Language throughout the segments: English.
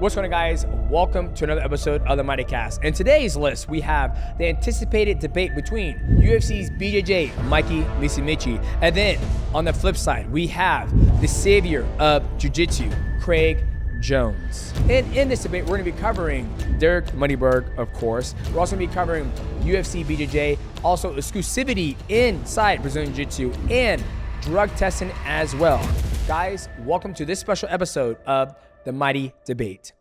What's going on, guys? Welcome to another episode of the MIGHTYCAST. In today's list, we have the anticipated debate between UFC's BJJ Mikey Musumeci, and then on the flip side, we have the savior of Jiu-Jitsu, Craig Jones. And in this debate, we're going to be covering Derek Moneyberg, of course. We're also going to be covering UFC BJJ, also exclusivity inside Brazilian Jiu-Jitsu, and drug testing as well. Guys, welcome to this special episode of the Mighty Debate.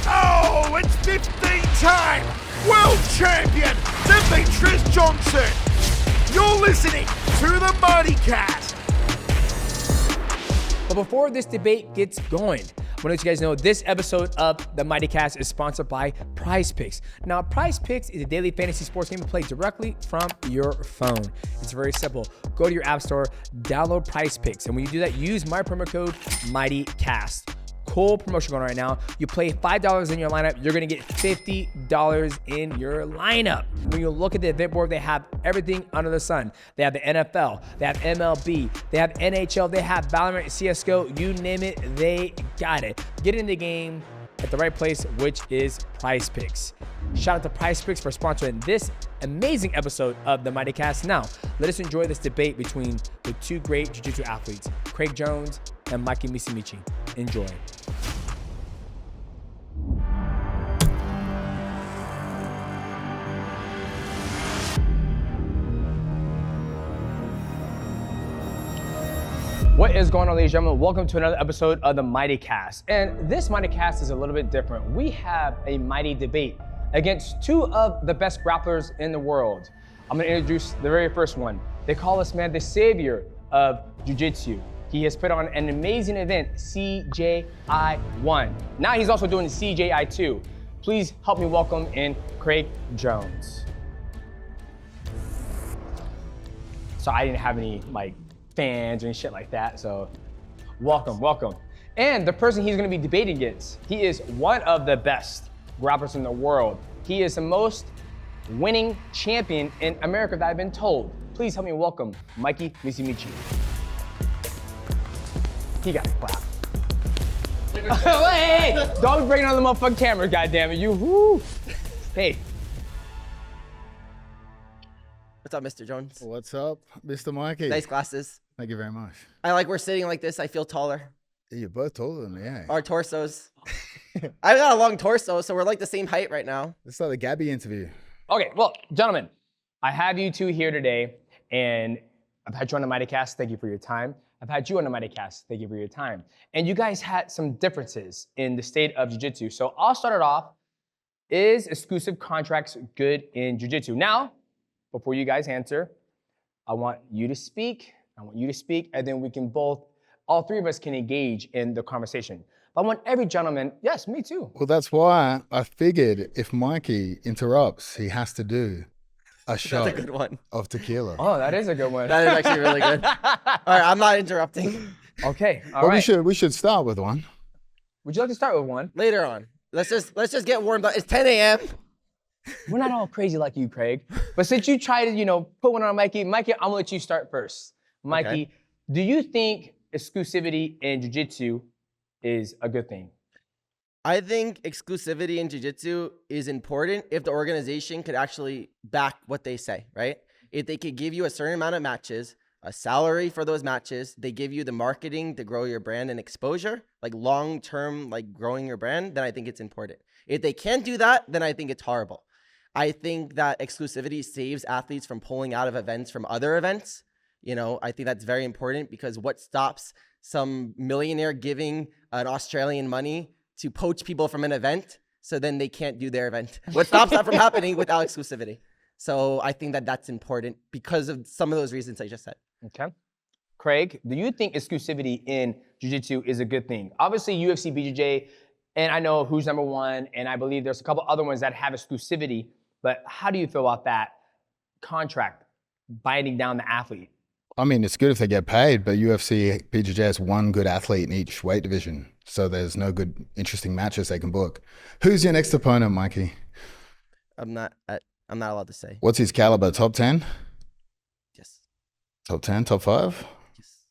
Oh, it's 15-time world champion Demetrious Johnson. You're listening to the MIGHTYCAST. But before this debate gets going, I want to let you guys know this episode of the MIGHTYCAST is sponsored by PrizePicks. Now, PrizePicks is a daily fantasy sports game played directly from your phone. It's very simple. Go to your app store, download PrizePicks, and when you do that, use my promo code MIGHTYCAST. Cool promotion going on right now. You play $5 in your lineup, you're gonna get $50 in your lineup. When you look at the event board, they have everything under the sun. They have the NFL, they have MLB, they have NHL, they have Valorant, CSGO, you name it, they got it. Get in the game at the right place, which is PrizePicks. Shout out to PrizePicks for sponsoring this amazing episode of the MIGHTYCAST. Now, let us enjoy this debate between the two great Jiu-Jitsu athletes, Craig Jones and Mikey Musumeci. Enjoy. What is going on, ladies and gentlemen? Welcome to another episode of the MIGHTYCAST. And this MIGHTYCAST is a little bit different. We have a mighty debate against two of the best grapplers in the world. I'm gonna introduce the very first one. They call this man the savior of Jiu-Jitsu. He has put on an amazing event, CJI 1. Now he's also doing CJI 2. Please help me welcome in Craig Jones. So I didn't have any fans or any shit like that, so welcome. And the person he's gonna be debating against, he is one of the best grapplers in the world. He is the most winning champion in America that I've been told. Please help me welcome Mikey Musumeci. He got to clap. Hey, don't be breaking on the motherfucking camera, goddammit. You, whoo. Hey. What's up, Mr. Jones? What's up, Mr. Mikey? Nice glasses. Thank you very much. I like we're sitting like this. I feel taller. Yeah, you're both taller than me, eh? Our torsos. I've got a long torso, so we're like the same height right now. It's like the Gabby interview. Okay, well, gentlemen, I have you two here today, and I've had you on the MIGHTYCAST. Thank you for your time. I've had you on the MIGHTYCAST. Thank you for your time. And you guys had some differences in the state of Jiu-Jitsu. So I'll start it off. Is exclusive contracts good in Jiu-Jitsu? Now, before you guys answer, I want you to speak, and then we can all three of us can engage in the conversation. I want every gentleman, yes, me too. Well, that's why I figured if Mikey interrupts, he has to do a shot That's a good one. of tequila. Oh, that is a good one. That is actually really good. All right, I'm not interrupting. Okay, all Well, right. we should start with one. Would you like to start with one? Later on. Let's just get warmed up. It's 10 a.m. We're not all crazy like you, Craig. But since you try to, put one on Mikey, I'm gonna let you start first. Mikey, Okay. Do you think exclusivity in Jiu-Jitsu is a good thing? I think exclusivity in Jiu-Jitsu is important if the organization could actually back what they say, right? If they could give you a certain amount of matches, a salary for those matches, they give you the marketing to grow your brand and exposure, like long-term, growing your brand, then I think it's important. If they can't do that, then I think it's horrible. I think that exclusivity saves athletes from pulling out of events from other events. I think that's very important because what stops some millionaire giving an Australian money to poach people from an event so then they can't do their event? What stops that from happening without exclusivity? So I think that that's important because of some of those reasons I just said. Okay. Craig, do you think exclusivity in Jiu-Jitsu is a good thing? Obviously, UFC BJJ, and I know who's number one, and I believe there's a couple other ones that have exclusivity, but how do you feel about that contract binding down the athlete? I mean, it's good if they get paid, but UFC BJJ has one good athlete in each weight division. So there's no good, interesting matches they can book. Who's your next opponent, Mikey? I'm not allowed to say. What's his caliber? Top 10? Yes. Top 10? Top 5? Yes.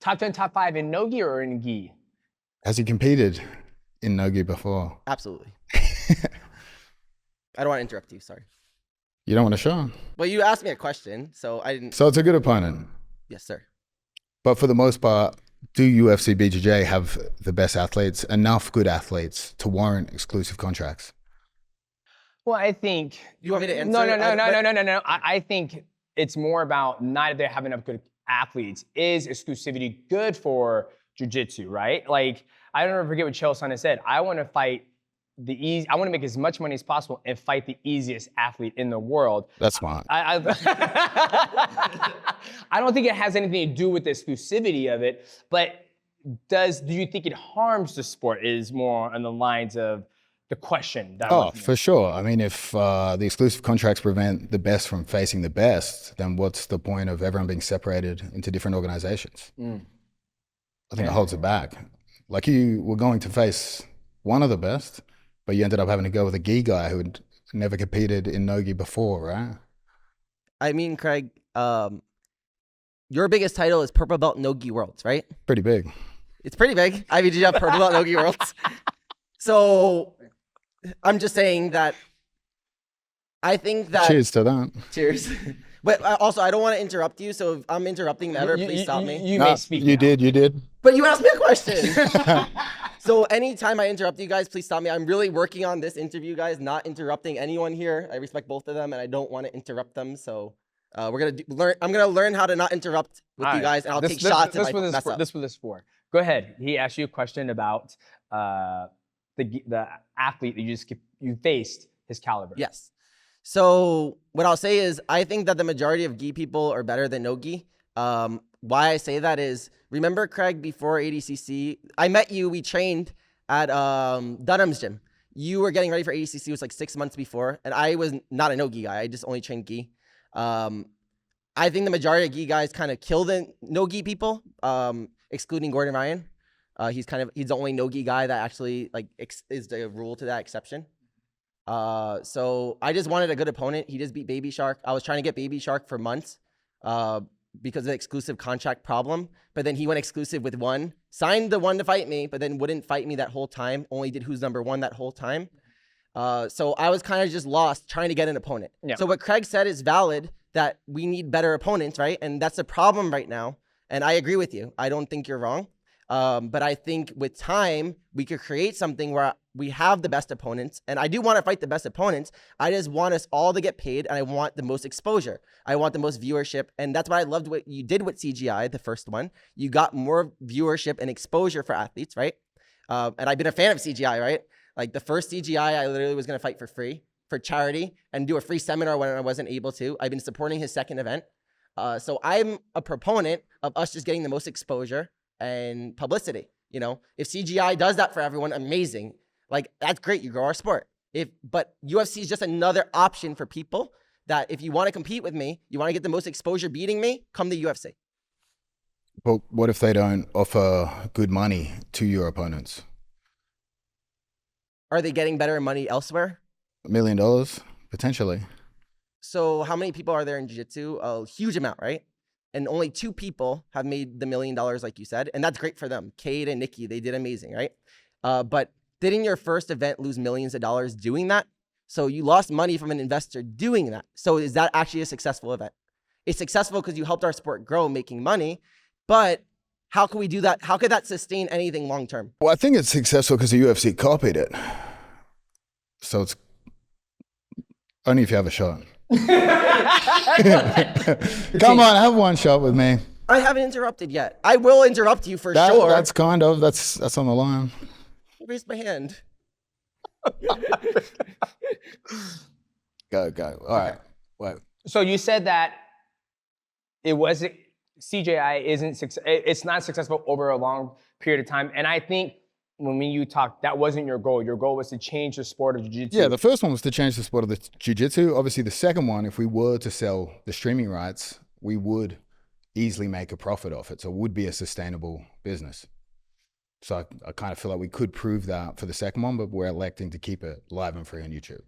Top 10, top 5 in no gi or in gi? Has he competed in no-gi before? Absolutely. I don't want to interrupt you. Sorry. You don't want to show? Well, you asked me a question, so I didn't. So it's a good opponent. Yes, sir. But for the most part, do UFC BJJ have the best athletes, enough good athletes to warrant exclusive contracts? Well, I think. You want me to answer? No. I think it's more about not if they have enough good athletes. Is exclusivity good for jiu-jitsu, right? Like, I don't ever forget what Chael Sonnen said. I want to fight I want to make as much money as possible and fight the easiest athlete in the world. That's smart. I don't think it has anything to do with the exclusivity of it, but do you think it harms the sport is more on the lines of the question. For sure. I mean, if the exclusive contracts prevent the best from facing the best, then what's the point of everyone being separated into different organizations? I think it holds it back. Like, you were going to face one of the best, but you ended up having to go with a gi guy who had never competed in no-gi before, right? I mean, Craig, your biggest title is Purple Belt No-Gi Worlds, right? Pretty big. It's pretty big. IBJJF Purple Belt No-Gi Worlds. So I'm just saying that I think that... Cheers to that. Cheers. But also, I don't want to interrupt you, so if I'm interrupting ever, please stop me. You may speak You now. did. But you asked me a question. So anytime I interrupt you guys, please stop me. I'm really working on this interview, guys, not interrupting anyone here. I respect both of them, and I don't want to interrupt them. So we're gonna I'm gonna learn how to not interrupt with you guys, and I'll take shots if I mess up. This was this for. Go ahead. He asked you a question about the athlete that you faced, his caliber. Yes. So what I'll say is I think that the majority of gi people are better than no gi. Why I say that is, remember, Craig, before ADCC, I met you, we trained at Dunham's gym. You were getting ready for ADCC, it was like 6 months before, and I was not a no-gi guy, I just only trained gi. I think the majority of gi guys kind of kill the no-gi people, excluding Gordon Ryan. He's the only no-gi guy that actually is the rule to that exception. So I just wanted a good opponent. He just beat Baby Shark. I was trying to get Baby Shark for months. Because of the exclusive contract problem, but then he went exclusive with one, signed the one to fight me, but then wouldn't fight me that whole time, only did who's number one that whole time. So I was kind of just lost trying to get an opponent. Yeah. So what Craig said is valid, that we need better opponents, right? And that's a problem right now. And I agree with you. I don't think you're wrong. But I think with time, we could create something where we have the best opponents. And I do want to fight the best opponents. I just want us all to get paid, and I want the most exposure. I want the most viewership. And that's why I loved what you did with CJI, the first one. You got more viewership and exposure for athletes, right? And I've been a fan of CJI, right? Like the first CJI, I literally was going to fight for free, for charity, and do a free seminar when I wasn't able to. I've been supporting his second event. So I'm a proponent of us just getting the most exposure and publicity. You know, if CJI does that for everyone, amazing. Like, that's great. You grow our sport. But UFC is just another option for people that if you want to compete with me, you want to get the most exposure beating me, come to UFC. But what if they don't offer good money to your opponents? Are they getting better money elsewhere? $1 million, potentially. So how many people are there in jiu-jitsu? A huge amount, right? And only 2 people have made the $1 million, like you said. And that's great for them. Cade and Nikki, they did amazing, right? But didn't your first event lose millions of dollars doing that? So you lost money from an investor doing that. So is that actually a successful event? It's successful because you helped our sport grow, making money. But how can we do that? How could that sustain anything long term? Well, I think it's successful because the UFC copied it. So it's only if you have a shot. Come on, have one shot with me. I haven't interrupted yet. I will interrupt you for sure. That's that's on the line. I raised my hand. Go. All right. Wait. So you said that CJI it's not successful over a long period of time. And I think when you talked, that wasn't your goal. Your goal was to change the sport of jiu-jitsu. Yeah, the first one was to change the sport of the jiu-jitsu. Obviously, the second one, if we were to sell the streaming rights, we would easily make a profit off it. So it would be a sustainable business. So I kind of feel like we could prove that for the second one, but we're electing to keep it live and free on YouTube.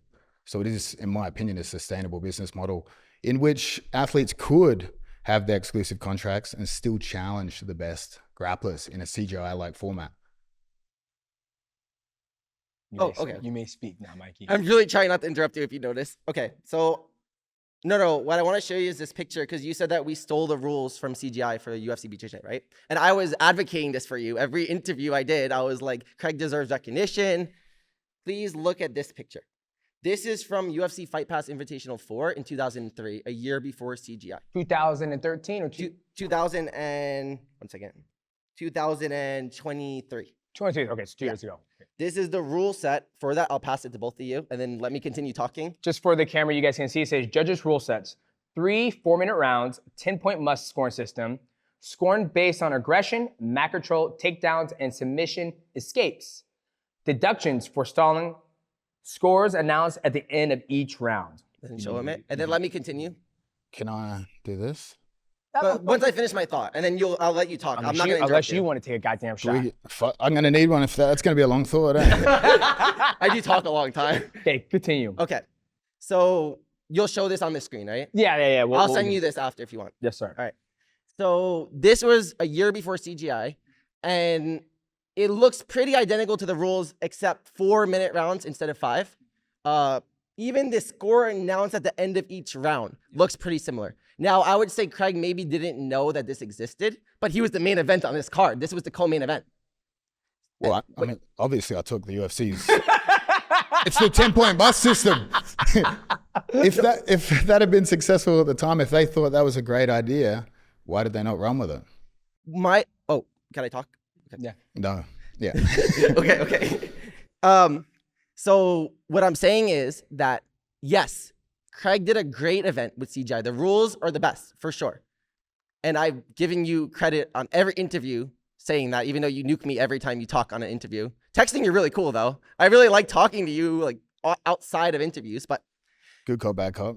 So it is, in my opinion, a sustainable business model in which athletes could have their exclusive contracts and still challenge the best grapplers in a CJI-like format. Okay. You may speak now, Mikey. I'm really trying not to interrupt you if you notice. Okay, so no. What I want to show you is this picture because you said that we stole the rules from CJI for UFC BJJ, right? And I was advocating this for you. Every interview I did, I was like, Craig deserves recognition. Please look at this picture. This is from UFC Fight Pass Invitational 4 in 2003, a year before CJI. 2013 or 2000 and, 2023. 23. Okay, so 2 years ago. This is the rule set for that. I'll pass it to both of you, and then let me continue talking. Just for the camera, you guys can see, it says judges rule sets. 3 4-minute rounds, 10-point must scoring system, scoring based on aggression, mat control, takedowns, and submission escapes. Deductions for stalling, scores announced at the end of each round. And show him it, and then let me continue. Can I do this? But once I finish my thought, and then I'll let you talk. I'm not going to interrupt unless you. you want to take a goddamn shot. I'm going to need one if that's going to be a long thought. I do talk a long time. Okay, continue. Okay, so you'll show this on the screen, right? Yeah. I'll send you this after if you want. Yes, sir. All right. So this was a year before CJI, and it looks pretty identical to the rules except 4-minute rounds instead of 5. Even the score announced at the end of each round looks pretty similar. Now, I would say Craig maybe didn't know that this existed, but he was the main event on this card. This was the co-main event. Well, I mean, obviously I took the UFC's. It's the 10-point bus system. If that had been successful at the time, if they thought that was a great idea, why did they not run with it? Can I talk? Okay. Yeah. No. Yeah. Okay. So what I'm saying is that, yes, Craig did a great event with CJI. The rules are the best, for sure. And I've given you credit on every interview saying that, even though you nuke me every time you talk on an interview. Texting, you're really cool, though. I really like talking to you, like, outside of interviews, but... Good cop, bad cop.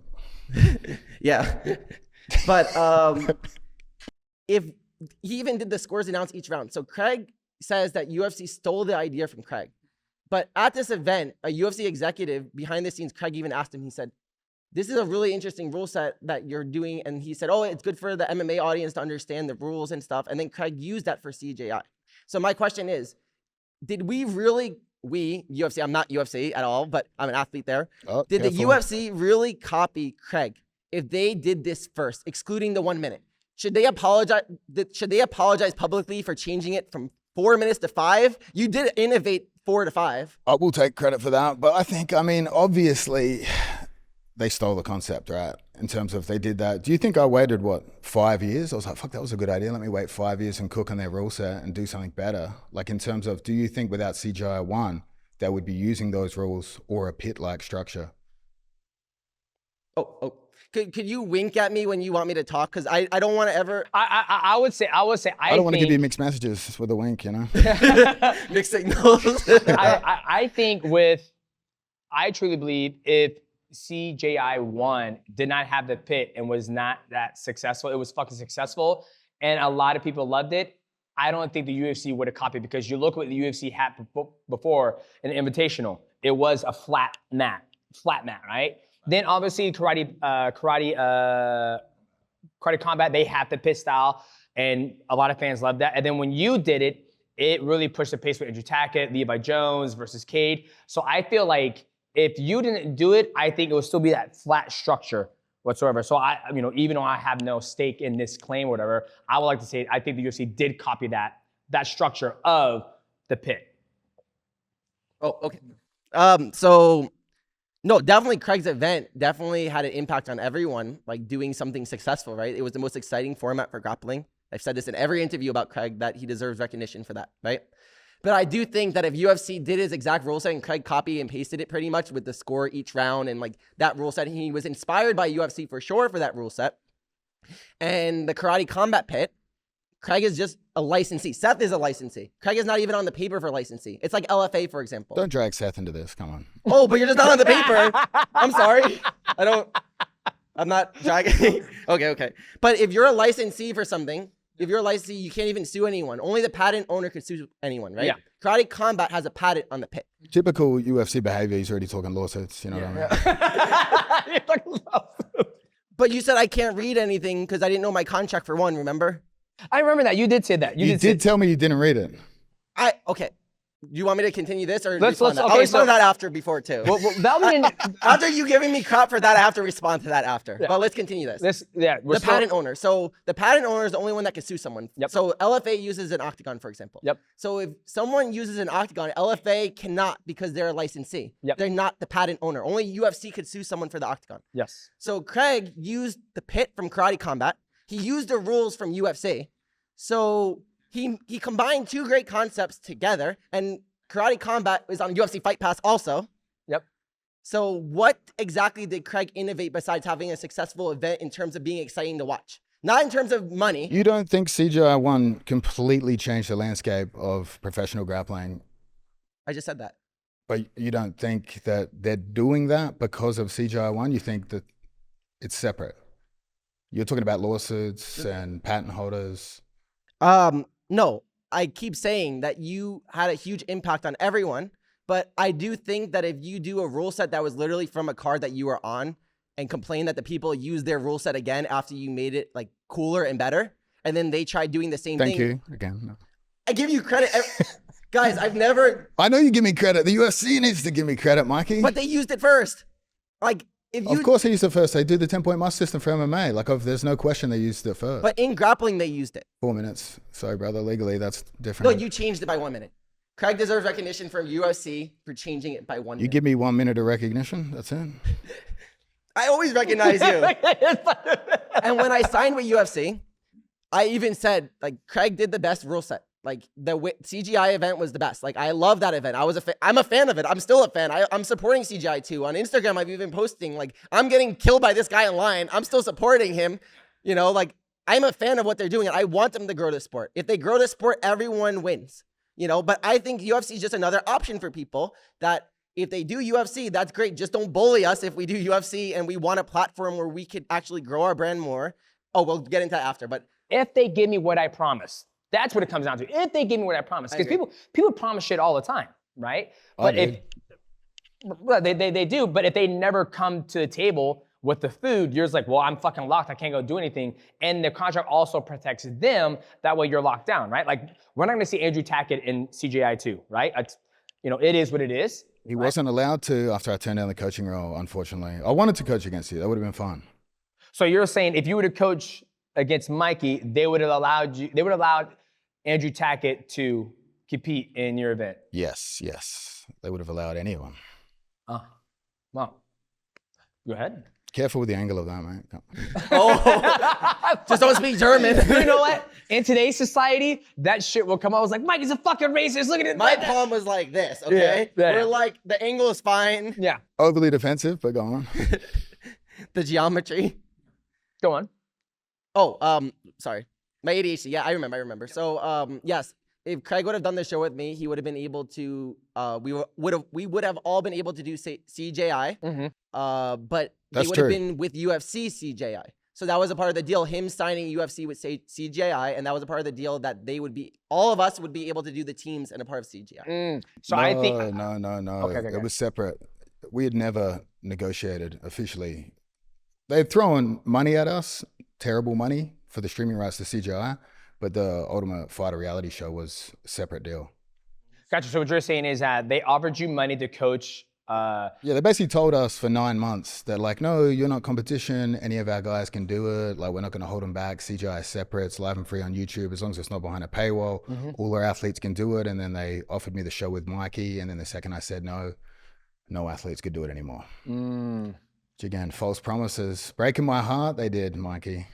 Yeah. But if he even did the scores announced each round. So Craig says that UFC stole the idea from Craig. But at this event, a UFC executive behind the scenes, Craig even asked him, he said, this is a really interesting rule set that you're doing. And he said, it's good for the MMA audience to understand the rules and stuff. And then Craig used that for CJI. So my question is, did we, UFC, I'm not UFC at all, but I'm an athlete there. Did the UFC really copy Craig if they did this first, excluding the 1 minute? Should they apologize publicly for changing it from 4 minutes to 5? You did innovate 4 to 5. I will take credit for that. But I think, obviously, they stole the concept, right? In terms of they did that. Do you think I waited, 5 years? I was like, fuck, that was a good idea. Let me wait 5 years and cook on their rule set and do something better. Like in terms of, do you think without CJI 1, they would be using those rules or a pit-like structure? Could you wink at me when you want me to talk? Because I don't want to ever... I would say, I don't want to give you mixed messages with a wink, Mixed signals. I think I truly believe if CJI 1 did not have the pit and was not that successful, it was fucking successful, and a lot of people loved it, I don't think the UFC would have copied, because you look what the UFC had before an invitational. It was a flat mat, right? Then obviously karate combat, they had the pit style, and a lot of fans loved that. And then when you did it, it really pushed the pace with Andrew Tackett, Levi Jones versus Cade. So I feel like if you didn't do it, I think it would still be that flat structure whatsoever. So even though I have no stake in this claim or whatever, I would like to say I think the UFC did copy that structure of the pit. Oh, okay. So no, definitely Craig's event definitely had an impact on everyone, like doing something successful, right? It was the most exciting format for grappling. I've said this in every interview about Craig, that he deserves recognition for that, right? But I do think that if UFC did his exact rule set and Craig copied and pasted it pretty much with the score each round and like that rule set, he was inspired by UFC for sure for that rule set. And the karate combat pit, Craig is just a licensee. Seth is a licensee. Craig is not even on the paper for licensee. It's like LFA, for example. Don't drag Seth into this. Come on. Oh, but you're just not on the paper. I'm sorry. I'm not dragging. Okay. But if you're a licensee for something, if you're a licensee, you can't even sue anyone. Only the patent owner can sue anyone, right? Yeah. Karate combat has a patent on the pit. Typical UFC behavior. He's already talking lawsuits. You know what I mean? But you said I can't read anything because I didn't know my contract for one, remember? I remember that. You did say that. You did tell me you didn't read it. Okay. Do you want me to continue this or Let's- respond to that? okay, I'll respond so- to that after before too. Well, that one After you giving me crap for that, I have to respond to that after. Yeah. But let's continue this. we're The patent owner. So the patent owner is the only one that can sue someone. Yep. So LFA uses an octagon, for example. Yep. So if someone uses an octagon, LFA cannot because they're a licensee. Yep. They're not the patent owner. Only UFC could sue someone for the octagon. Yes. So Craig used the pit from Karate Combat. He used the rules from UFC. So he combined two great concepts together, and Karate Combat is on UFC Fight Pass also. Yep. So what exactly did Craig innovate besides having a successful event in terms of being exciting to watch? Not in terms of money. You don't think CJI 1 completely changed the landscape of professional grappling, I just said that. but you don't think that they're doing that because of CJI 1? You think that it's separate? You're talking about lawsuits and patent holders. No, I keep saying that you had a huge impact on everyone, but I do think that if you do a rule set that was literally from a card that you were on and complain that the people use their rule set again after you made it like cooler and better, and then they try doing the same Thank thing. you again. No. I give you credit. Guys, I've never, I know you give me credit. The UFC needs to give me credit, Mikey. but they used it first. Like, if you, Of course they used it first. They do the 10-point must system for MMA. Like, there's no question they used it first. but in grappling, they used it. 4 minutes. Sorry, brother. Legally, that's No, different. you changed it by 1 minute. Craig deserves recognition from UFC for changing it by 1 You minute. give me 1 minute of recognition. That's it. I always recognize you. And when I signed with UFC, I even said, like, Craig did the best rule set. Like, the CGI event was the best. Like, I love that event. I'm a fan of it. I'm still a fan. I'm supporting CGI too. On Instagram, I've even posting, like, I'm getting killed by this guy online. I'm still supporting him. You know, like, I'm a fan of what they're doing, and I want them to grow the sport. If they grow the sport, everyone wins. You know, but I think UFC is just another option for people that if they do UFC, that's great. Just don't bully us if we do UFC and we want a platform where we could actually grow our brand more. Oh, we'll get into that after, but If they give me what I promised, that's what it comes down to. If they give me what I promised, I because people promise shit all the time, right? But they do. But if they never come to the table with the food, you're just like, well, I'm fucking locked. I can't go do anything. And the contract also protects them. That way you're locked down, right? Like, we're not going to see Andrew Tackett in CJI 2, right? It is what it is. He wasn't allowed to after I turned down the coaching role, unfortunately. I wanted to coach against you. That would have been fun. So you're saying if you were to coach against Mikey, they would have allowed Andrew Tackett to compete in your event? Yes. They would have allowed anyone. Well, go ahead. Careful with the angle of that, mate. just don't speak German. You know what? In today's society, that shit will come out. I was like, Mikey's a fucking racist. Look at it. My palm was like this, okay? Yeah. We're like, the angle is fine. Yeah. Overly defensive, but go on. The geometry. Go on. Oh, sorry. My ADHD. Yeah, I remember. So, yes, if Craig would have done the show with me, he would have been able to. We would have all been able to do CJI. But they That's would have true. been with UFC CJI. So that was a part of the deal. Him signing UFC with CJI, and that was a part of the deal that all of us would be able to do the teams and a part of CJI. So no, I think. No. Okay. It was separate. We had never negotiated officially. They'd thrown money at us, terrible money, for the streaming rights to CJI, but the Ultimate Fighter reality show was a separate deal. Gotcha. So what you're saying is that they offered you money to coach. Yeah, they basically told us for 9 months that, like, no, you're not competition. Any of our guys can do it. Like, we're not going to hold them back. CJI is separate. It's live and free on YouTube as long as it's not behind a paywall. All our athletes can do it. And then they offered me the show with Mikey. And then the second I said no athletes could do it anymore. Which again, false promises. Breaking my heart, they did, Mikey.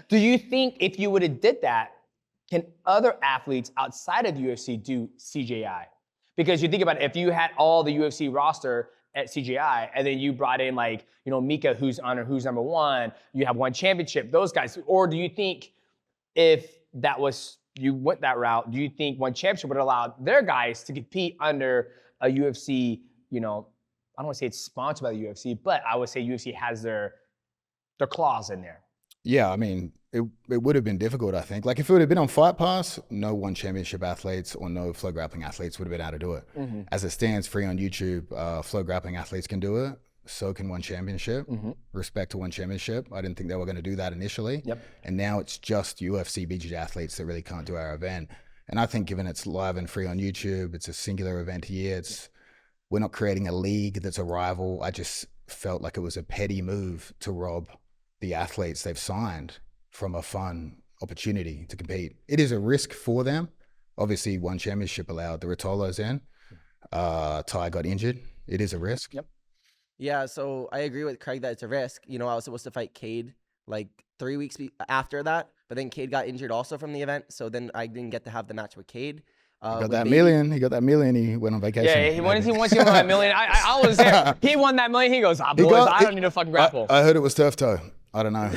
Do you think if you would have did that, can other athletes outside of the UFC do CJI? Because you think about it, if you had all the UFC roster at CJI and then you brought in like, Mika, who's number one, you have one championship, those guys, or do you think if you went that route, do you think one championship would allow their guys to compete under a UFC, I don't want to say it's sponsored by the UFC, but I would say UFC has their claws in there. Yeah, I mean, it would have been difficult, I think. Like, if it would have been on Fight Pass, no one championship athletes or no flow grappling athletes would have been able to do it. As it stands, free on YouTube, flow grappling athletes can do it. So can one championship. Respect to one championship. I didn't think they were going to do that initially. Yep. And now it's just UFC BJJ athletes that really can't do our event. And I think given it's live and free on YouTube, it's a singular event a year. We're not creating a league that's a rival. I just felt like it was a petty move to rob the athletes they've signed from a fun opportunity to compete. It is a risk for them. Obviously, one championship allowed the Rotolo's in. Ty got injured. It is a risk. Yep. Yeah, so I agree with Craig that it's a risk. You know, I was supposed to fight Cade like 3 weeks after that, but then Cade got injured also from the event, so then I didn't get to have the match with Cade. He got that million. He got that million. He went on vacation. Yeah, once he won that million, I was there. He won that million. He goes, boys, I don't need to fucking grapple. I heard it was turf toe. I don't know.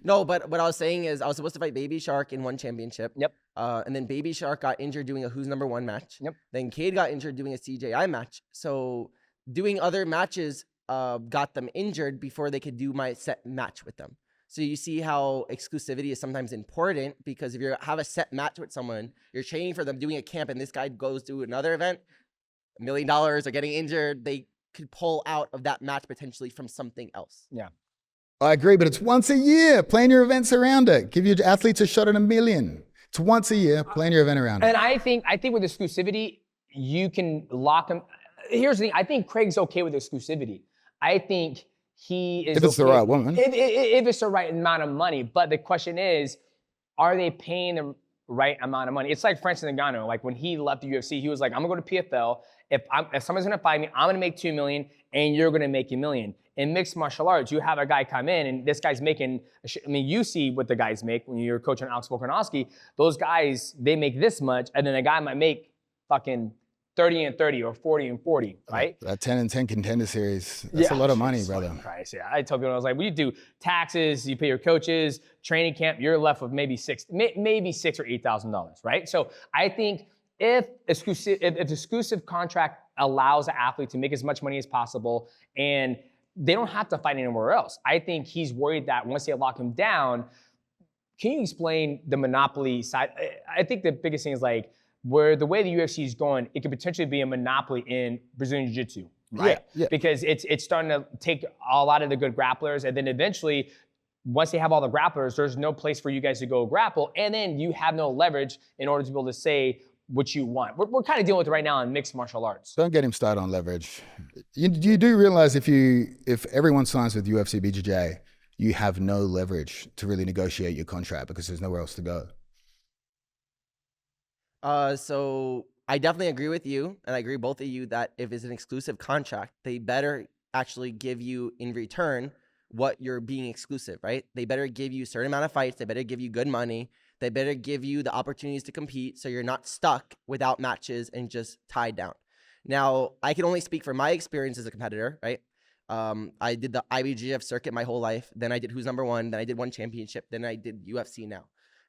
No, but what I was saying is I was supposed to fight Baby Shark in one championship. Yep. And then Baby Shark got injured doing a Who's Number One match. Yep. Then Cade got injured doing a CJI match. So doing other matches got them injured before they could do my set match with them. So you see how exclusivity is sometimes important, because if you have a set match with someone, you're training for them doing a camp, and this guy goes to another event, $1 million or getting injured, they could pull out of that match potentially from something else. Yeah. I agree, but it's once a year. Plan your events around it. Give your athletes a shot at $1 million. It's once a year. Plan your event around it. And I think with exclusivity, you can lock them. Here's the thing. I think Craig's okay with exclusivity. I think he is. If it's the right woman. If it's the right amount of money. But the question is, are they paying the right amount of money? It's like Francis Ngannou. Like when he left the UFC, he was like, I'm going to go to PFL. If someone's going to fight me, I'm going to make $2 million and you're going to make $1 million. In mixed martial arts, you have a guy come in and this guy's making, you see what the guys make when you're coaching Alex Volkanovski. Those guys, they make this much, and then a guy might make fucking 30 and 30 or 40 and 40, right? That 10 and 10 contender series, that's a lot of money, brother. Christ, yeah. I tell people, I was like, well, you do taxes, you pay your coaches, training camp, you're left with maybe $6,000 or $8,000, right? So I think if exclusive contract allows the athlete to make as much money as possible and they don't have to fight anywhere else. I think he's worried that once they lock him down, can you explain the monopoly side? I think the biggest thing is like, where the way the UFC is going, it could potentially be a monopoly in Brazilian Jiu-Jitsu, right? Yeah. Because it's starting to take a lot of the good grapplers, and then eventually, once they have all the grapplers, there's no place for you guys to go grapple, and then you have no leverage in order to be able to say what you want. We're kind of dealing with it right now in mixed martial arts. Don't get him started on leverage. You do realize if everyone signs with UFC BJJ, you have no leverage to really negotiate your contract because there's nowhere else to go. So I definitely agree with you, and I agree with both of you that if it's an exclusive contract, they better actually give you in return what you're being exclusive, right? They better give you a certain amount of fights. They better give you good money. They better give you the opportunities to compete so you're not stuck without matches and just tied down. Now, I can only speak from my experience as a competitor, right? I did the IBJJF circuit my whole life. Then I did Who's Number One. Then I did one championship. Then I did UFC now.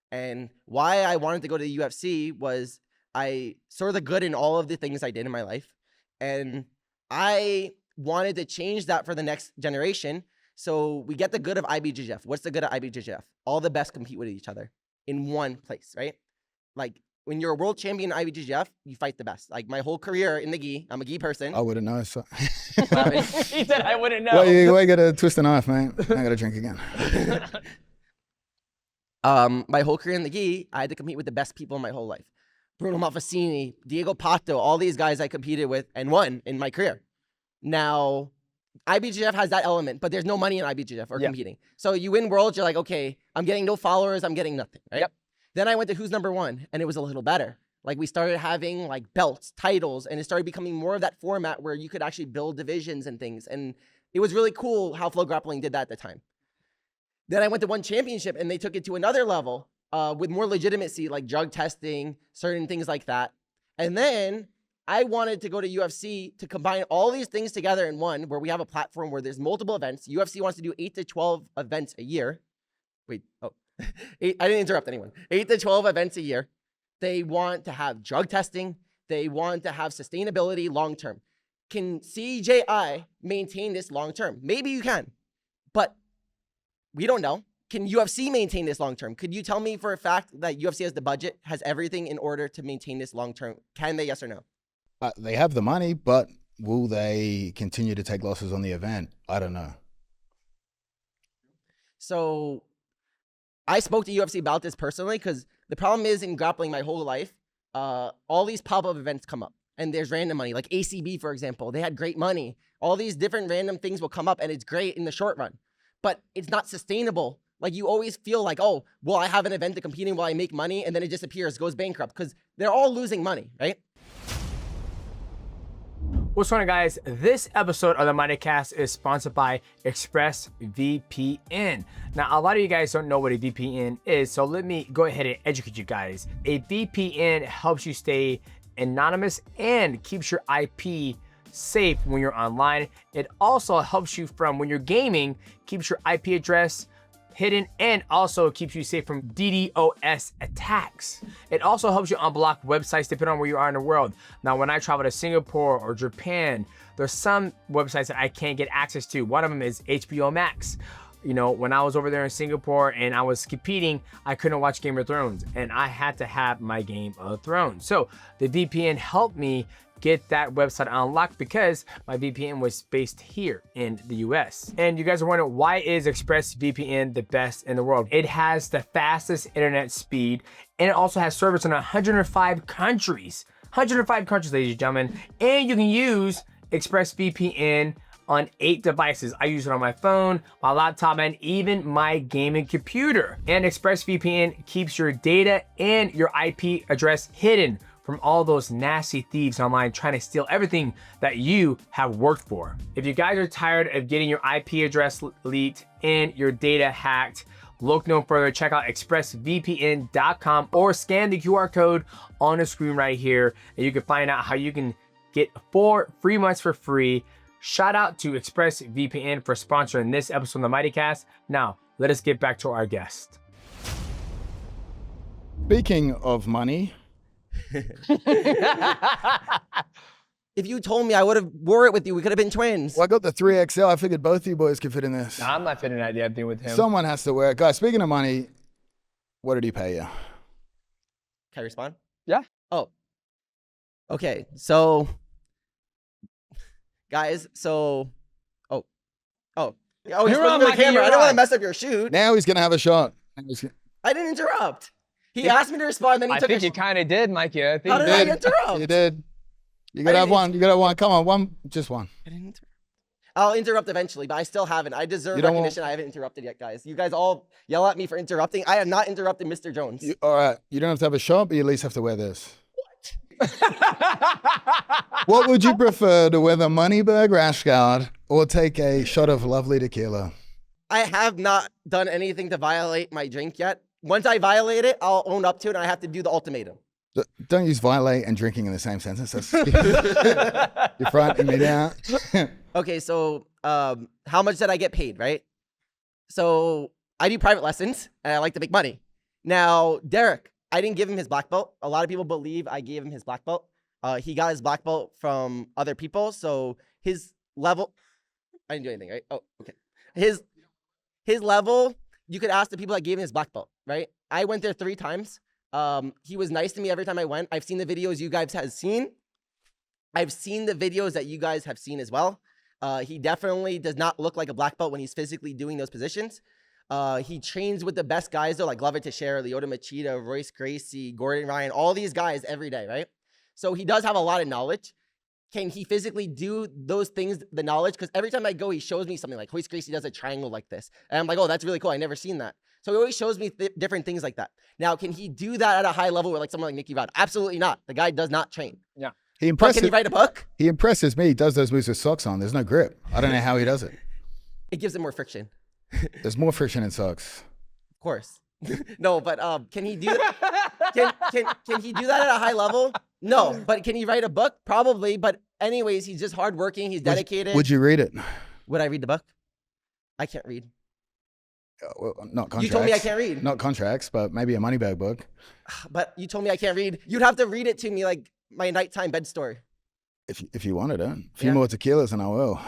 And why I wanted to go to the UFC was I saw the good in all of the things I did in my life. And I wanted to change that for the next generation. So we get the good of IBJJF. What's the good of IBJJF? All the best compete with each other in one place, right? Like when you're a world champion in IBJJF, you fight the best. Like my whole career in the gi, I'm a gi person. I wouldn't know. So. He said I wouldn't know. Why you got to twist a knife, mate? I got to drink again. My whole career in the gi, I had to compete with the best people in my whole life. Bruno Malfacini, Diego Pato, all these guys I competed with and won in my career. Now, IBJJF has that element, but there's no money in IBJJF or competing. So you win worlds, you're like, okay, I'm getting no followers, I'm getting nothing, right? Yep. Then I went to Who's Number One, and it was a little better. Like we started having like belts, titles, and it started becoming more of that format where you could actually build divisions and things. And it was really cool how Flow Grappling did that at the time. Then I went to one championship, and they took it to another level with more legitimacy, like drug testing, certain things like that. And then I wanted to go to UFC to combine all these things together in one, where we have a platform where there's multiple events. UFC wants to do 8 to 12 events a year. Wait, I didn't interrupt anyone. 8 to 12 events a year. They want to have drug testing. They want to have sustainability long-term. Can CJI maintain this long-term? Maybe you can, but we don't know. Can UFC maintain this long-term? Could you tell me for a fact that UFC has the budget, has everything in order to maintain this long-term? Can they, yes or no? They have the money, but will they continue to take losses on the event? I don't know. So I spoke to UFC about this personally because the problem is in grappling my whole life, all these pop-up events come up and there's random money. Like ACB, for example, they had great money. All these different random things will come up and it's great in the short run, but it's not sustainable. Like you always feel like, oh, well, I have an event to compete in while I make money, and then it disappears, goes bankrupt, because they're all losing money, right? What's going on, guys? This episode of the MIGHTYCAST is sponsored by ExpressVPN. Now, a lot of you guys don't know what a VPN is, so let me go ahead and educate you guys. A VPN helps you stay anonymous and keeps your IP safe when you're online. It also helps you from when you're gaming, keeps your IP address hidden, and also keeps you safe from DDoS attacks. It also helps you unblock websites depending on where you are in the world. Now, when I travel to Singapore or Japan, there's some websites that I can't get access to. One of them is HBO Max. You know, when I was over there in Singapore and I was competing, I couldn't watch Game of Thrones and I had to have my Game of Thrones. So the VPN helped me get that website unlocked because my VPN was based here in the US. And you guys are wondering, why is ExpressVPN the best in the world? It has the fastest internet speed, and it also has servers in 105 countries. 105 countries, ladies and gentlemen. And you can use ExpressVPN on 8 devices. I use it on my phone, my laptop, and even my gaming computer. And ExpressVPN keeps your data and your IP address hidden from all those nasty thieves online trying to steal everything that you have worked for. If you guys are tired of getting your IP address leaked and your data hacked, look no further. Check out expressvpn.com or scan the QR code on the screen right here, and you can find out how you can get 4 free months for free. Shout out to ExpressVPN for sponsoring this episode of the MIGHTYCAST. Now, let us get back to our guest. Speaking of money, If you told me, I would have wore it with you. We could have been twins. well, I got the 3XL. I figured both of you boys could fit in this. Nah, I'm not fitting that damn thing with him. Someone has to wear it. Guys, speaking of money, what did he pay you? Can I respond? Yeah. Oh. Okay. So, guys, so, oh, he's You're supposed on to be my the camera. I camera. don't want to mess up your shoot. Now he's going to have a shot. I didn't interrupt. He asked me to respond, then he I took think you kind of did, Mikey. I think How did I interrupt? You did. You got to have one. You got to have one. Come on, just one. I didn't interrupt. I'll interrupt eventually, but I still haven't. I deserve recognition. I haven't interrupted yet, guys. You guys all yell at me for interrupting. I have not interrupted Mr. Jones. All right. You don't have to have a shot, but you at least have to wear this. What would you prefer, to wear the Moneyberg rash guard or take a shot of lovely tequila? I have not done anything to violate my drink yet. Once I violate it, I'll own up to it, and I have to do the ultimatum. Don't use violate and drinking in the same sentence. That's you're fronting me down. Okay, so how much did I get paid, right? So I do private lessons, and I like to make money. Now, Derek, I didn't give him his black belt. A lot of people believe I gave him his black belt. He got his black belt from other people, so his level... I didn't do anything, right? Oh, okay. His level, you could ask the people that gave him his black belt, right? I went there 3 times. He was nice to me every time I went. I've seen the videos you guys have seen. I've seen the videos that you guys have seen as well. He definitely does not look like a black belt when he's physically doing those positions. He trains with the best guys though, like Glover Teixeira, Lyoto Machida, Royce Gracie, Gordon Ryan, all these guys every day, right? So he does have a lot of knowledge. Can he physically do those things, the knowledge? Because every time I go, he shows me something like Royce Gracie does a triangle like this. And I'm like, oh, that's really cool. I never seen that. So he always shows me different things like that. Now, can he do that at a high level with like someone like Nicky Rod? Absolutely not. The guy does not train. Yeah. But can he write a book? He impresses me. He does those moves with socks on. There's no grip. I don't know how he does it. It gives him more friction. There's more friction in socks. Of course. No, but can he do that? Can he do that at a high level? No, but can he write a book? Probably. But anyways, he's just hardworking. He's dedicated. Would you read it? Would I read the book? I can't read. Well, not contracts. You told me I can't read. Not contracts, but maybe a Moneyberg book. But you told me I can't read. You'd have to read it to me like my nighttime bed story. If you wanted it. A few more tequilas and I will.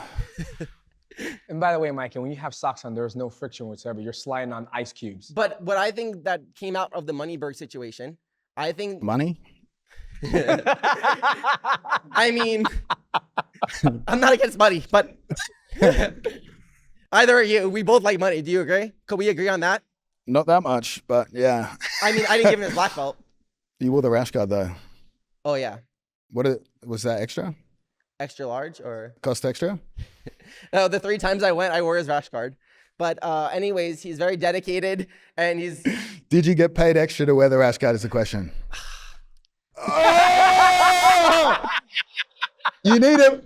And by the way, Mikey, when you have socks on, there's no friction whatsoever. You're sliding on ice cubes. But what I think that came out of the Moneyberg situation, I think... Money? I mean, I'm not against money, but either are you. We both like money. Do you agree? Could we agree on that? Not that much, but yeah. I mean, I didn't give him his black belt. You wore the rash guard though. Oh yeah, Was that extra? extra large or? Cost extra? No, the 3 times I went, I wore his rash guard. But anyways, he's very dedicated, and he's. Did you get paid extra to wear the rash guard is the question. You need it,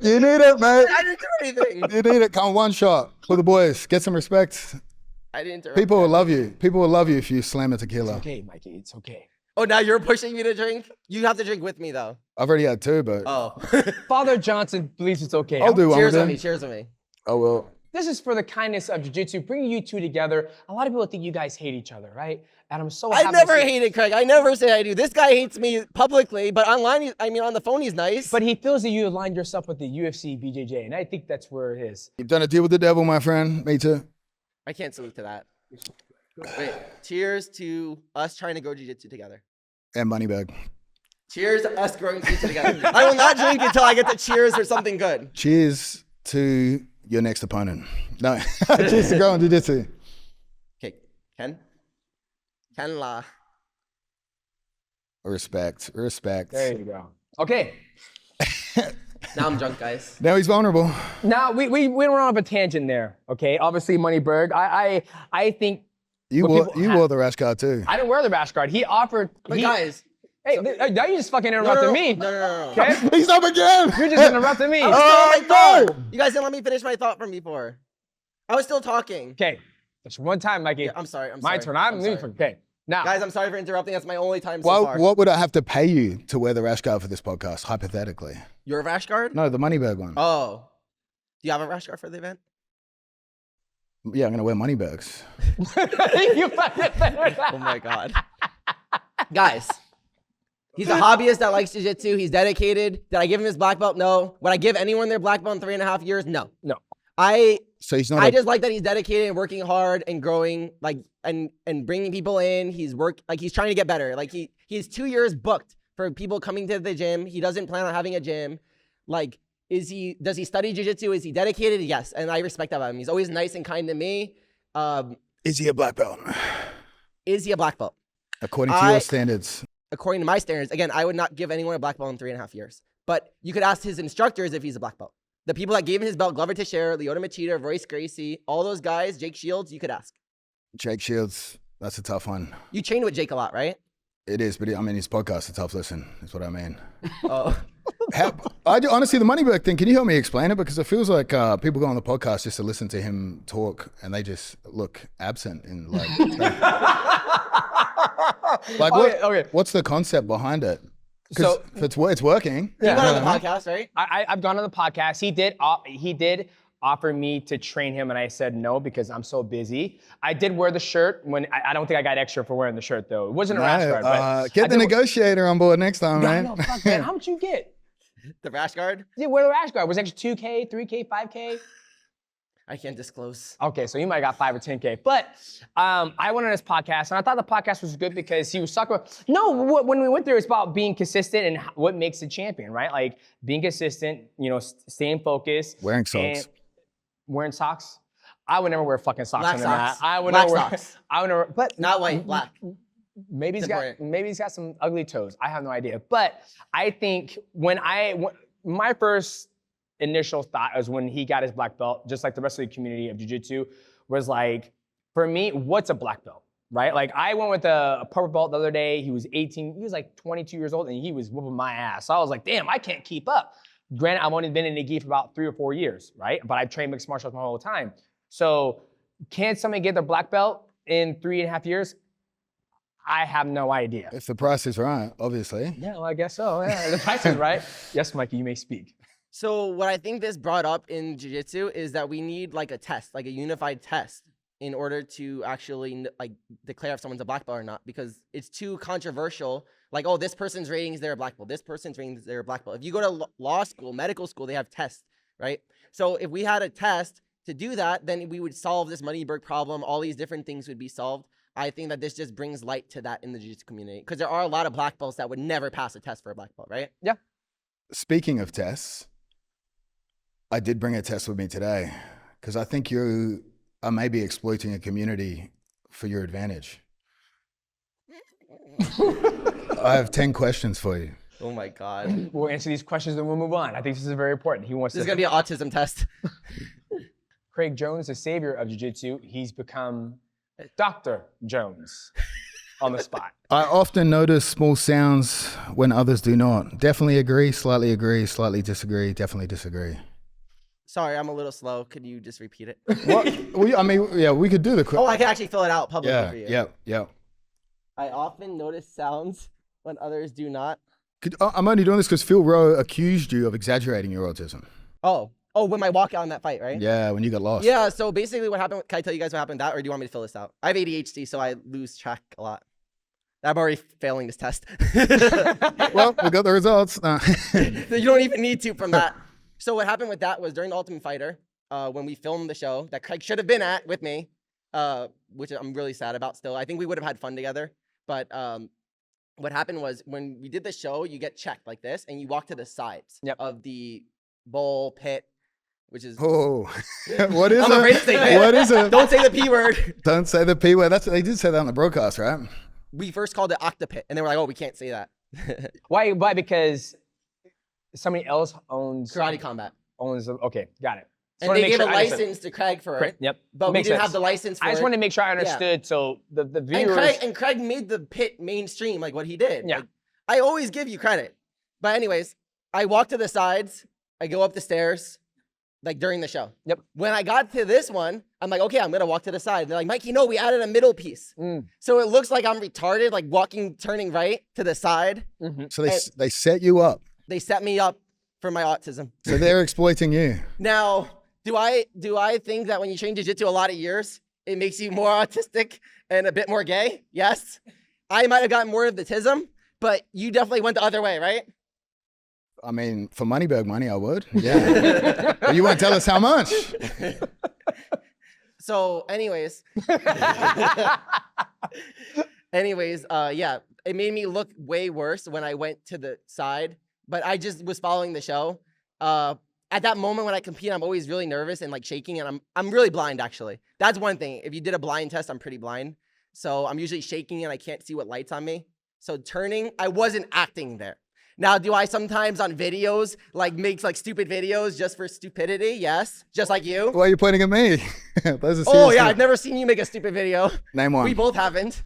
mate. I didn't do anything. You need it. Come one shot for the boys. Get some respect. I didn't. People will love you. People will love you if you slam a tequila. Okay, Mikey, it's okay. Oh, now you're pushing me to drink? You have to drink with me, though. I've already had 2, but Oh. Father Johnson believes it's okay. I'll do one Cheers with with him. me. Cheers with me. I will. This is for the kindness of jiu-jitsu, bringing you two together. A lot of people think you guys hate each other, right? And I'm so happy I never to see- hated Craig. I never say I do. This guy hates me publicly, but online, on the phone, he's nice. But he feels that you aligned yourself with the UFC BJJ, and I think that's where it is. You've done a deal with the devil, my friend. Me too. I can't salute to that. Wait, cheers to us trying to go jiu-jitsu together. And Moneyberg. Cheers to us growing jiu-jitsu together. I will not drink until I get to cheers for something good. Cheers to your next opponent. No. Cheers to growing jiu-jitsu. Okay, Ken La. Respect. There you go. Okay, Now I'm drunk, guys. Now he's vulnerable. now we went off a tangent there. Okay, obviously Moneyberg. I think You What wore, wore the rash guard too. I didn't wear the rash guard. He offered. But he- guys. hey, now you just fucking interrupted me. No. Okay, He's up again. you're just interrupting me. I was still on my thought. You guys didn't let me finish my thought from before. I was still talking. Okay, just one time, Mikey. Yeah, I'm sorry. My turn. I'm leaving. sorry. Okay, now. Guys, I'm sorry for interrupting. That's my only time so far. What would I have to pay you to wear the rash guard for this podcast, hypothetically? Your rash guard? No, the Moneyberg one. Oh. Do you have a rash guard for the event? Yeah, I'm going to wear Moneybergs. You fucking Oh my God. Guys, he's a hobbyist that likes jiu-jitsu. He's dedicated. Did I give him his black belt? No. Would I give anyone their black belt in 3.5 years? No. No. So he's not I just like that he's dedicated and working hard and growing, and bringing people in. He's trying to get better. He's 2 years booked for people coming to the gym. He doesn't plan on having a gym. Does he study jiu-jitsu? Is he dedicated? Yes, and I respect that about him. He's always nice and kind to me. Is he a black belt? Is he a black belt? According to your standards. According to my standards, again, I would not give anyone a black belt in 3.5 years. But you could ask his instructors if he's a black belt. The people that gave him his belt, Glover Teixeira, Leota Machida, Royce Gracie, all those guys, Jake Shields, you could ask. Jake Shields, that's a tough one. You trained with Jake a lot, right? It is, but his podcast is a tough listen, is what I mean. Oh. Honestly, the Moneyberg thing, can you help me explain it? Because it feels like people go on the podcast just to listen to him talk and they just look absent in what's the concept behind it? Because So it's working. You went on the podcast, right? I've gone on the podcast. He did offer me to train him, and I said no because I'm so busy. I did wear the shirt when I don't think I got extra for wearing the shirt though. It wasn't a rash guard. But get the negotiator on board next time, man. No, fuck, man. How much you get? The rash guard? Yeah, wear the rash guard. Was it extra 2K, 3K, 5K? I can't disclose. Okay, so you might have got 5 or 10K. But I went on his podcast, and I thought the podcast was good because he was talking about, when we went there, it's about being consistent and what makes a champion, right? Like being consistent, staying focused. Wearing socks. Wearing socks? I would never wear fucking socks Black under socks. that. I would Black never wear, socks. I would never, but Not white, black. maybe he's got important. some ugly toes. I have no idea. But I think my first initial thought was when he got his black belt, just like the rest of the community of jiu-jitsu, was like, for me, what's a black belt, right? Like I went with a purple belt the other day. He was 18, he was like 22 years old and he was whooping my ass. So I was like, damn, I can't keep up. Granted, I've only been in the gi for about 3 or 4 years, right? But I've trained mixed martial arts my whole time. So can somebody get their black belt in 3.5 years? I have no idea. If the price is right, obviously. Yeah, well, I guess so. Yeah, the price is right. Yes, Mikey, you may speak. So what I think this brought up in jiu-jitsu is that we need like a test, like a unified test in order to actually declare if someone's a black belt or not, because it's too controversial. Like, oh, this person's rating is they're a black belt. This person's rating is they're a black belt. If you go to law school, medical school, they have tests, right? So if we had a test to do that, then we would solve this Moneyberg problem. All these different things would be solved. I think that this just brings light to that in the jiu-jitsu community, because there are a lot of black belts that would never pass a test for a black belt, right? Yeah. Speaking of tests, I did bring a test with me today because I think you are maybe exploiting a community for your advantage. I have 10 questions for you. Oh my God. We'll answer these questions and we'll move on. I think this is very important. He wants This is to. gonna be an autism test. Craig Jones, the savior of jiu-jitsu. He's become Dr. Jones on the spot. I often notice small sounds when others do not. Definitely agree, slightly disagree, definitely disagree. Sorry, I'm a little slow. Could you just repeat it? What? We could do the quick. Oh, I can actually fill it out publicly Yeah, for you. yeah. I often notice sounds when others do not. I'm only doing this because Phil Rowe accused you of exaggerating your autism. Oh, when I walk out in that fight, right? Yeah, when you got lost. Yeah, so basically what happened, can I tell you guys what happened with that, or do you want me to fill this out? I have ADHD, so I lose track a lot. I'm already failing this test. Well, we got the results. No. You don't even need to from that. So what happened with that was during the Ultimate Fighter, when we filmed the show that Craig should have been at with me, which I'm really sad about still. I think we would have had fun together. But what happened was when we did the show, you get checked like this, and you walk to the sides of the bowl pit, which is... Oh, what is I'm it? afraid to say it. What is it? Don't say the P word. Don't say the P word. They did say that on the broadcast, right? We first called it Octopit, and they were like, oh, we can't say that. Why? Because somebody else owns Karate Combat. Okay, got it. And they gave a license to Craig for it. Yep. But we didn't have the license for it. I just wanted to make sure I understood. So the viewers... And Craig made the pit mainstream, like what he did. Yeah. Like, I always give you credit. But anyways, I walk to the sides. I go up the stairs, like during the show. Yep. When I got to this one, I'm like, okay, I'm going to walk to the side. They're like, Mikey, no, we added a middle piece. So it looks like I'm retarded, like turning right to the side. So they set you up. They set me up for my autism. So they're exploiting you. Now, do I think that when you train jiu-jitsu a lot of years, it makes you more autistic and a bit more gay? Yes. I might have gotten more of the tism, but you definitely went the other way, right? I mean, for Moneyberg money, I would. Yeah. But you won't tell us how much. So anyways, yeah, it made me look way worse when I went to the side, but I just was following the show. At that moment when I compete, I'm always really nervous and like shaking, and I'm really blind actually. That's one thing. If you did a blind test, I'm pretty blind. So I'm usually shaking and I can't see what light's on me. So turning, I wasn't acting there. Now, do I sometimes on videos like make like stupid videos just for stupidity? Yes, just like you. Why are you pointing at me? Those are Oh yeah, serious I've never seen you make a stupid video. Name one. We both haven't.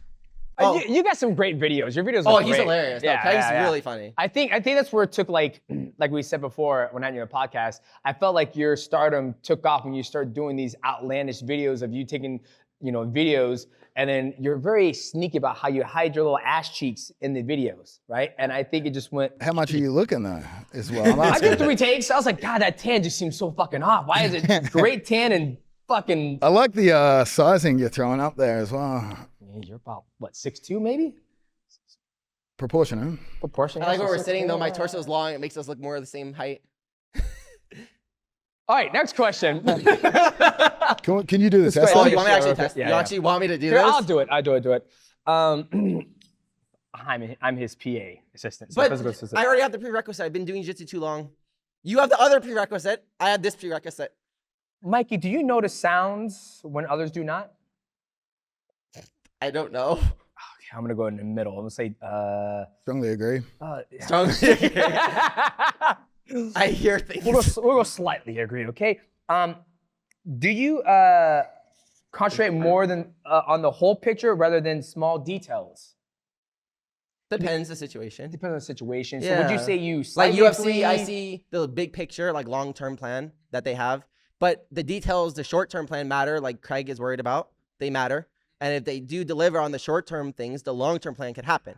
You got some great videos. Your videos are great. He's hilarious. No, Craig's really funny. I think that's where it took like we said before when I had you on the podcast, I felt like your stardom took off when you started doing these outlandish videos of you taking, videos, and then you're very sneaky about how you hide your little ass cheeks in the videos, right? And I think it just went... How much are you looking though, as well? I did 3 takes. I was like, God, that tan just seems so fucking off. Why is it great tan and fucking... I like the sizing you're throwing up there as well. You're about, what, 6'2", maybe? Proportion. I like where we're sitting, though. My torso's long. It makes us look more of the same height. All right, next question. Can you do this? Oh, you want me to actually test? Yeah, you actually want me to do Here, this? I'll do it. I'm his PA assistant. So But physical assistant. I already have the prerequisite. I've been doing jiu-jitsu too long. You have the other prerequisite. I have this prerequisite. Mikey, do you notice sounds when others do not? I don't know. Okay, I'm gonna go in the middle. I'm gonna say, Strongly agree. Strongly. I hear things. We'll go slightly agree, okay? Do you concentrate more than on the whole picture rather than small details? Depends the situation. Depends on the situation. So would you say you like slightly UFC? I see the big picture, like long-term plan that they have, but the details, the short-term plan matter. Like Craig is worried about, they matter. And if they do deliver on the short-term things, the long-term plan could happen.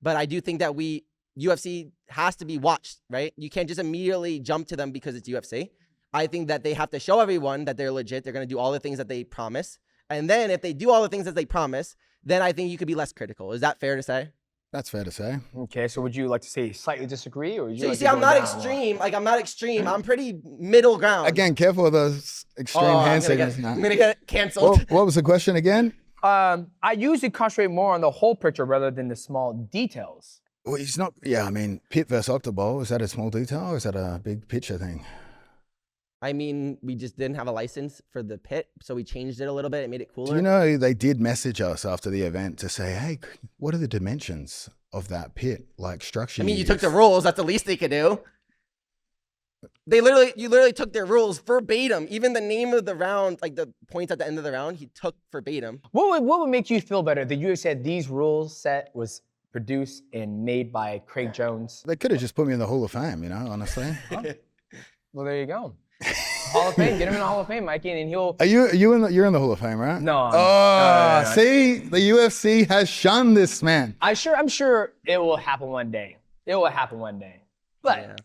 But I do think that UFC has to be watched, right? You can't just immediately jump to them because it's UFC. I think that they have to show everyone that they're legit. They're going to do all the things that they promise. And then if they do all the things that they promise, then I think you could be less critical. Is that fair to say? That's fair to say. Okay, so would you like to say slightly disagree, or So you see, I'm not extreme. Like I'm not extreme. I'm pretty middle ground. Again, careful with those extreme hand signals. I'm gonna get canceled. What was the question again? I usually concentrate more on the whole picture rather than the small details. Well, he's not. Yeah, I mean, pit versus octoball. Is that a small detail, or is that a big picture thing? I mean, we just didn't have a license for the pit, so we changed it a little bit. It made it cooler. Do you know they did message us after the event to say, hey, what are the dimensions of that pit, like structure. I mean, you took the rules. That's the least they could do. You literally took their rules verbatim. Even the name of the round, like the points at the end of the round, he took verbatim. What would make you feel better? The UFC said these rules set was produced and made by Craig Jones. They could have just put me in the Hall of Fame, you know, honestly. Well, there you go. Hall of Fame. Get him in the Hall of Fame, Mikey, and he'll. You're in the Hall of Fame, right? No. Oh, no. see, the UFC has shunned this man. I'm sure it will happen one day. It will happen one day, but Yeah.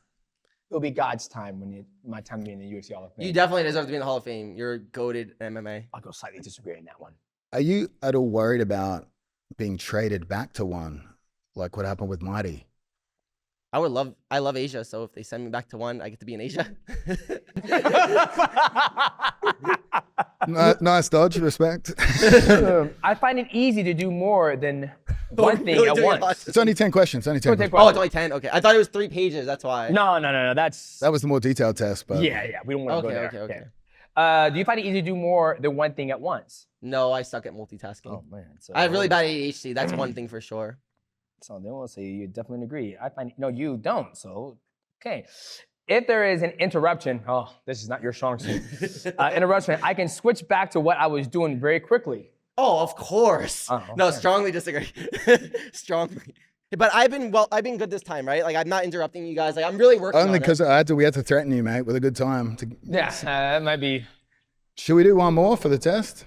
it'll be God's time my time to be in the UFC Hall of Fame. You definitely deserve to be in the Hall of Fame. You're goated MMA. I'll go slightly disagree on that one. Are you at all worried about being traded back to one, like what happened with Mighty? I love Asia, so if they send me back to one, I get to be in Asia. Nice dodge, respect. I find it easy to do more than one thing at once. It's only 10 questions. Only 10 questions. Oh, it's only 10? Okay. I thought it was 3 pages. That's why. No. That's. That was the more detailed test, but Yeah. We don't want to go there. Okay. Do you find it easy to do more than one thing at once? No, I suck at multitasking. Oh man. So, I have really bad ADHD. That's one thing for sure. So they will say you definitely agree. I find no, you don't. So okay. If there is an interruption, this is not your strong suit. Interruption, I can switch back to what I was doing very quickly. Oh, of course. Oh, okay. No, strongly disagree. Strongly. But I've been good this time, right? Like I'm not interrupting you guys. Like I'm really working only on because we had to threaten you, mate, with a good time. Yeah, that might be. Should we do one more for the test?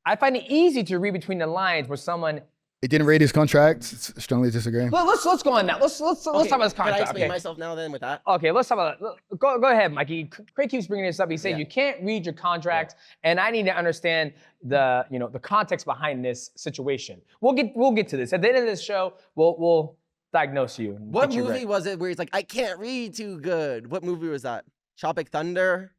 I find it easy to read between the lines where someone. He didn't read his contract. Strongly disagree. Well, let's go on that. Let's talk about this contract. Can I explain okay. myself now then with that? Okay, let's talk about that. Go ahead, Mikey. Craig keeps bringing this up. He said you can't read your contract, and I need to understand the context behind this situation. We'll get to this at the end of this show. We'll diagnose you. What movie was it where he's like, I can't read too good? What movie was that? Tropic Thunder?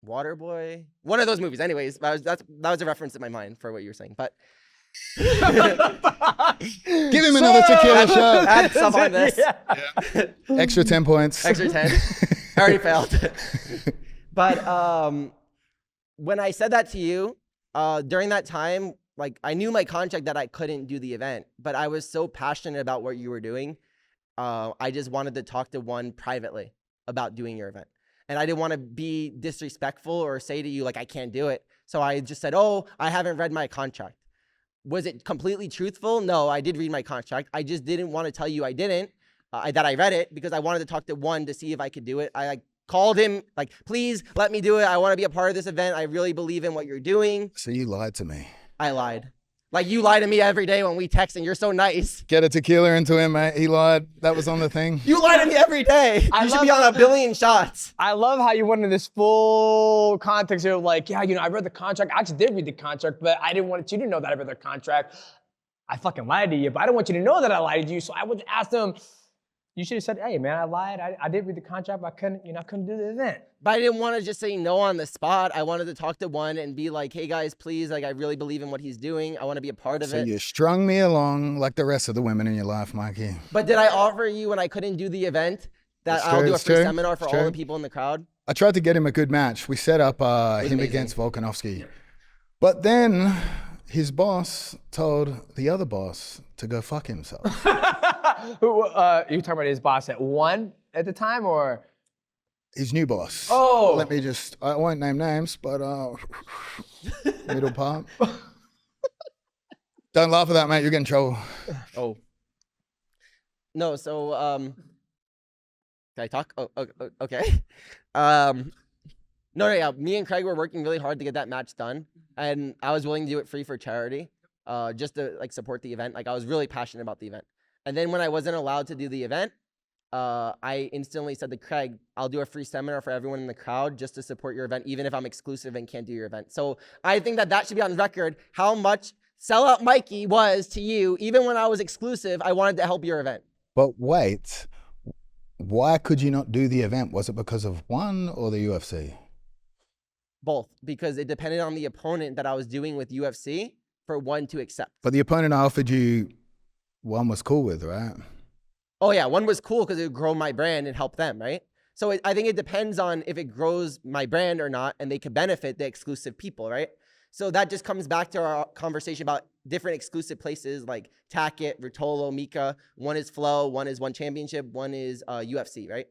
Waterboy? One of those movies. Anyways, that was a reference in my mind for what you were saying. But Give him another tequila shot. add stuff on this. Yeah. Extra 10 points. Extra 10. I already failed. But when I said that to you, during that time, like I knew my contract that I couldn't do the event, but I was so passionate about what you were doing. I just wanted to talk to one privately about doing your event. And I didn't want to be disrespectful or say to you, like, I can't do it. So I just said, I haven't read my contract. Was it completely truthful? No, I did read my contract. I just didn't want to tell you I didn't, that I read it, because I wanted to talk to one to see if I could do it. I called him, like, please let me do it. I want to be a part of this event. I really believe in what you're doing. So you lied to me. I lied. Like, you lie to me every day when we text and you're so nice. Get a tequila into him, mate. He lied. That was on the thing. You lie to me every day. You should be on 1 billion shots. I love how you went into this full context of like, I read the contract. I actually did read the contract, but I didn't want you to know that I read the contract. I fucking lied to you, but I didn't want you to know that I lied to you. So I would ask them, you should have said, hey man, I lied. I did read the contract, but I couldn't do the event. But I didn't want to just say no on the spot. I wanted to talk to one and be like, hey guys, please, like I really believe in what he's doing. I want to be a part of it. So you strung me along like the rest of the women in your life, Mikey. But did I offer you when I couldn't do the event that I'll do a free seminar for all the people in the crowd? I tried to get him a good match. We set up him against Volkanovski. But then his boss told the other boss to go fuck himself. You talking about his boss at one at the time, or? His new boss. Oh. Let me I won't name names, but middle part. Don't laugh at that, mate. You're getting in trouble. Oh. No, so, can I talk? Oh, okay. No, me and Craig were working really hard to get that match done. And I was willing to do it free for charity, just to like support the event. Like I was really passionate about the event. And then when I wasn't allowed to do the event, I instantly said to Craig, I'll do a free seminar for everyone in the crowd just to support your event, even if I'm exclusive and can't do your event. So I think that should be on record, how much Sellout Mikey was to you. Even when I was exclusive, I wanted to help your event. But wait, why could you not do the event? Was it because of one or the UFC? Both, because it depended on the opponent that I was doing with UFC for one to accept. But the opponent I offered you, one was cool with, right? Oh yeah, one was cool because it would grow my brand and help them, right? So I think it depends on if it grows my brand or not, and they could benefit the exclusive people, right? So that just comes back to our conversation about different exclusive places like Tackett, Rotolo, Mika. One is Flow, one is One Championship, one is UFC, right?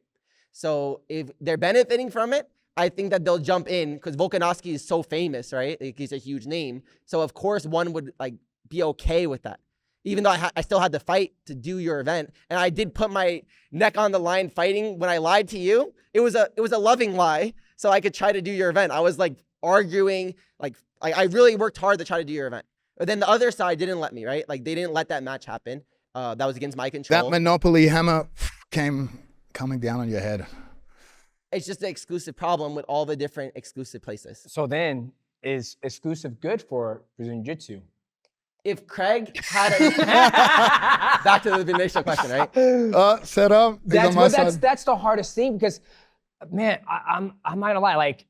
So if they're benefiting from it, I think that they'll jump in because Volkanovski is so famous, right? Like, he's a huge name. So of course one would like be okay with that. Even though I still had to fight to do your event. And I did put my neck on the line fighting when I lied to you. It was a loving lie so I could try to do your event. I was like arguing, like I really worked hard to try to do your event. But then the other side didn't let me, right? Like they didn't let that match happen. That was against my control. That Monopoly hammer coming down on your head. It's just an exclusive problem with all the different exclusive places. So then, is exclusive good for Brazilian Jiu-Jitsu? If Craig had a back to the initial question, right? Set up. That's the hardest thing because, man, I'm not gonna lie. Like,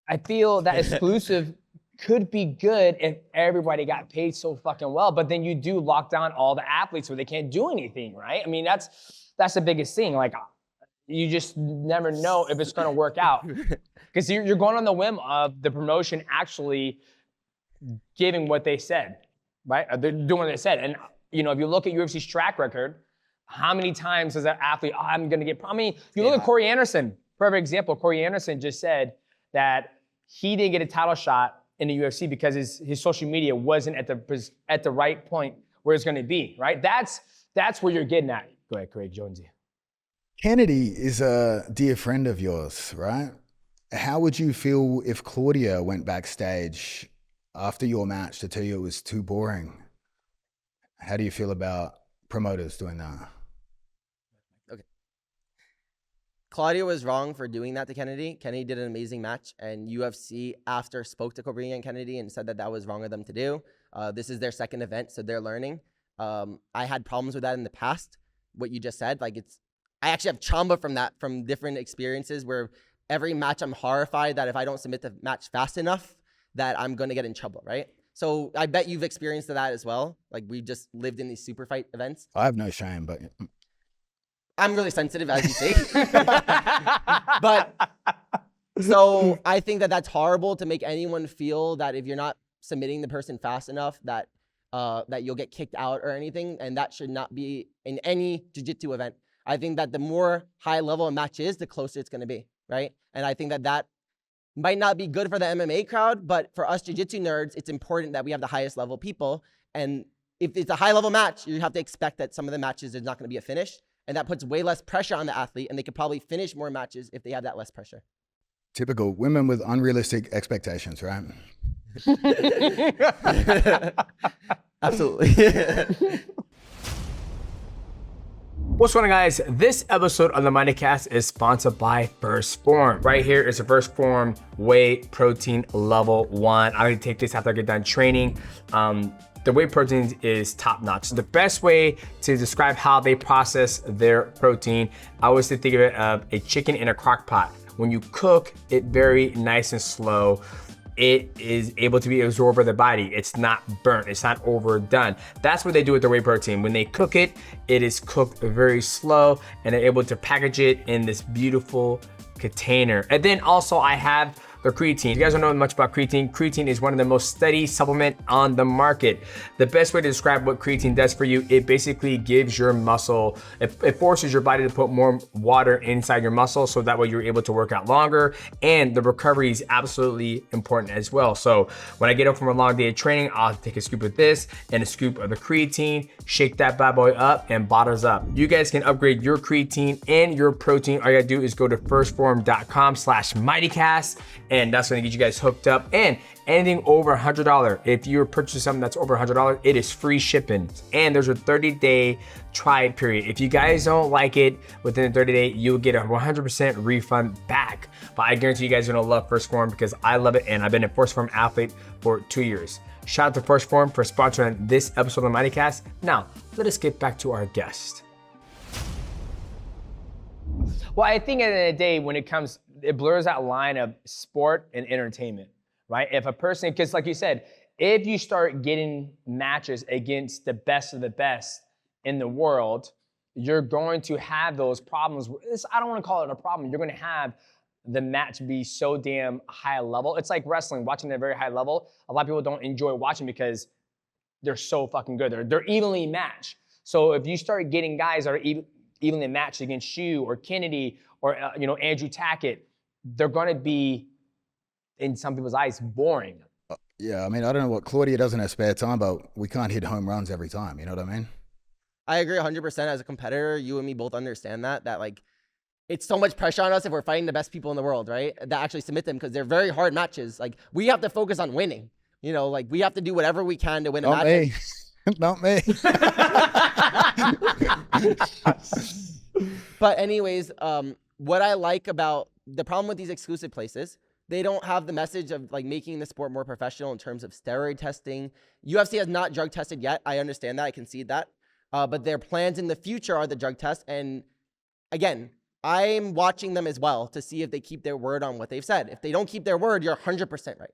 I feel that exclusive could be good if everybody got paid so fucking well. But then you do lock down all the athletes where they can't do anything, right? I mean, that's the biggest thing. Like, you just never know if it's gonna work out because you're going on the whim of the promotion actually giving what they said. Right? They're doing what they said. And, you know, if you look at UFC's track record, how many times does that athlete, I'm going to get, I mean, you look at Corey Anderson, perfect example. Corey Anderson just said that he didn't get a title shot in the UFC because his social media wasn't at the right point where it's going to be, right? That's where you're getting at. Go ahead, Craig Jones. Kennedy is a dear friend of yours, right? How would you feel if Claudia went backstage after your match to tell you it was too boring? How do you feel about promoters doing that? Okay. Claudia was wrong for doing that to Kennedy. Kennedy did an amazing match, and UFC after spoke to Cobrinha and Kennedy and said that was wrong of them to do. This is their second event, so they're learning. I had problems with that in the past, what you just said. Like I actually have trauma from different experiences where every match I'm horrified that if I don't submit the match fast enough, that I'm going to get in trouble, right? So I bet you've experienced that as well. Like we just lived in these super fight events. I have no shame, but I'm really sensitive, as you see. But so I think that that's horrible to make anyone feel that if you're not submitting the person fast enough, that you'll get kicked out or anything. And that should not be in any jiu-jitsu event. I think that the more high level a match is, the closer it's going to be, right? And I think that might not be good for the MMA crowd, but for us jiu-jitsu nerds, it's important that we have the highest level people. And if it's a high level match, you have to expect that some of the matches is not going to be a finish. And that puts way less pressure on the athlete, and they could probably finish more matches if they have that less pressure. Typical women with unrealistic expectations, right? Absolutely. What's going on, guys? This episode of the MIGHTYCAST is sponsored by First Form. Right here is a First Form Whey Protein Level 1. I'm gonna take this after I get done training. The whey protein is top notch. The best way to describe how they process their protein, I always think of it of a chicken in a crock pot. When you cook it very nice and slow, it is able to be absorbed by the body. It's not burnt, it's not overdone. That's what they do with the whey protein. When they cook it, it is cooked very slow and they're able to package it in this beautiful container. And then also I have the creatine. If you guys don't know much about creatine, creatine is one of the most studied supplement on the market. The best way to describe what creatine does for you, it basically gives your muscle, it forces your body to put more water inside your muscle so that way you're able to work out longer, and the recovery is absolutely important as well. So when I get up from a long day of training, I'll take a scoop of this and a scoop of the creatine, shake that bad boy up and bottles up. You guys can upgrade your creatine and your protein. All you gotta do is go to firstform.com/mightycast, and that's gonna get you guys hooked up. And anything over $100, if you're purchasing something that's over $100, it is free shipping. And there's a 30-day try period. If you guys don't like it within the 30 days, you'll get a 100% refund back. But I guarantee you guys are gonna love First Form because I love it, and I've been a First Form athlete for 2 years. Shout out to First Form for sponsoring this episode of the MIGHTYCAST. Now, let us get back to our guest. Well, I think at the end of the day, when it comes, it blurs that line of sport and entertainment, right? If a person, because like you said, if you start getting matches against the best of the best in the world, you're going to have those problems. I don't want to call it a problem. You're going to have the match be so damn high level. It's like wrestling, watching at a very high level. A lot of people don't enjoy watching because they're so fucking good. They're evenly matched. So if you start getting guys that are evenly matched against you or Kennedy or Andrew Tackett, they're gonna be, in some people's eyes, boring. Yeah, I mean, I don't know what Claudia does in her spare time, but we can't hit home runs every time. You know what I mean? I agree 100%. As a competitor, you and me both understand that like it's so much pressure on us if we're fighting the best people in the world, right? That actually submit them because they're very hard matches. Like we have to focus on winning. Like we have to do whatever we can to win a match. Not me. But anyways, what I like about the problem with these exclusive places, they don't have the message of like making the sport more professional in terms of steroid testing. UFC has not drug tested yet. I understand that. I concede that. But their plans in the future are the drug test. And again, I'm watching them as well to see if they keep their word on what they've said. If they don't keep their word, you're 100% right.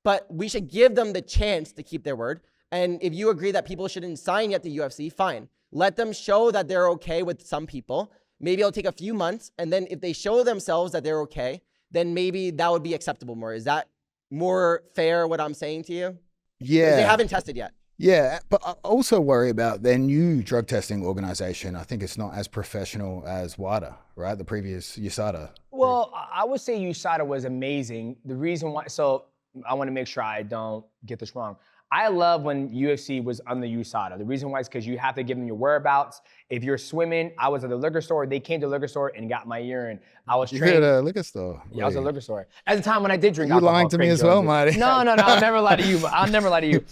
But we should give them the chance to keep their word. And if you agree that people shouldn't sign yet to UFC, fine. Let them show that they're okay with some people. Maybe it'll take a few months. And then if they show themselves that they're okay, then maybe that would be acceptable more. Is that more fair what I'm saying to you? Yeah. They haven't tested yet. Yeah, but I also worry about their new drug testing organization. I think it's not as professional as WADA, right? The previous USADA. Well, I would say USADA was amazing. The reason why, so I want to make sure I don't get this wrong. I love when UFC was on the USADA. The reason why is because you have to give them your whereabouts. If you're swimming, I was at the liquor store. They came to the liquor store and got my urine. I was trained. You're at a liquor store? Yeah, I was at a liquor store. At the time when I did drink you alcohol. You lying to Craig me as Jones well, Marty? No, I'll never lie to you. I'll never lie to you.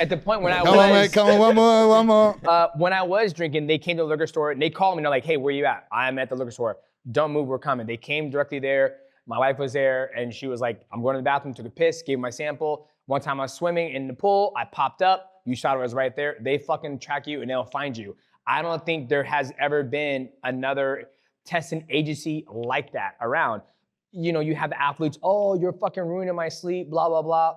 At the point when I Come on, mate. Come on, one more. When I was drinking, they came to the liquor store and they called me and they're like, hey, where you at? I'm at the liquor store. Don't move, we're coming. They came directly there. My wife was there and she was like, I'm going to the bathroom, took a piss, gave my sample. One time I was swimming in the pool, I popped up, USADA was right there. They fucking track you and they'll find you. I don't think there has ever been another testing agency like that around. You have the athletes, oh, you're fucking ruining my sleep, blah, blah, blah.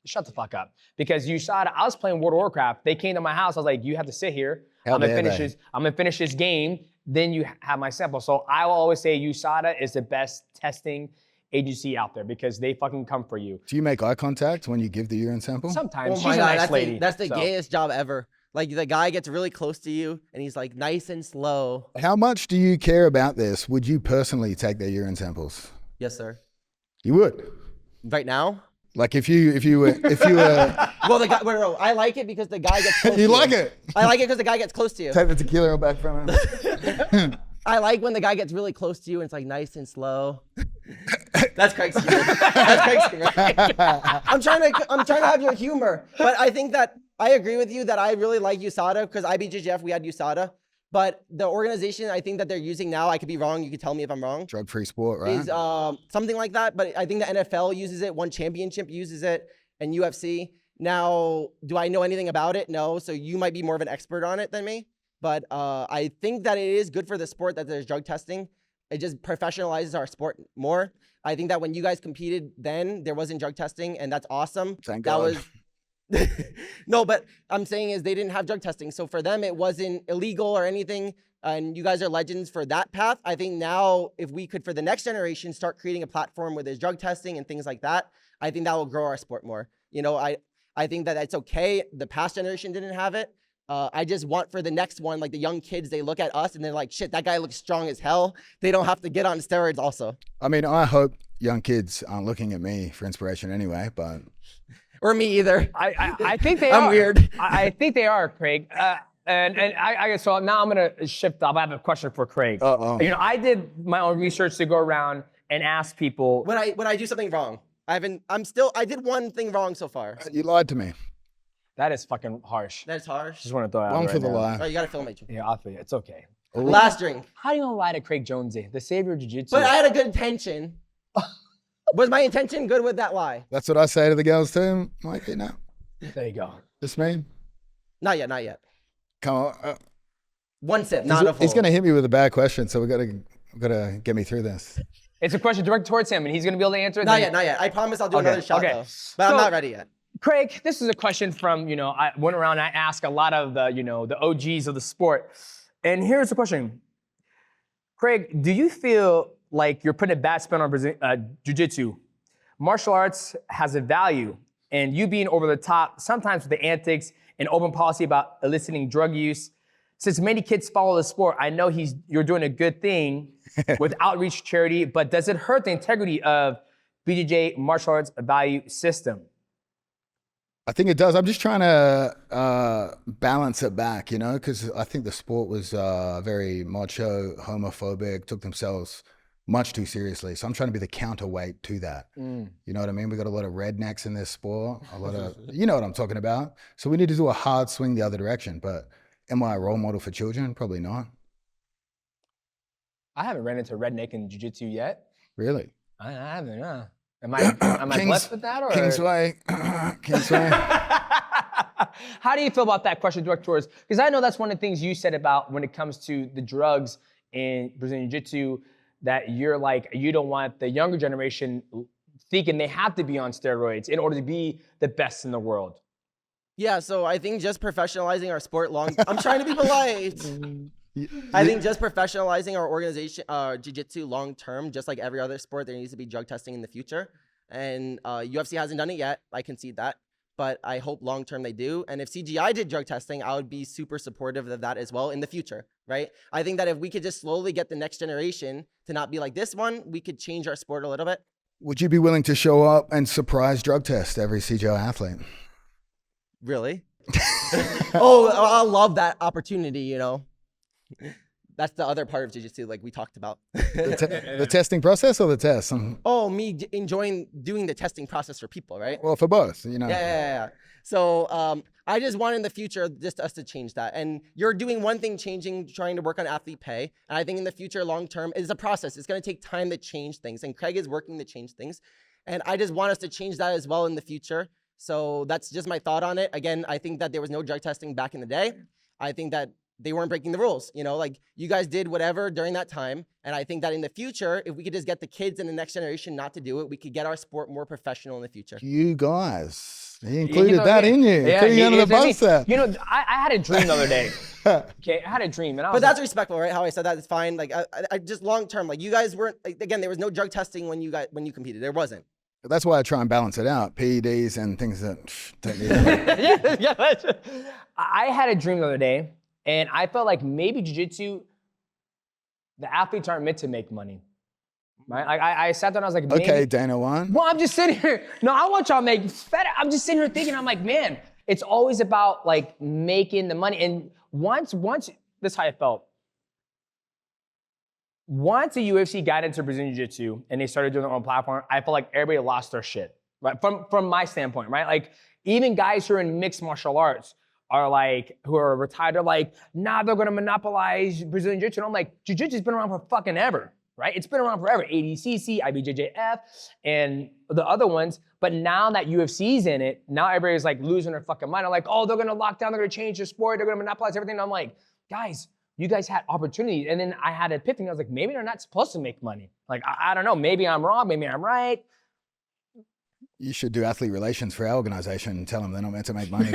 Shut the fuck up. Because USADA, I was playing World of Warcraft. They came to my house, I was like, you have to sit here. I'm gonna finish this game, then you have my sample. So I will always say USADA is the best testing agency out there because they fucking come for you. Do you make eye contact when you give the urine sample? Sometimes. Oh She's my a God, nice lady. That's the gayest job ever. Like the guy gets really close to you and he's like nice and slow. How much do you care about this? Would you personally take their urine samples? Yes, sir. You would? Right now? Like if you were Well, the guy. No, I like it because the guy gets close. You like it? I like it because the guy gets close to you. Take the tequila back from him. I like when the guy gets really close to you and it's like nice and slow. That's Craig's humor. That's Craig's humor. I'm trying to have your humor, but I think that I agree with you that I really like USADA because IBJJF we had USADA, but the organization I think that they're using now, I could be wrong. You could tell me if I'm wrong. Drug-free sport, right? Is something like that, but I think the NFL uses it. One championship uses it, and UFC. Now, do I know anything about it? No. So you might be more of an expert on it than me. But I think that it is good for the sport that there's drug testing. It just professionalizes our sport more. I think that when you guys competed then, there wasn't drug testing, and that's awesome. Thank God. No, but I'm saying is they didn't have drug testing. So for them, it wasn't illegal or anything. And you guys are legends for that path. I think now if we could, for the next generation, start creating a platform where there's drug testing and things like that, I think that will grow our sport more. I think that it's okay. The past generation didn't have it. I just want for the next one, like the young kids, they look at us and they're like, shit, that guy looks strong as hell. They don't have to get on steroids also. I mean, I hope young kids aren't looking at me for inspiration anyway, but. Or me either. I think they are. I'm weird. I think they are, Craig. So now I'm gonna shift up. I have a question for Craig. I did my own research to go around and ask people. When I do something wrong, I did one thing wrong so far. You lied to me. That is fucking harsh. That's harsh. Just want to throw it out One right for the now. lie. Oh, you gotta film it. Yeah, I'll feel it. It's okay. Last drink. How do you gonna lie to Craig Jonesy, the savior of jiu-jitsu? But I had a good intention. Was my intention good with that lie? That's what I say to the girls too, Mikey. No. There you go. Just me. Not yet. Come on. One sip, not a full. He's gonna hit me with a bad question, so we gotta get me through this. It's a question directed towards him, and he's gonna be able to answer it. Not yet. I promise I'll do another shot though. But I'm not ready yet. Craig, this is a question from, I went around and I asked a lot of the OGs of the sport. And here's the question. Craig, do you feel like you're putting a bad spin on jiu-jitsu. Martial arts has a value, and you being over the top, sometimes with the antics and open policy about eliciting drug use. Since many kids follow the sport, I know you're doing a good thing with outreach charity, but does it hurt the integrity of BJJ martial arts value system? I think it does. I'm just trying to balance it back, you know, because I think the sport was very macho, homophobic, took themselves much too seriously. So I'm trying to be the counterweight to that. You know what I mean? We got a lot of rednecks in this sport, a lot of, you know what I'm talking about. So we need to do a hard swing the other direction. But am I a role model for children? Probably not. I haven't ran into redneck in jiu-jitsu yet. Really? I haven't, Am I blessed with that? Or? Kingsway. Kingsway. How do you feel about that question direct towards? Because I know that's one of the things you said about when it comes to the drugs in Brazilian Jiu-Jitsu, that you're like, you don't want the younger generation thinking they have to be on steroids in order to be the best in the world. Yeah, so I think just professionalizing our sport I'm trying to be polite. I think just professionalizing our organization, jiu-jitsu long term, just like every other sport, there needs to be drug testing in the future. And UFC hasn't done it yet. I concede that. But I hope long term they do. And if CJI did drug testing, I would be super supportive of that as well in the future, right? I think that if we could just slowly get the next generation to not be like this one, we could change our sport a little bit. Would you be willing to show up and surprise drug test every CJI athlete? Really? Oh, I love that opportunity, you know. That's the other part of jiu-jitsu, like we talked about. The testing process or the test? Oh, me enjoying doing the testing process for people, right? Well, for both, you know. Yeah. So I just want in the future just us to change that. And you're doing one thing, trying to work on athlete pay. And I think in the future, long term, is a process. It's going to take time to change things. And Craig is working to change things. And I just want us to change that as well in the future. So that's just my thought on it. Again, I think that there was no drug testing back in the day. I think that they weren't breaking the rules, you know, like you guys did whatever during that time. And I think that in the future, if we could just get the kids in the next generation not to do it, we could get our sport more professional in the future. You guys, he included that in you. Yeah, threw you under the bus there. You know, I had a dream the other day. Okay, I had a dream. And I was but that's respectful, right? How I said that is fine. Like I just long term, like you guys weren't, like, again, there was no drug testing when you competed. There wasn't. That's why I try and balance it out. PEDs and things that don't need it. I had a dream the other day. And I felt like maybe jiu-jitsu, the athletes aren't meant to make money, right? I sat down, I was like, maybe. Okay, Dana one. Well, I'm just sitting here. No, I want y'all to make better. I'm just sitting here thinking, I'm like, man, it's always about like making the money. And once, this is how I felt. Once the UFC got into Brazilian Jiu-Jitsu and they started doing their own platform, I felt like everybody lost their shit, right? From my standpoint, right? Like even guys who are in mixed martial arts, are like, who are retired, are like, nah, they're gonna monopolize Brazilian Jiu-Jitsu. And I'm like, Jiu-Jitsu's been around for fucking ever, right? It's been around forever. ADCC, IBJJF, and the other ones. But now that UFC's in it, now everybody's like losing their fucking mind. I'm like, oh, they're gonna lock down, they're gonna change the sport, they're gonna monopolize everything. And I'm like, guys, you guys had opportunities. And then I had an epiphany. I was like, maybe they're not supposed to make money. Like, I don't know, maybe I'm wrong, maybe I'm right. You should do athlete relations for our organization and tell them they're not meant to make money.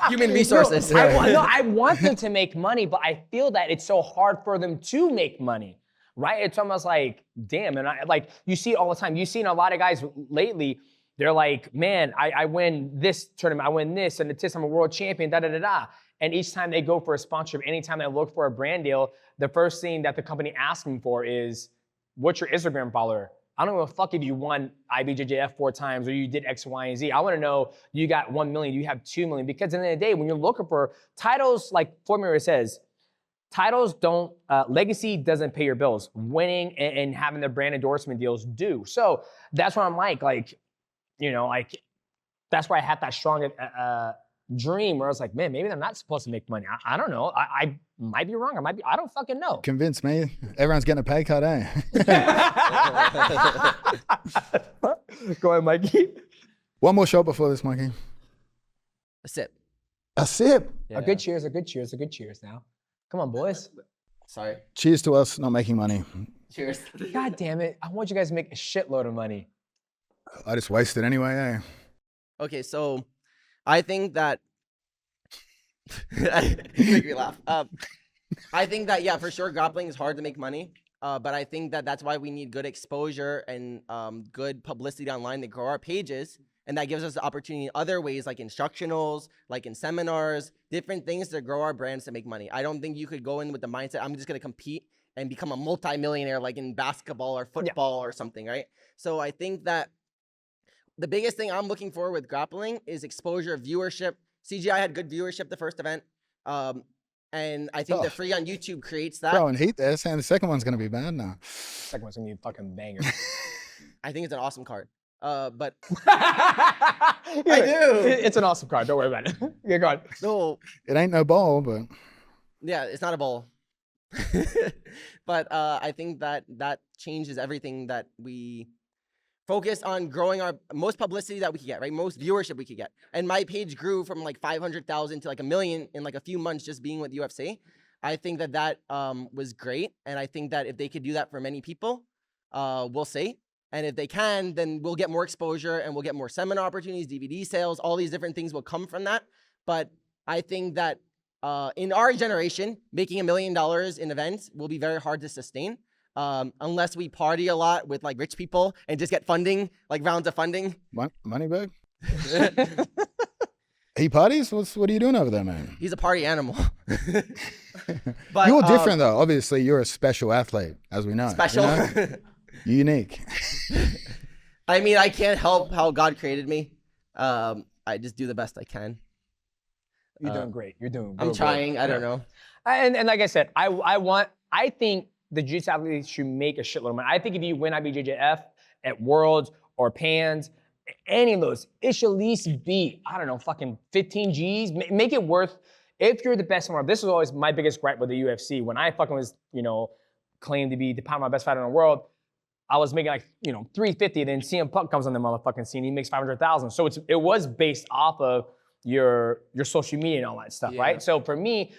Human resources. No, I want them to make money, but I feel that it's so hard for them to make money, right? It's almost like, damn, and you see it all the time. You've seen a lot of guys lately, they're like, man, I win this tournament, I win this, and it's I'm a world champion, da-da-da-da. And each time they go for a sponsorship, anytime they look for a brand deal, the first thing that the company asks them for is, what's your Instagram follower? I don't give a fuck if you won IBJJF 4 times or you did X, Y, and Z. I want to know you got 1 million, you have 2 million. Because at the end of the day, when you're looking for titles, like Formula says, titles don't, legacy doesn't pay your bills. Winning and having the brand endorsement deals do. So that's what I'm like, you know, like, that's why I had that strong dream where I was like, man, maybe they're not supposed to make money. I don't know. I might be wrong. I don't fucking know. Convince me. Everyone's getting a pay cut, eh? Go ahead, Mikey. One more shot before this, Mikey. A sip. A sip? Yeah. A good cheers now. Come on, boys. Sorry. Cheers to us not making money. Cheers. God damn it. I want you guys to make a shitload of money. I just waste it anyway, eh? Okay, so I think that you make me laugh. I think that, yeah, for sure, grappling is hard to make money. But I think that that's why we need good exposure and good publicity online to grow our pages. And that gives us the opportunity in other ways, like instructionals, like in seminars, different things to grow our brands to make money. I don't think you could go in with the mindset, I'm just going to compete and become a multimillionaire like in basketball or football or something, right? So I think that the biggest thing I'm looking for with grappling is exposure, viewership. CJI had good viewership the first event. And I think the free on YouTube creates that. Throwing heat there, saying the second one's going to be bad now. Second one's gonna be a fucking banger. I think it's an awesome card. But I do. It's an awesome card. Don't worry about it. Yeah, go on. no, It ain't no ball, but yeah, it's not a bowl. But I think that changes everything, that we focus on growing our most publicity that we could get, right? Most viewership we could get. And my page grew from like 500,000 to like 1 million in like a few months just being with UFC. I think that was great. And I think that if they could do that for many people, we'll see. And if they can, then we'll get more exposure and we'll get more seminar opportunities, DVD sales, all these different things will come from that. But I think that in our generation, making $1 million in events will be very hard to sustain unless we party a lot with like rich people and just get funding, like rounds of funding. Moneyberg? He parties? What are you doing over there, man? He's a party animal. But, you're different though. Obviously, you're a special athlete, as we know. Special? You know? Unique. I mean, I can't help how God created me. I just do the best I can. You're doing great. You're doing. I'm trying. I don't know. And like I said, I think the jiu-jitsu athletes should make a shitload of money. I think if you win IBJJF at Worlds or Pans, any of those, it should at least be, I don't know, fucking 15 G's. Make it worth, if you're the best in the world. This was always my biggest gripe with the UFC. When I fucking was, claimed to be the pound my best fighter in the world, I was making like, 350, then CM Punk comes on the motherfucking scene, he makes 500,000. So it was based off of your social media and all that stuff, right? So for me,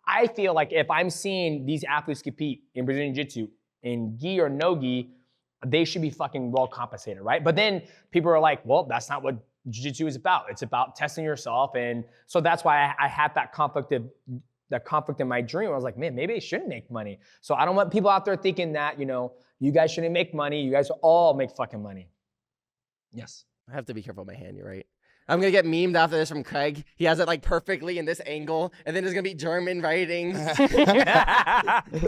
I feel like if I'm seeing these athletes compete in Brazilian Jiu-Jitsu, in gi or no gi, they should be fucking well compensated, right? But then people are like, well, that's not what Jiu-Jitsu is about. It's about testing yourself. And so that's why I had that conflict in my dream. I was like, man, maybe they shouldn't make money. So I don't want people out there thinking that, you guys shouldn't make money. You guys will all make fucking money. Yes. I have to be careful with my hand, you're right. I'm going to get memed after this from Craig. He has it like perfectly in this angle, and then there's going to be German writing.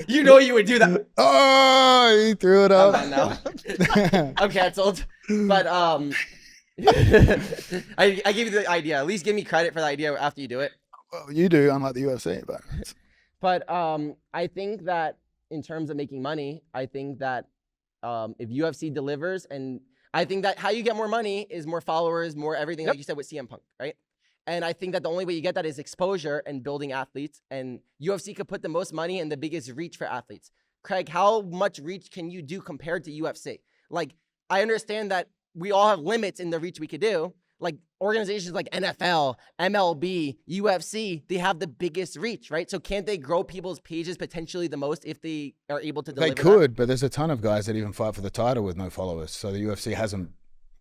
You know you would do that. Oh, he threw it up. I'm canceled. But I give you the idea. At least give me credit for the idea after you do it. Well, you do, unlike the UFC. But I think that in terms of making money, I think that if UFC delivers, and I think that how you get more money is more followers, more everything, like you said with CM Punk, right? And I think that the only way you get that is exposure and building athletes. And UFC could put the most money and the biggest reach for athletes. Craig, how much reach can you do compared to UFC? Like, I understand that we all have limits in the reach we could do. Like organizations like NFL, MLB, UFC, they have the biggest reach, right? So can't they grow people's pages potentially the most if they are able to deliver? They could, but there's a ton of guys that even fight for the title with no followers. So the UFC hasn't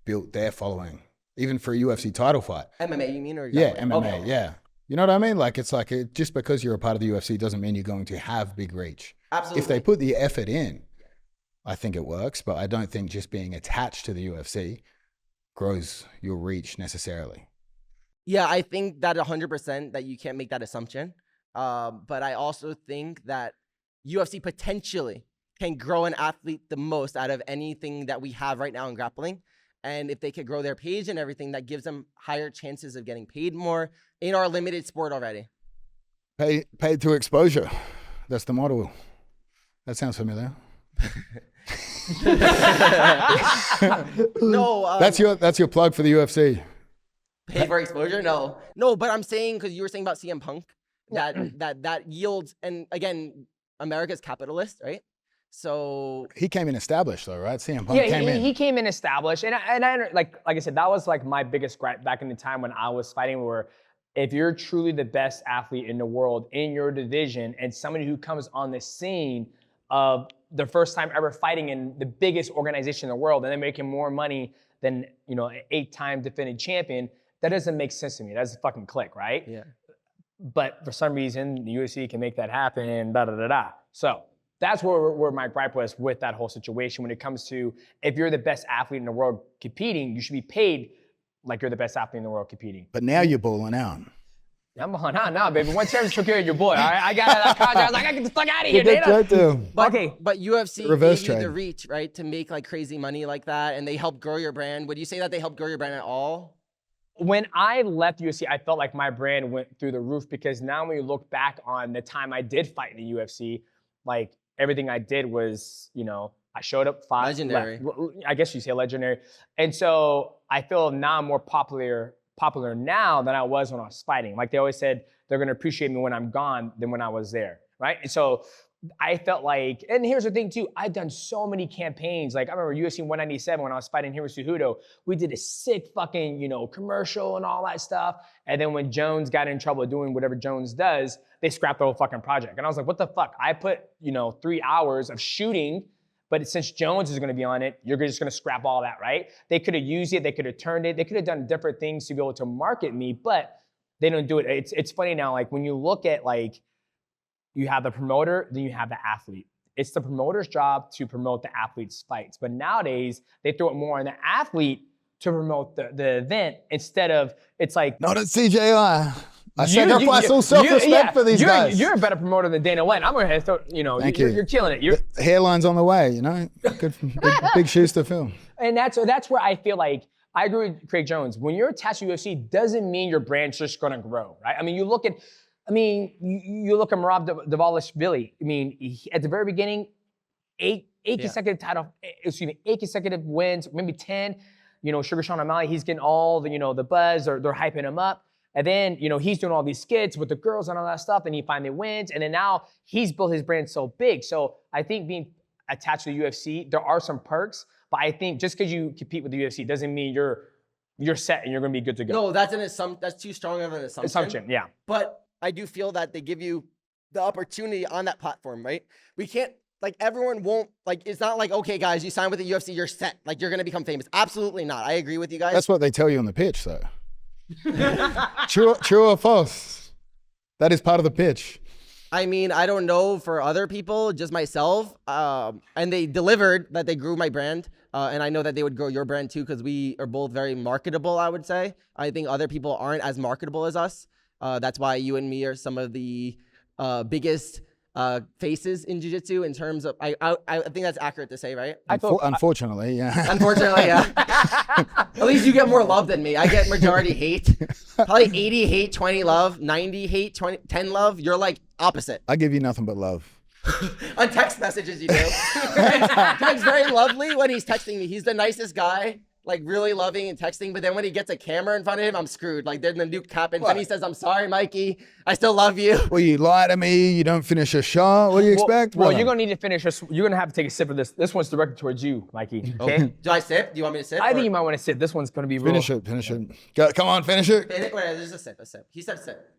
built their following, even for a UFC title fight. MMA, you mean? Or yeah, MMA, yeah. You know what I mean? Like, it's like, just because you're a part of the UFC doesn't mean you're going to have big reach. Absolutely. If they put the effort in, I think it works, but I don't think just being attached to the UFC grows your reach necessarily. Yeah, I think that 100% that you can't make that assumption. But I also think that UFC potentially can grow an athlete the most out of anything that we have right now in grappling. And if they could grow their page and everything, that gives them higher chances of getting paid more in our limited sport already. Paid to exposure. That's the model. That sounds familiar. No, that's your plug for the UFC. Pay for exposure? No, but I'm saying, because you were saying about CM Punk, that yields, and again, America's capitalist, right? So he came in established though, right? CM Punk came in. He came in established, and I like I said, that was like my biggest gripe back in the time when I was fighting, where if you're truly the best athlete in the world in your division, and somebody who comes on the scene of the first time ever fighting in the biggest organization in the world, and they're making more money than an 8-time defending champion, that doesn't make sense to me. That doesn't fucking click, right? Yeah. But for some reason, the UFC can make that happen, and da da da da. So that's where my gripe was with that whole situation. When it comes to, if you're the best athlete in the world competing, you should be paid like you're the best athlete in the world competing. But now you're balling out. I'm behind now, baby. One championship took care of your boy. All right, I got that contract. I was like, I get the fuck out of here, Dana. But UFC Reverse gave you the trade. reach, right, to make like crazy money like that, and they helped grow your brand. Would you say that they helped grow your brand at all? When I left UFC, I felt like my brand went through the roof, because now when you look back on the time I did fight in the UFC, like everything I did was, I showed up 5. Legendary. I guess you say legendary. And so I feel now I'm more popular now than I was when I was fighting. Like they always said, they're gonna appreciate me when I'm gone than when I was there, right? And so I felt like, and here's the thing too, I've done so many campaigns. Like I remember UFC 197 when I was fighting Hiro Cejudo, we did a sick fucking, commercial and all that stuff. And then when Jones got in trouble doing whatever Jones does, they scrapped the whole fucking project. And I was like, what the fuck? I put, 3 hours of shooting, but since Jones is gonna be on it, you're just gonna scrap all that, right? They could have used it, they could have turned it, they could have done different things to be able to market me, but they don't do it. It's funny now, like when you look at like, you have the promoter, then you have the athlete. It's the promoter's job to promote the athlete's fights. But nowadays, they throw it more on the athlete to promote the event instead of, it's like. Not at CJI. I sacrifice all self-respect for these guys. You're a better promoter than Dana White. I'm gonna throw, Thank you. You're killing it. The hairline's on the way, Good, big shoes to fill. And that's where I feel like, I agree with Craig Jones. When you're attached to UFC, doesn't mean your brand's just gonna grow, right? I mean, you look at Merab Dvalishvili. I mean, at the very beginning, eight consecutive wins, maybe 10. Sugar Sean O'Malley, he's getting all the buzz, they're hyping him up. And then, he's doing all these skits with the girls and all that stuff, and he finally wins. And then now he's built his brand so big. So I think being attached to the UFC, there are some perks, but I think just because you compete with the UFC doesn't mean you're set and you're gonna be good to go. No, that's that's too strong of an assumption. Yeah. But I do feel that they give you the opportunity on that platform, right? We can't, everyone won't, it's not like, okay, guys, you sign with the UFC, you're set. Like, you're going to become famous. Absolutely not. I agree with you guys. That's what they tell you on the pitch, though. True or false? That is part of the pitch. I mean, I don't know for other people, just myself. And they delivered that they grew my brand. And I know that they would grow your brand too, because we are both very marketable, I would say. I think other people aren't as marketable as us. That's why you and me are some of the biggest faces in jiu-jitsu in terms of, I think that's accurate to say, right? Unfortunately, yeah. Unfortunately, yeah. At least you get more love than me. I get majority hate. Probably 80 hate, 20 love, 90 hate, 10 love. You're like opposite. I give you nothing but love. On text messages, you do. Craig's very lovely when he's texting me. He's the nicest guy. Like really loving and texting, but then when he gets a camera in front of him, I'm screwed. Like then the nuke happens and he says, I'm sorry, Mikey. I still love you. Well, you lie to me, you don't finish a shot. What do you expect? Well, you're gonna need to finish this. You're gonna have to take a sip of this. This one's directed towards you, Mikey. Okay? Do I sip? Do you want me to sip? I think you might want to sip. This one's gonna be real. Finish it. Go, come on, finish it. Wait, there's a sip. He said sip.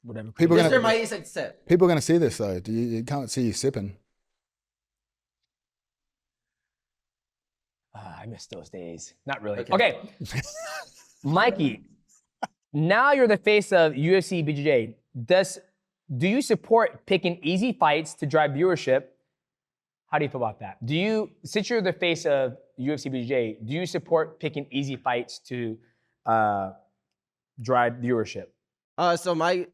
Whatever. Mr. Mikey said sip. People are gonna see this though. You can't see you sipping. I miss those days. Not really. Okay. Mikey, now you're the face of UFC BJJ. Do you support picking easy fights to drive viewership? How do you feel about that? Since you're the face of UFC BJJ, do you support picking easy fights to drive viewership? So my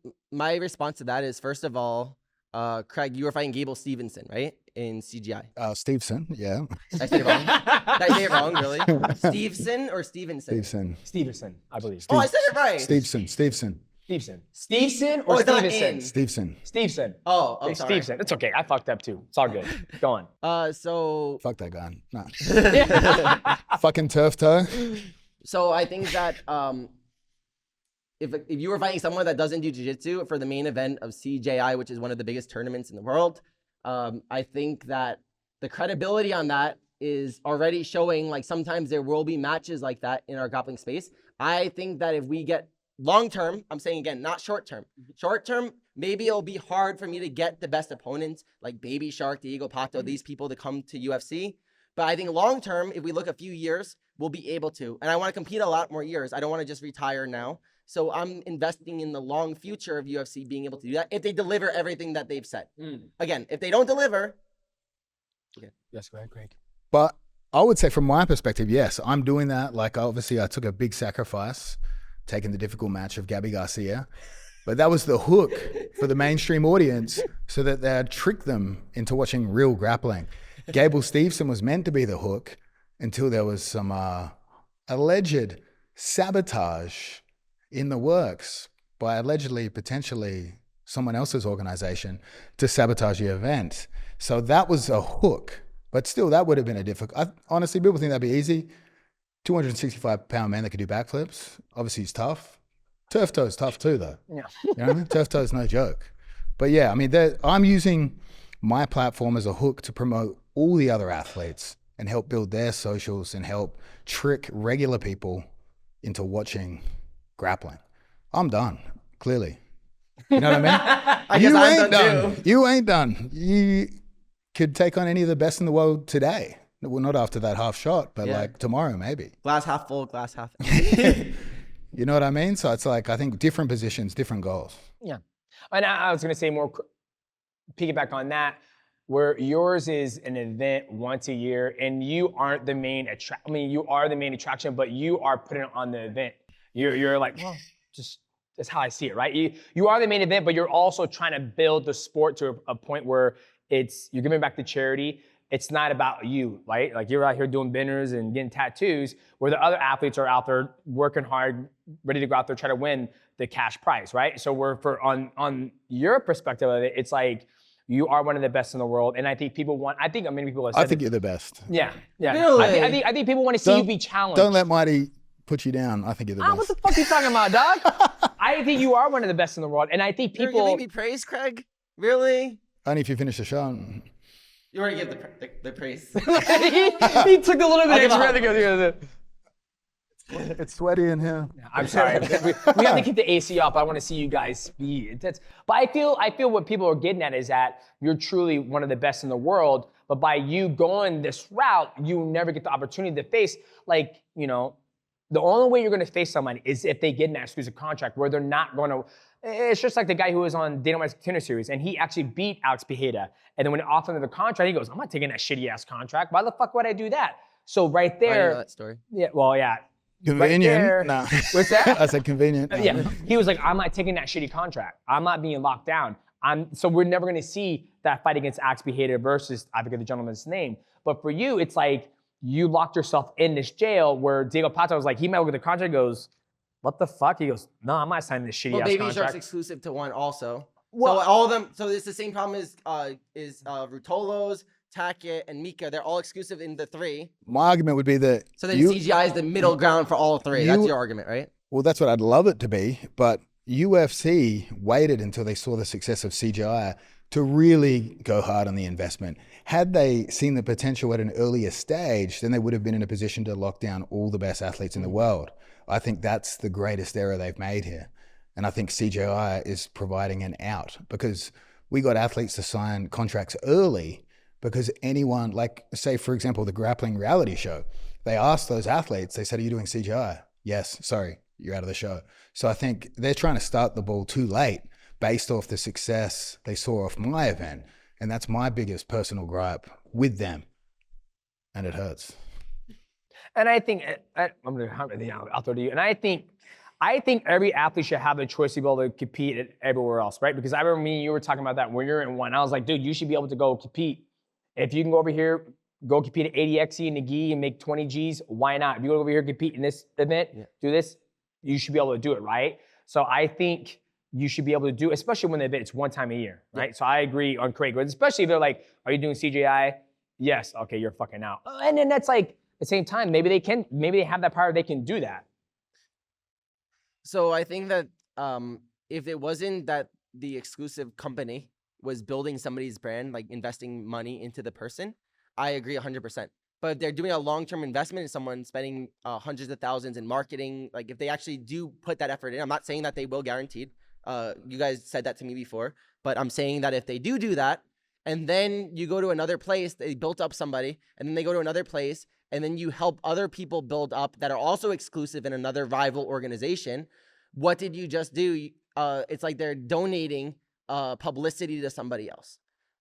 response to that is, first of all, Craig, you were fighting Gable Steveson, right? In CJI. Steveson, yeah. Did I say it wrong? Did I say it wrong, really? Steveson or Stevenson? Steveson, I believe. Oh, I said it right. Steveson or Stevenson? Steveson. Oh, I'm sorry. Steveson. It's okay. I fucked up too. It's all good. Go on. So. Fuck that guy. Nah. Fucking turf toe. So I think that if you were fighting someone that doesn't do jiu-jitsu for the main event of CJI, which is one of the biggest tournaments in the world, I think that the credibility on that is already showing, like sometimes there will be matches like that in our grappling space. I think that if we get long-term, I'm saying again, not short-term. Short-term, maybe it'll be hard for me to get the best opponents like Baby Shark, Diego Pato, these people to come to UFC. But I think long-term, if we look a few years, we'll be able to. And I want to compete a lot more years. I don't want to just retire now. So I'm investing in the long future of UFC being able to do that if they deliver everything that they've said. Again, if they don't deliver, Yes, go ahead, Craig. But I would say from my perspective, yes, I'm doing that. Like, obviously I took a big sacrifice, taking the difficult match of Gabby Garcia, but that was the hook for the mainstream audience so that they'd trick them into watching real grappling. Gable Steveson was meant to be the hook until there was some alleged sabotage in the works by allegedly, potentially someone else's organization to sabotage the event. So that was a hook. But still, that would have been a difficult. Honestly, people think that'd be easy. 265-pound man that could do backflips. Obviously, he's tough. Turf toe is tough too, though. Yeah. You know what I mean? Turf toe is no joke. But yeah, I mean, I'm using my platform as a hook to promote all the other athletes and help build their socials and help trick regular people into watching grappling. I'm done, clearly. You know what I mean? guess I'm done too. You ain't done. You could take on any of the best in the world today. Well, not after that half shot, but like tomorrow maybe. Glass half full, glass half empty. You know what I mean? So it's like, I think different positions, different goals. Yeah. And I was going to say more, piggyback on that, where yours is an event once a year and you aren't the main attraction. I mean, you are the main attraction, but you are putting it on the event. You're like, well, just, that's how I see it, right? You are the main event, but you're also trying to build the sport to a point where you're giving back to charity. It's not about you, right? Like you're out here doing benders and getting tattoos where the other athletes are out there working hard, ready to go out there, try to win the cash prize, right? So on your perspective of it, it's like you are one of the best in the world. And I think many people have said I think you're the best. Yeah. Really? I think people want to see you be challenged. Don't let Mighty put you down. I think you're the best. What the fuck are you talking about, dog? I think you are one of the best in the world. And I think You're giving me praise, Craig? Really? Only if you finish the shot. You already give the praise. he took a little bit extra. It's sweaty in here. I'm sorry. we have to keep the AC up. I want to see you guys be intense. But I feel what people are getting at is that you're truly one of the best in the world. But by you going this route, you never get the opportunity to face, like, you know, the only way you're going to face somebody is if they get an exclusive contract where they're not going to. It's just like the guy who was on Dana White's Contender Series, and he actually beat Alex Pereira. And then when they offered him the contract, he goes, I'm not taking that shitty ass contract. Why the fuck would I do that? So right there. I know that story. Yeah, well, yeah. Convenient. Right No. What's that? I said convenient. No. Yeah. He was like, I'm not taking that shitty contract. I'm not being locked down. So we're never going to see that fight against Alex Pereira versus, I forget the gentleman's name. But for you, it's like you locked yourself in this jail where Diego Plata was like, he might look at the contract and goes, what the fuck? He goes, no, I'm not signing this shitty ass Baby contract. Shark's exclusive to one also. Well, so all of them, so it's the same problem as Rutolo's, Tackett, and Mika. They're all exclusive in the three. My argument would be that So then CGI is the middle ground for all three. That's your argument, right? Well, that's what I'd love it to be, but UFC waited until they saw the success of CJI to really go hard on the investment. Had they seen the potential at an earlier stage, then they would have been in a position to lock down all the best athletes in the world. I think that's the greatest error they've made here. And I think CJI is providing an out because we got athletes to sign contracts early because anyone, like say, for example, the grappling reality show, they asked those athletes, they said, are you doing CJI? Yes, sorry, you're out of the show. So I think they're trying to start the ball too late based off the success they saw off my event. And that's my biggest personal gripe with them. And it hurts. And I think, I'm going to, I'll throw to you. And I think every athlete should have the choice to be able to compete everywhere else, right? Because I remember me and you were talking about that when you're in one. I was like, dude, you should be able to go compete. If you can go over here, go compete at 80XE in the gi and make 20 Gs, why not? If you go over here, compete in this event, do this, you should be able to do it, right? So I think you should be able to do, especially when the event, it's one time a year, right? So I agree on Craig, especially if they're like, are you doing CJI? Yes, okay, you're fucking out. And then that's like, at the same time, maybe they have that power, they can do that. So I think that if it wasn't that the exclusive company was building somebody's brand, like investing money into the person, I agree 100%. But if they're doing a long-term investment in someone spending hundreds of thousands in marketing, like if they actually do put that effort in, I'm not saying that they will guaranteed. You guys said that to me before, but I'm saying that if they do that, and then you go to another place, they built up somebody, and then they go to another place, and then you help other people build up that are also exclusive in another rival organization, what did you just do? It's like they're donating publicity to somebody else.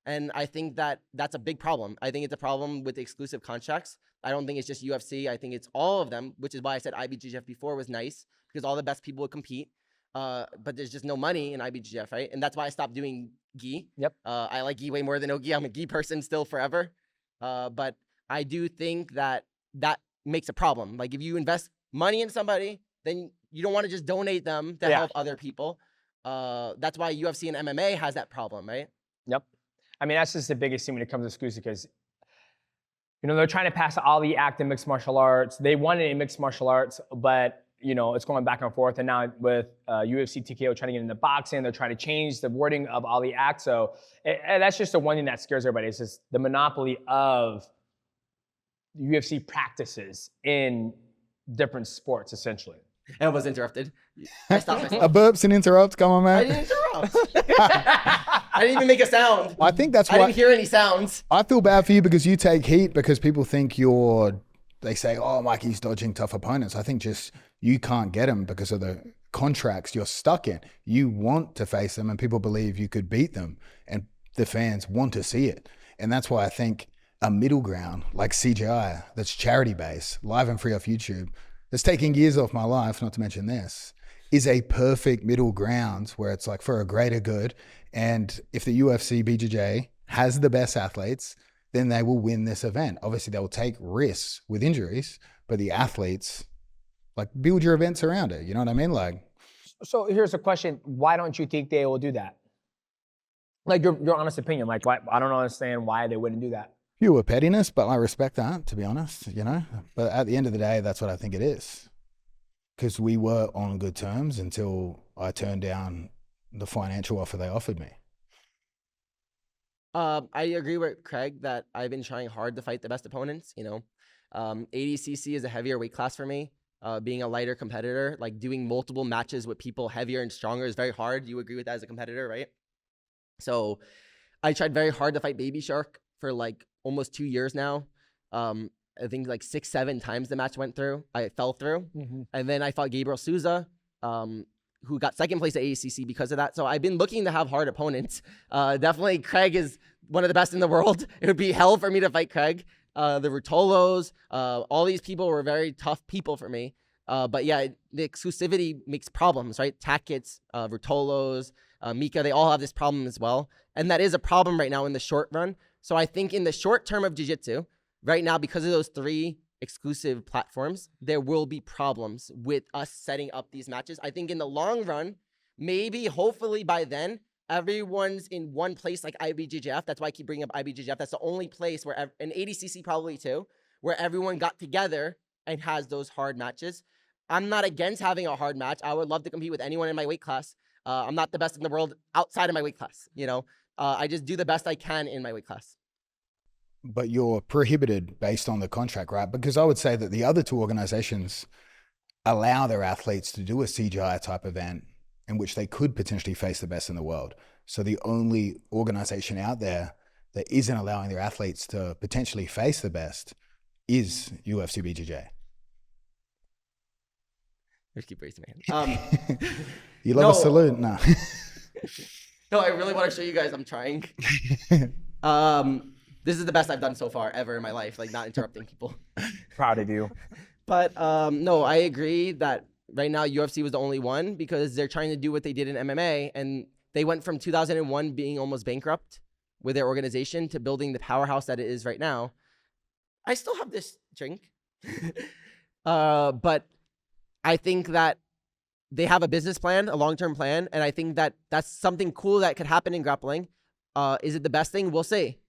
And I think that that's a big problem. I think it's a problem with the exclusive contracts. I don't think it's just UFC. I think it's all of them, which is why I said IBJJF before was nice, because all the best people would compete. But there's just no money in IBJJF, right? And that's why I stopped doing gi. Yep. I like gi way more than no gi. I'm a gi person still forever. But I do think that that makes a problem. Like if you invest money in somebody, then you don't want to just donate them to help other people. That's why UFC and MMA has that problem, right? Yep. I mean, that's just the biggest thing when it comes to exclusive, because they're trying to pass the Ali Act in mixed martial arts. They wanted it in mixed martial arts, but it's going back and forth. And now with UFC TKO trying to get into boxing, they're trying to change the wording of Ali Act. So that's just the one thing that scares everybody. It's just the monopoly of UFC practices in different sports, essentially. I was interrupted. I stopped myself. A burps and interrupt. Come on, man. I didn't interrupt. I didn't even make a sound. I think that's why I didn't hear any sounds. I feel bad for you because you take heat because people think they say, oh, Mikey's dodging tough opponents. I think just you can't get them because of the contracts you're stuck in. You want to face them and people believe you could beat them and the fans want to see it. And that's why I think a middle ground like CJI that's charity based, live and free off YouTube, that's taking years off my life, not to mention this, is a perfect middle ground where it's like for a greater good. And if the UFC BJJ has the best athletes, then they will win this event. Obviously, they will take risks with injuries, but the athletes, like, build your events around it. You know what I mean? Like, so here's a question. Why don't you think they will do that? Like your honest opinion, like why, I don't understand why they wouldn't do that. pure pettiness, but I respect that, to be honest, But at the end of the day, that's what I think it is. Because we were on good terms until I turned down the financial offer they offered me. I agree with Craig that I've been trying hard to fight the best opponents. 80cc is a heavier weight class for me. Being a lighter competitor, like doing multiple matches with people heavier and stronger is very hard. You agree with that as a competitor, right? So I tried very hard to fight Baby Shark for like almost 2 years now. I think like 6-7 times the match went through. I fell through. Mm-hmm. And then I fought Gabriel Souza, who got second place at AACC because of that. So I've been looking to have hard opponents. Definitely Craig is one of the best in the world. It would be hell for me to fight Craig. The Rutolos, all these people were very tough people for me. But yeah, the exclusivity makes problems, right? Tackets, Rutolos, Mika, they all have this problem as well. And that is a problem right now in the short run. So I think in the short term of jiu-jitsu, right now, because of those 3 exclusive platforms, there will be problems with us setting up these matches. I think in the long run, maybe, hopefully by then, everyone's in one place like IBJJF. That's why I keep bringing up IBJJF. That's the only place where, and 80cc probably too, where everyone got together and has those hard matches. I'm not against having a hard match. I would love to compete with anyone in my weight class. I'm not the best in the world outside of my weight class. I just do the best I can in my weight class. But you're prohibited based on the contract, right? Because I would say that the other 2 organizations allow their athletes to do a CJI type event in which they could potentially face the best in the world. So the only organization out there that isn't allowing their athletes to potentially face the best is UFC BJJ. Just keep raising my hand. You love a salute? No. No, I really want to show you guys I'm trying. This is the best I've done so far ever in my life, like not interrupting people. Proud of you. But no, I agree that right now UFC was the only one because they're trying to do what they did in MMA, and they went from 2001 being almost bankrupt with their organization to building the powerhouse that it is right now. I still have this drink. But I think that they have a business plan, a long-term plan, and I think that that's something cool that could happen in grappling. Is it the best thing? We'll see.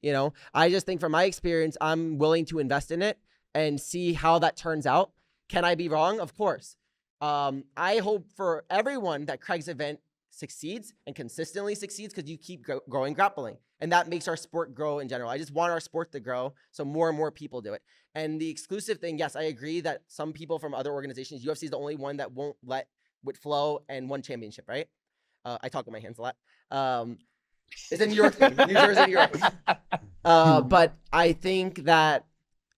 I just think from my experience, I'm willing to invest in it and see how that turns out. Can I be wrong? Of course. I hope for everyone that Craig's event succeeds and consistently succeeds because you keep growing grappling. And that makes our sport grow in general. I just want our sport to grow so more and more people do it. And the exclusive thing, yes, I agree that some people from other organizations, UFC is the only one that won't let with Flow and one championship, right? I talk with my hands a lot. It's in New York, New Jersey, New York. But I think that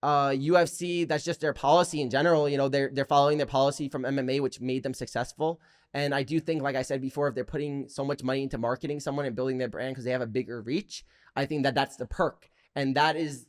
UFC, that's just their policy in general. They're following their policy from MMA, which made them successful. And I do think, like I said before, if they're putting so much money into marketing someone and building their brand because they have a bigger reach, I think that that's the perk. And that is,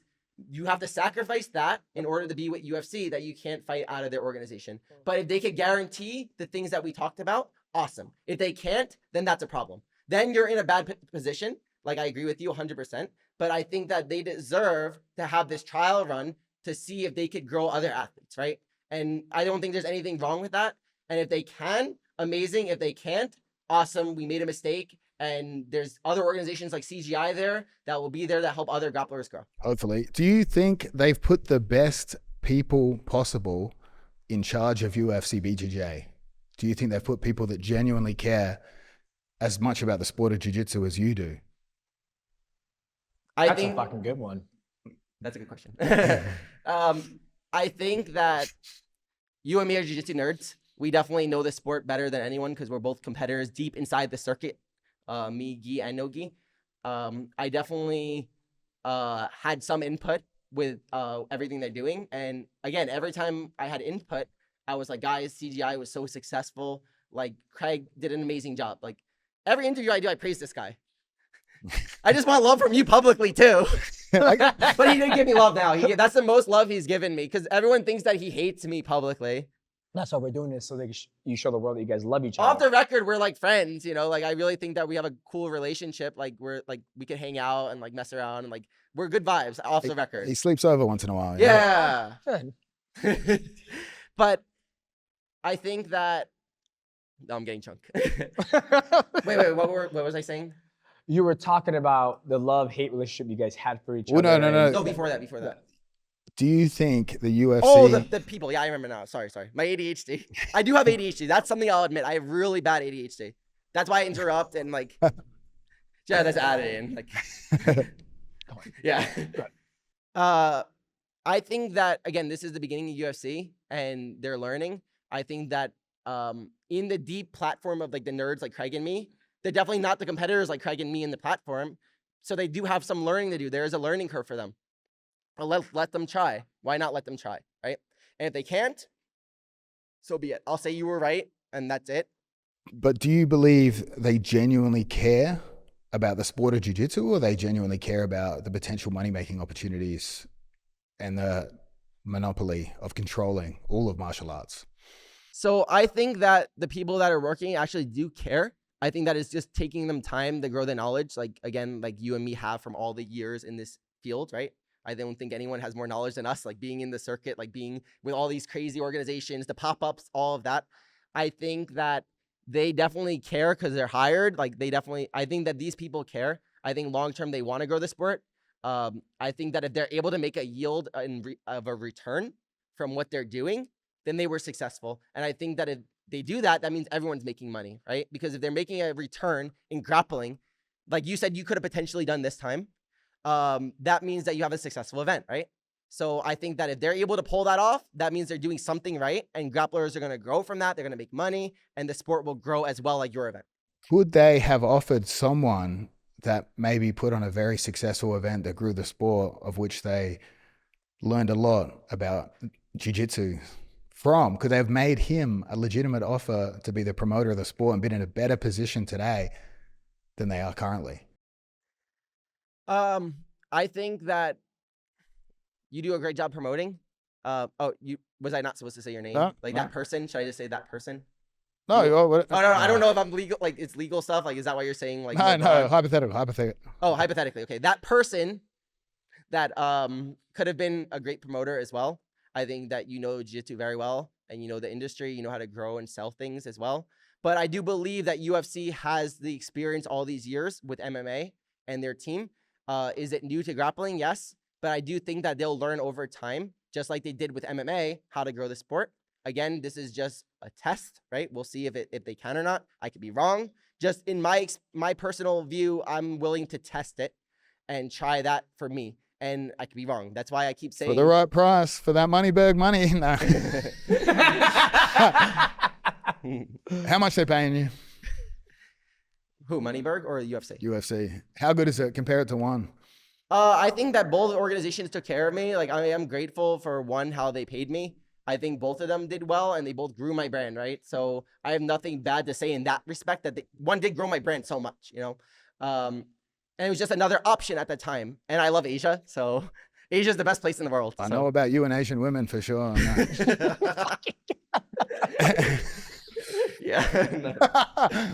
you have to sacrifice that in order to be with UFC, that you can't fight out of their organization. But if they could guarantee the things that we talked about, awesome. If they can't, then that's a problem. Then you're in a bad position. Like, I agree with you 100%. But I think that they deserve to have this trial run to see if they could grow other athletes, right? And I don't think there's anything wrong with that. And if they can, amazing. If they can't, awesome. We made a mistake. And there's other organizations like CJI there that will be there that help other grapplers grow. Hopefully. Do you think they've put the best people possible in charge of UFC BJJ? Do you think they've put people that genuinely care as much about the sport of jiu-jitsu as you do? That's a fucking good one. That's a good question. I think that you and me are jiu-jitsu nerds. We definitely know the sport better than anyone because we're both competitors deep inside the circuit. Me, Gi, and no Gi. I definitely had some input with everything they're doing. And again, every time I had input, I was like, guys, CJI was so successful. Like, Craig did an amazing job. Like, every interview I do, I praise this guy. I just want love from you publicly too. But he didn't give me love now. That's the most love he's given me because everyone thinks that he hates me publicly. That's why we're doing this, so they you show the world that you guys love each other. Off the record, we're like friends, you know. Like, I really think that we have a cool relationship. Like, we're like, we can hang out and like mess around and like we're good vibes off the record. He sleeps over once in a while. Yeah. Good. But I think that I'm getting chunk. wait, what was I saying? You were talking about the love-hate relationship you guys had for each other. No, before that. Do you think the UFC... Oh, the people. Yeah, I remember now. Sorry. My ADHD. I do have ADHD. That's something I'll admit. I have really bad ADHD. That's why I interrupt and like... yeah, that's added in. Like, yeah. I think that, again, this is the beginning of UFC and they're learning. I think that in the deep platform of like the nerds like Craig and me, they're definitely not the competitors like Craig and me in the platform. So they do have some learning to do. There is a learning curve for them. But let them try. Why not let them try, right? And if they can't, so be it. I'll say you were right, and that's it. But do you believe they genuinely care about the sport of jiu-jitsu, or they genuinely care about the potential money-making opportunities and the monopoly of controlling all of martial arts? So I think that the people that are working actually do care. I think that it's just taking them time to grow their knowledge. Like, again, like you and me have from all the years in this field, right? I don't think anyone has more knowledge than us, like being in the circuit, like being with all these crazy organizations, the pop-ups, all of that. I think that they definitely care because they're hired. Like, I think that these people care. I think long-term they want to grow the sport. I think that if they're able to make a yield of a return from what they're doing, then they were successful. And I think that if they do that, that means everyone's making money, right? Because if they're making a return in grappling, like you said, you could have potentially done this time. That means that you have a successful event, right? So I think that if they're able to pull that off, that means they're doing something right, and grapplers are going to grow from that. They're going to make money, and the sport will grow as well, like your event. Could they have offered someone that maybe put on a very successful event that grew the sport, of which they learned a lot about jiu-jitsu from? Could they have made him a legitimate offer to be the promoter of the sport and been in a better position today than they are currently? I think that you do a great job promoting. Was I not supposed to say your name? No, that person? Should I just say that person? No, I don't know if I'm legal. Like, it's legal stuff. Like, is that why you're saying like? No, hypothetical. Oh, hypothetically. Okay, that person that could have been a great promoter as well. I think that you know jiu-jitsu very well, and you know the industry. You know how to grow and sell things as well. But I do believe that UFC has the experience all these years with MMA and their team. Is it new to grappling? Yes. But I do think that they'll learn over time, just like they did with MMA, how to grow the sport. Again, this is just a test, right? We'll see if they can or not. I could be wrong. Just in my personal view, I'm willing to test it and try that for me. And I could be wrong. That's why I keep saying... For the right price, for that Moneyberg money. No. How much they paying you? Who, Moneyberg or UFC? UFC. How good is it? Compare it to one. I think that both organizations took care of me. Like, I am grateful for one, how they paid me. I think both of them did well, and they both grew my brand, right? So I have nothing bad to say in that respect. That one did grow my brand so much, and it was just another option at the time. And I love Asia, so Asia's the best place in the world. I know about you and Asian women for sure. Yeah.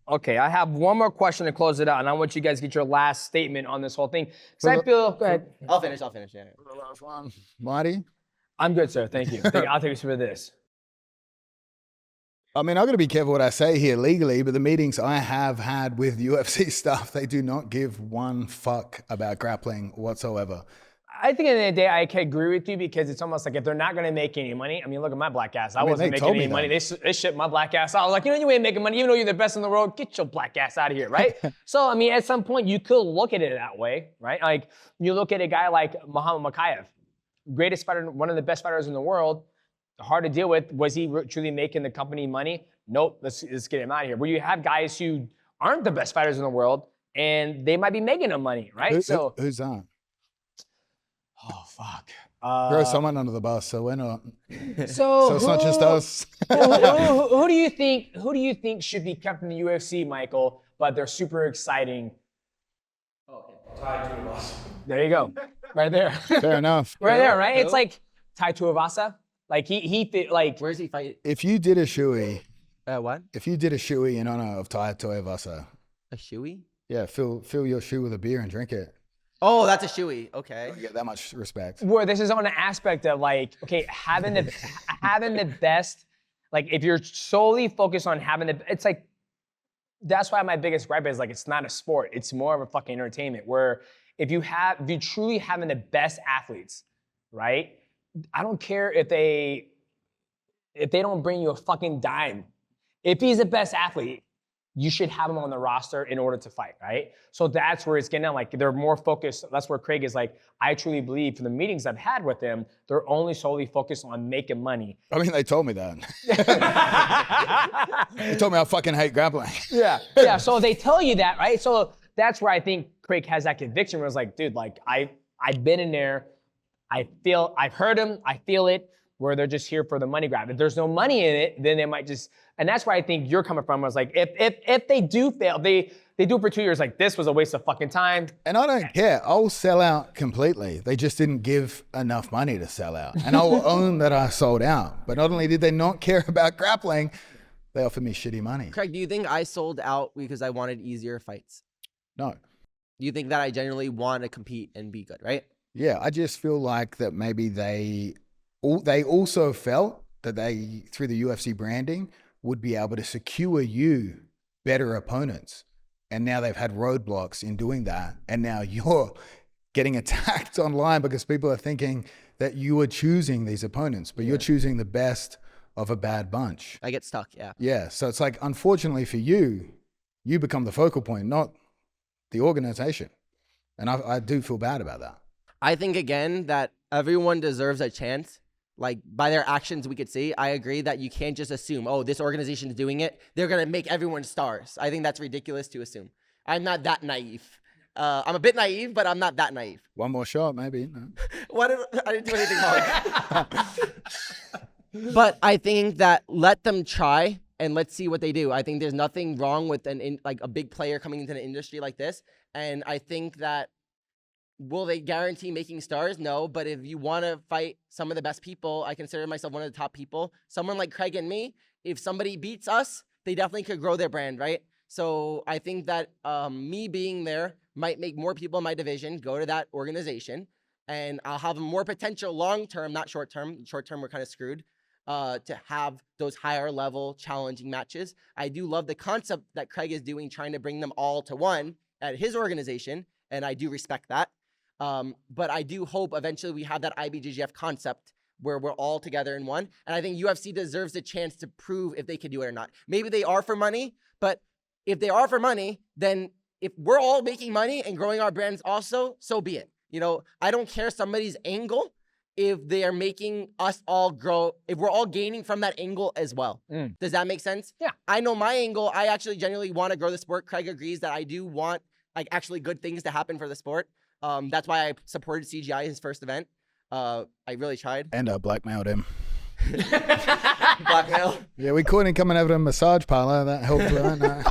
Okay, I have one more question to close it out, and I want you guys to get your last statement on this whole thing. So I feel, go ahead. I'll finish. Yeah. The last one. Mighty? I'm good, sir. Thank you. I'll take us for this. I mean, I've got to be careful what I say here legally, but the meetings I have had with UFC staff, they do not give one fuck about grappling whatsoever. I think at the end of the day, I can agree with you because it's almost like if they're not going to make any money, I mean, look at my black ass. I wasn't making any money. They shipped my black ass out. I was like, you ain't making money, even though you're the best in the world. Get your black ass out of here, right? So, I mean, at some point, you could look at it that way, right? Like, you look at a guy like Muhammad Mokaev, greatest fighter, one of the best fighters in the world, hard to deal with. Was he truly making the company money? Nope, let's get him out of here. Where you have guys who aren't the best fighters in the world, and they might be making them money, right? Who's that? Oh, fuck. Throw someone under the bus, so we're not. So it's not just us. who do you think should be kept in the UFC, Michael, but they're super exciting? There you go. Right there. Fair enough. Right there, right? It's like Tai Tuivasa. Like like. Where's he fighting? If you did a shoey, What? if you did a shoey in honor of Tai Tuivasa, A shoey? yeah, fill your shoe with a beer and drink it. Oh, that's a shoey. Okay. You get that much respect. Where this is on an aspect of like, okay, having the best, like if you're solely focused on it's like, that's why my biggest gripe is like, it's not a sport. It's more of a fucking entertainment where if you truly having the best athletes, right? I don't care if they don't bring you a fucking dime. If he's the best athlete, you should have him on the roster in order to fight, right? So that's where it's getting at. Like they're more focused. That's where Craig is like, I truly believe from the meetings I've had with them, they're only solely focused on making money. I mean, they told me that. They told me I fucking hate grappling. Yeah. So they tell you that, right? So that's where I think Craig has that conviction where it's like, dude, like I've been in there. I've heard them. I feel it. Where they're just here for the money grab. If there's no money in it, then they might just, and that's where I think you're coming from. I was like, if they do fail, they do it for 2 years, like this was a waste of fucking time. And I don't care. I'll sell out completely. They just didn't give enough money to sell out. And I'll own that I sold out. But not only did they not care about grappling, they offered me shitty money. Craig, do you think I sold out because I wanted easier fights? No. Do you think that I genuinely want to compete and be good, right? Yeah, I just feel like that maybe they also felt that they, through the UFC branding, would be able to secure you better opponents. And now they've had roadblocks in doing that. And now you're getting attacked online because people are thinking that you are choosing these opponents, but you're choosing the best of a bad bunch. I get stuck, yeah. Yeah, so it's like, unfortunately for you, you become the focal point, not the organization. And I do feel bad about that. I think, again, that everyone deserves a chance. Like, by their actions, we could see. I agree that you can't just assume, oh, this organization is doing it, they're going to make everyone stars. I think that's ridiculous to assume. I'm not that naive. I'm a bit naive, but I'm not that naive. One more shot, maybe. No. I didn't do anything wrong. But I think that let them try and let's see what they do. I think there's nothing wrong with like a big player coming into the industry like this. And I think that, will they guarantee making stars? No, but if you want to fight some of the best people, I consider myself one of the top people. Someone like Craig and me, if somebody beats us, they definitely could grow their brand, right? So I think that me being there might make more people in my division go to that organization, and I'll have more potential long-term, not short-term. Short-term, we're kind of screwed, to have those higher level challenging matches. I do love the concept that Craig is doing, trying to bring them all to one at his organization, and I do respect that. But I do hope eventually we have that IBJJF concept where we're all together in one. And I think UFC deserves a chance to prove if they can do it or not. Maybe they are for money, but if they are for money, then if we're all making money and growing our brands also, so be it. You know, I don't care somebody's angle if they are making us all grow, if we're all gaining from that angle as well. Does that make sense? Yeah. I know my angle. I actually genuinely want to grow the sport. Craig agrees that I do want like actually good things to happen for the sport. That's why I supported CJI, his first event. I really tried. And I blackmailed him. Blackmail. Yeah, we caught him coming over to a massage parlor. That helped. No.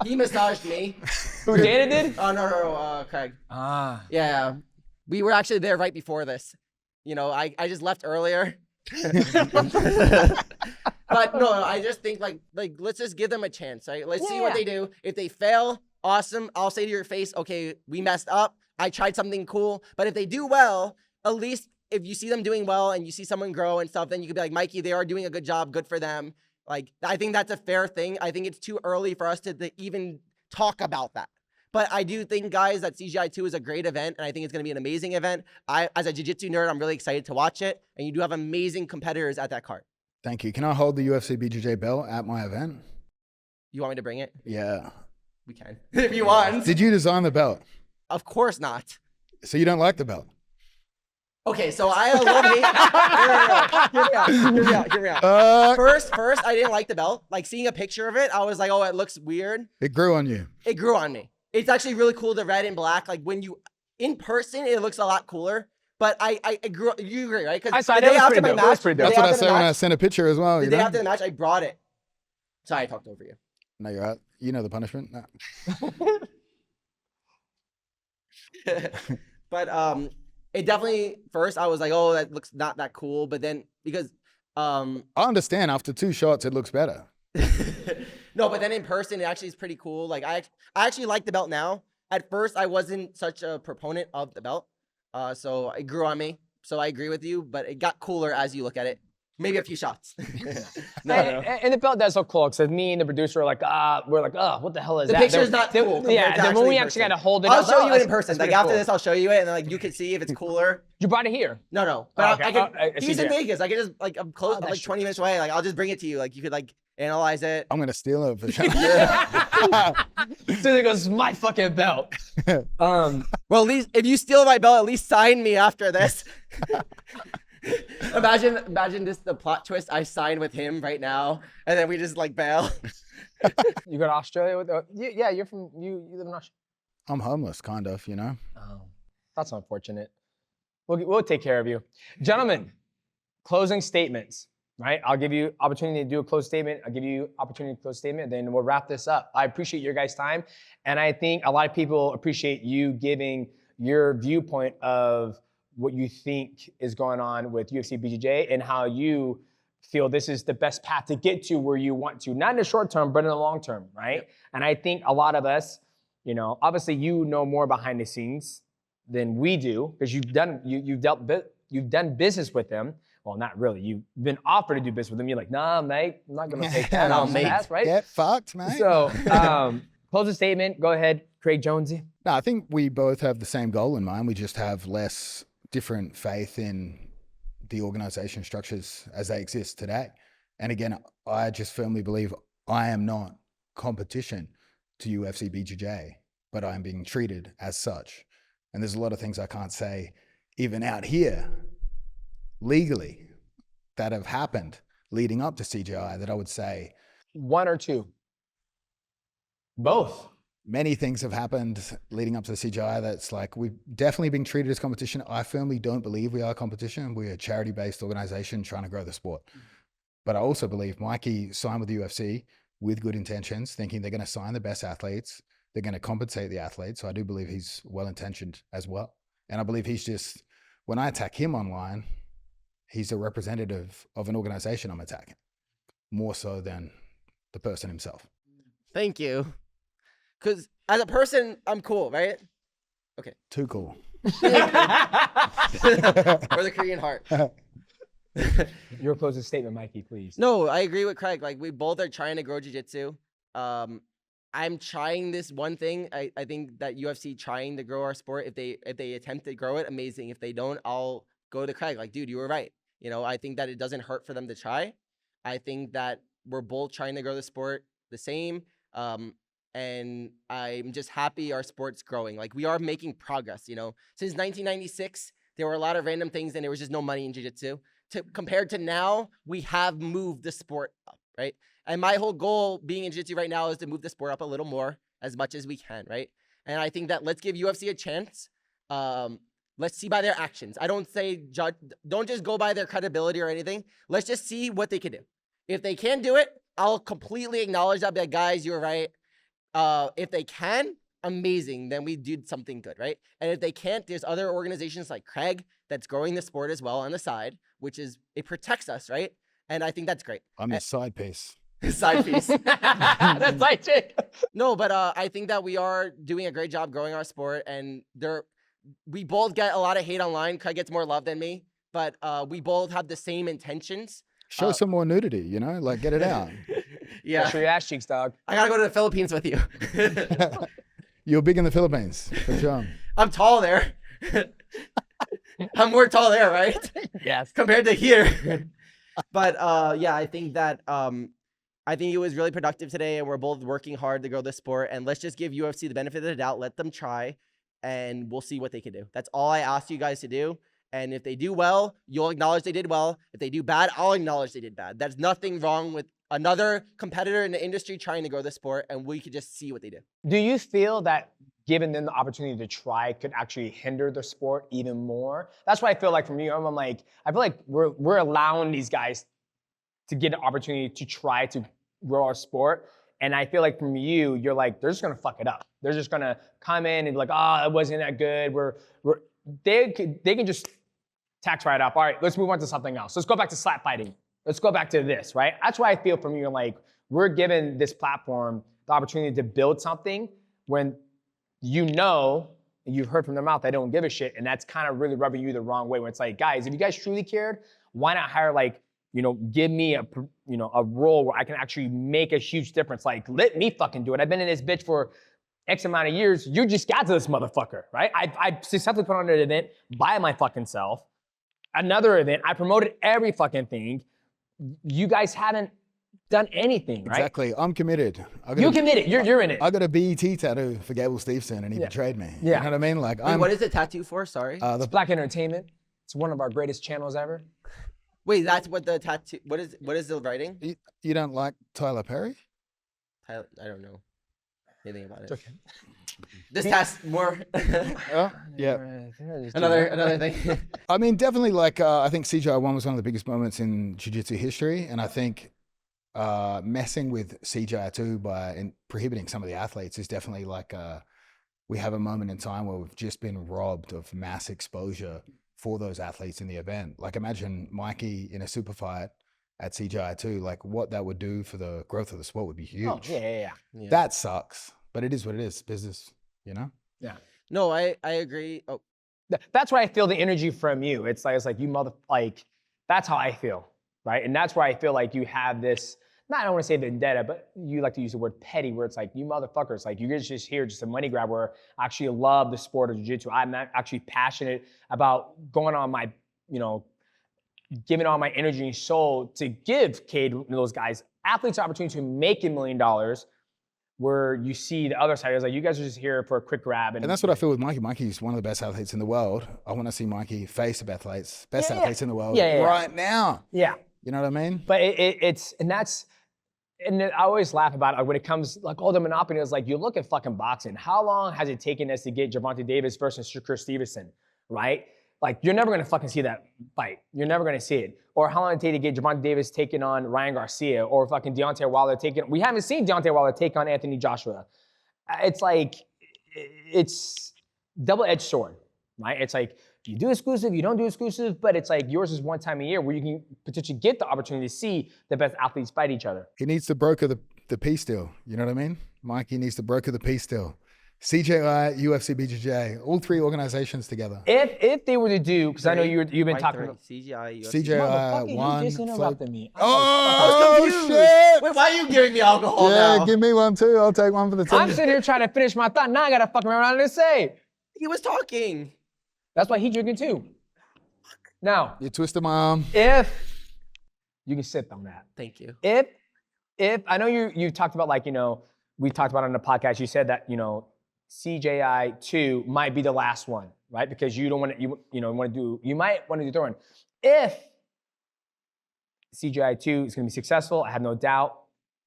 He massaged me. Who, Dana did? Oh, no, Craig. Ah. Yeah. We were actually there right before this. You know, I just left earlier. But no, I just think like let's just give them a chance, right? Let's see what they do. If they fail, awesome. I'll say to your face, okay, we messed up. I tried something cool. But if they do well, at least if you see them doing well and you see someone grow and stuff, then you could be like, Mikey, they are doing a good job. Good for them. Like, I think that's a fair thing. I think it's too early for us to even talk about that. But I do think, guys, that CJI 2 is a great event, and I think it's going to be an amazing event. As a jiu-jitsu nerd, I'm really excited to watch it, and you do have amazing competitors at that card. Thank you. Can I hold the UFC BJJ belt at my event? You want me to bring it? Yeah. We can. If you want. Did you design the belt? Of course not. So you don't like the belt? Okay, so I love Hear me out. First, I didn't like the belt. Like, seeing a picture of it, I was like, oh, it looks weird. It grew on you. It grew on me. It's actually really cool, the red and black. Like, when you, in person, it looks a lot cooler. But I grew, you agree, right? Because the day after my match, that's what I said when I sent a picture as well. The day after the match, I brought it. Sorry, I talked over you. No, you're right. You know the punishment. No. But it definitely, first I was like, oh, that looks not that cool. But then because I understand after 2 shots it looks better. No, but then in person it actually is pretty cool. Like I actually like the belt now. At first I wasn't such a proponent of the belt. So it grew on me. So I agree with you, but it got cooler as you look at it. Maybe a few shots. No. And the belt does look cool because me and the producer are like, we're like, what the hell is that? The picture's not cool. Yeah, then when we actually got to hold it I'll up. show you it in person. Like after this, I'll show you it, and then like you can see if it's cooler. You brought it here? No. But okay. I can. He's in Vegas. I can just like I'm close, like 20 minutes away. Like I'll just bring it to you. Like you could like analyze it. I'm gonna steal it for sure. So it goes, my fucking belt. Well, at least if you steal my belt, at least sign me after this. Imagine this, the plot twist. I sign with him right now, and then we just like bail. You go to Australia with? Yeah, you live in Australia. I'm homeless, kind of, you know. Oh, that's unfortunate. We'll take care of you, gentlemen. Closing statements, right? I'll give you opportunity to do a closed statement. I'll give you opportunity to close statement. Then we'll wrap this up. I appreciate your guys' time, and I think a lot of people appreciate you giving your viewpoint of what you think is going on with UFC BJJ and how you feel this is the best path to get to where you want to, not in the short term, but in the long term, right? Yep. And I think a lot of us, you know, obviously you know more behind the scenes than we do because you've done business with them. Well, not really. You've been offered to do business with them. You're like, nah, mate, I'm not gonna take that. No, mate. Right? Get fucked, mate. So, close the statement. Go ahead, Craig Jonesy. No, I think we both have the same goal in mind. We just have less different faith in the organization structures as they exist today. And again, I just firmly believe I am not competition to UFC BJJ, but I'm being treated as such. And there's a lot of things I can't say even out here legally that have happened leading up to CJI that I would say. 1 or 2? Both. Many things have happened leading up to the CJI that's like, we've definitely been treated as competition. I firmly don't believe we are competition. We're a charity-based organization trying to grow the sport. But I also believe Mikey signed with the UFC with good intentions, thinking they're going to sign the best athletes. They're going to compensate the athletes. So I do believe he's well-intentioned as well. And I believe he's just, when I attack him online, he's a representative of an organization I'm attacking, more so than the person himself. Thank you. Because as a person, I'm cool, right? Okay. Too cool. Or the Korean heart. Your closing statement, Mikey, please. No, I agree with Craig. Like, we both are trying to grow jiu-jitsu. I'm trying this one thing. I think that UFC trying to grow our sport, if they attempt to grow it, amazing. If they don't, I'll go to Craig. Like, dude, you were right. You know, I think that it doesn't hurt for them to try. I think that we're both trying to grow the sport the same. And I'm just happy our sport's growing. Like, we are making progress, you know. Since 1996, there were a lot of random things and there was just no money in jiu-jitsu. Compared to now, we have moved the sport up, right? And my whole goal being in jiu-jitsu right now is to move the sport up a little more, as much as we can, right? And I think that let's give UFC a chance. Let's see by their actions. I don't say judge. Don't just go by their credibility or anything. Let's just see what they can do. If they can do it, I'll completely acknowledge that. Be like, guys, you're right. If they can, amazing. Then we did something good, right? And if they can't, there's other organizations like Craig that's growing the sport as well on the side, which is, it protects us, right? And I think that's great. I'm the side piece. Side piece. That's like chick. No, but I think that we are doing a great job growing our sport, and we both get a lot of hate online. Craig gets more love than me, but we both have the same intentions. Show some more nudity, you know, like get it out. Yeah. Show your ass cheeks, dog. I gotta go to the Philippines with you. You're big in the Philippines, for sure. I'm tall there. I'm more tall there, right? Yes. Compared to here. But yeah, I think that I think it was really productive today, and we're both working hard to grow the sport. And let's just give UFC the benefit of the doubt. Let them try, and we'll see what they can do. That's all I asked you guys to do. And if they do well, you'll acknowledge they did well. If they do bad, I'll acknowledge they did bad. There's nothing wrong with another competitor in the industry trying to grow the sport, and we could just see what they do. Do you feel that giving them the opportunity to try could actually hinder the sport even more? That's why I feel like from you, I'm like, I feel like we're allowing these guys to get an opportunity to try to grow our sport. And I feel like from you, you're like, they're just gonna fuck it up. They're just gonna come in and be like, oh, it wasn't that good. They can just tax right up. All right, let's move on to something else. Let's go back to slap fighting. Let's go back to this, right? That's why I feel from you, like, we're given this platform the opportunity to build something when you know, and you've heard from their mouth, they don't give a shit, and that's kind of really rubbing you the wrong way, when it's like, guys, if you guys truly cared, why not hire, like, you know, give me a role where I can actually make a huge difference. Like, let me fucking do it. I've been in this bitch for X amount of years. You just got to this motherfucker, right? I successfully put on an event by my fucking self. Another event, I promoted every fucking thing. You guys haven't done anything, right? Exactly. I'm committed. You committed. You're in it. I got a BET tattoo for Gable Steveson, and he betrayed me. Yeah. You know what I mean? Like, Wait, what is the tattoo for? Sorry. It's Black Entertainment. It's one of our greatest channels ever. Wait, that's what the tattoo. What is the writing? You don't like Tyler Perry? I don't know anything about it. Okay. This has more. Oh, yeah. Another thing. I mean, definitely, like, I think CJI 1 was one of the biggest moments in jiu-jitsu history, and I think messing with CJI 2 by prohibiting some of the athletes is definitely like we have a moment in time where we've just been robbed of mass exposure for those athletes in the event. Like, imagine Mikey in a super fight at CJI 2, like what that would do for the growth of the sport would be huge. Oh, yeah. That sucks, but it is what it is, business, you know? Yeah. No, I agree. Oh, That's why I feel the energy from you. It's like you that's how I feel, right? And that's why I feel like you have this, I don't want to say vendetta, but you like to use the word petty, where it's like, you motherfuckers, like, you're just here, just a money grab, where I actually love the sport of jiu-jitsu. I'm not actually passionate about going on my, giving all my energy and soul to give Cade and those guys, athletes, opportunity to make $1 million, where you see the other side is like, you guys are just here for a quick grab. And that's what I feel with Mikey. Mikey's one of the best athletes in the world. I want to see Mikey face the best athletes in the world right now. Yeah. You know what I mean? But and I always laugh about it, like, when it comes, like, the monopoly is like, you look at fucking boxing. How long has it taken us to get Gervonta Davis versus Shakur Stevenson, right? Like, you're never gonna fucking see that fight. You're never gonna see it. Or how long did it take to get Gervonta Davis taking on Ryan Garcia, or fucking Deontay Wilder we haven't seen Deontay Wilder take on Anthony Joshua. It's like, it's double-edged sword, right? It's like, you do exclusive, you don't do exclusive, but it's like, yours is one time a year where you can potentially get the opportunity to see the best athletes fight each other. He needs to broker the peace deal. You know what I mean? Mikey needs to broker the peace deal. CJI, UFC BJJ, all three organizations together. If they were to do, because I know you've been talking about CJI, UFC. CJI one. You just interrupted me. Oh, shit! Wait, why are you giving me alcohol Yeah, now? give me one too. I'll take one for the team. I'm sitting here trying to finish my thought. Now I gotta fucking remember what to say. He was talking. That's why he's drinking too. Now, You twisted my arm. if you can sip on that. Thank you. If I know you talked about, like, we talked about on the podcast, you said that, CJI 2 might be the last one, right? Because you don't want to, you might want to do third one. If CJI 2 is going to be successful, I have no doubt,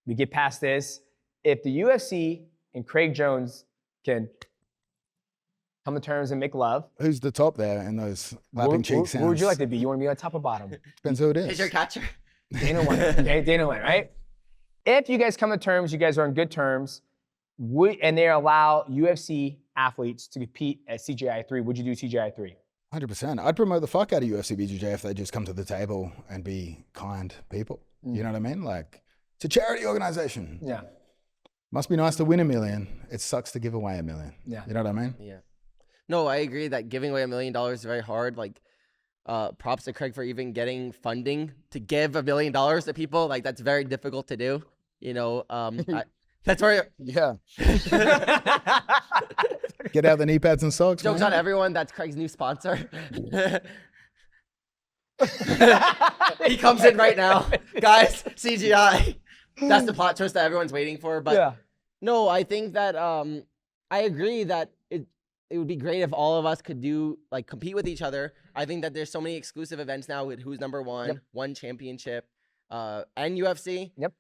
we get past this. If the UFC and Craig Jones can come to terms and make love. Who's the top there in those clapping cheek sounds? Where would you like to be? You want to be on top or bottom? Depends who it Is is. your catcher? Dana White. Okay, Dana White, right? If you guys come to terms, you guys are on good terms, and they allow UFC athletes to compete at CJI 3, would you do CJI 3? 100%. I'd promote the fuck out of UFC BJJ if they just come to the table and be kind people. You know what I mean? Like, it's a charity organization. Yeah. Must be nice to win $1 million. It sucks to give away $1 million. Yeah. You know what I mean? Yeah. No, I agree that giving away $1 million is very hard. Like, props to Craig for even getting funding to give $1 million to people. Like, that's very difficult to do. You know, that's where. Yeah. Get out the knee pads and socks. Jokes man. on everyone. That's Craig's new sponsor. He comes in right now, guys. CGI. That's the plot twist that everyone's waiting for. But Yeah. no, I think that I agree that it would be great if all of us could compete with each other. I think that there's so many exclusive events now with who's number one, one championship, and UFC. Yep.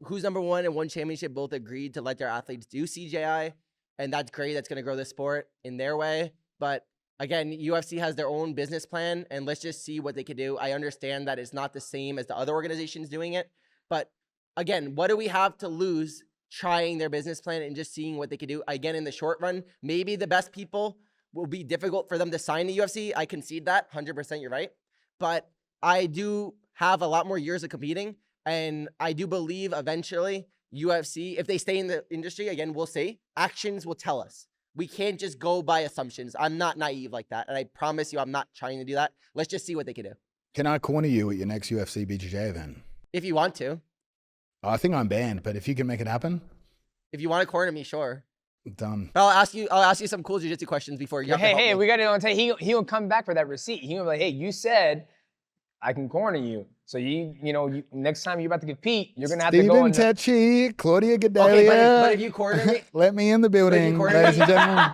Who's number one and one championship both agreed to let their athletes do CJI, and that's great. That's going to grow the sport in their way. But again, UFC has their own business plan, and let's just see what they can do. I understand that it's not the same as the other organizations doing it, but again, what do we have to lose trying their business plan and just seeing what they can do? Again, in the short run, maybe the best people will be difficult for them to sign the UFC. I concede that, 100%, you're right. But I do have a lot more years of competing, and I do believe eventually UFC, if they stay in the industry, again, we'll see, actions will tell us. We can't just go by assumptions. I'm not naive like that, and I promise you I'm not trying to do that. Let's just see what they can do. Can I corner you at your next UFC BJJ event? If you want to. I think I'm banned, but if you can make it happen, If you want to corner me, sure. done. I'll ask you some cool jiu-jitsu questions before you. Hey, we got to tell you, he'll come back for that receipt. He'll be like, hey, you said I can corner you. So next time you're about to compete, you're gonna have to go. Steven Tecci, Claudia Gadelha. Okay, but if you corner me, let me in the building, corner ladies me- and gentlemen.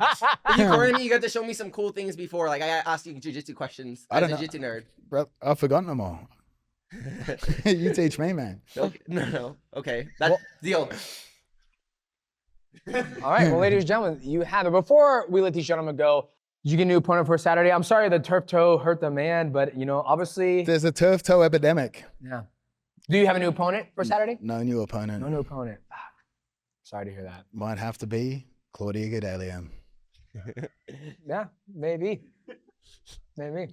if you corner me, you got to show me some cool things before. Like I asked you jiu-jitsu questions. I don't know. Jiu-jitsu nerd. Bro, I've forgotten them all. You teach me, man. Okay. No. Okay, that's deal. All right, well, ladies and gentlemen, you have it. Before we let these gentlemen go, did you get a new opponent for Saturday? I'm sorry the turf toe hurt the man, but obviously. There's a turf toe epidemic. Yeah. Do you have a new opponent for Saturday? No new opponent. No new opponent. Fuck. Sorry to hear that. Might have to be Claudia Gadelha. Yeah, maybe. Maybe.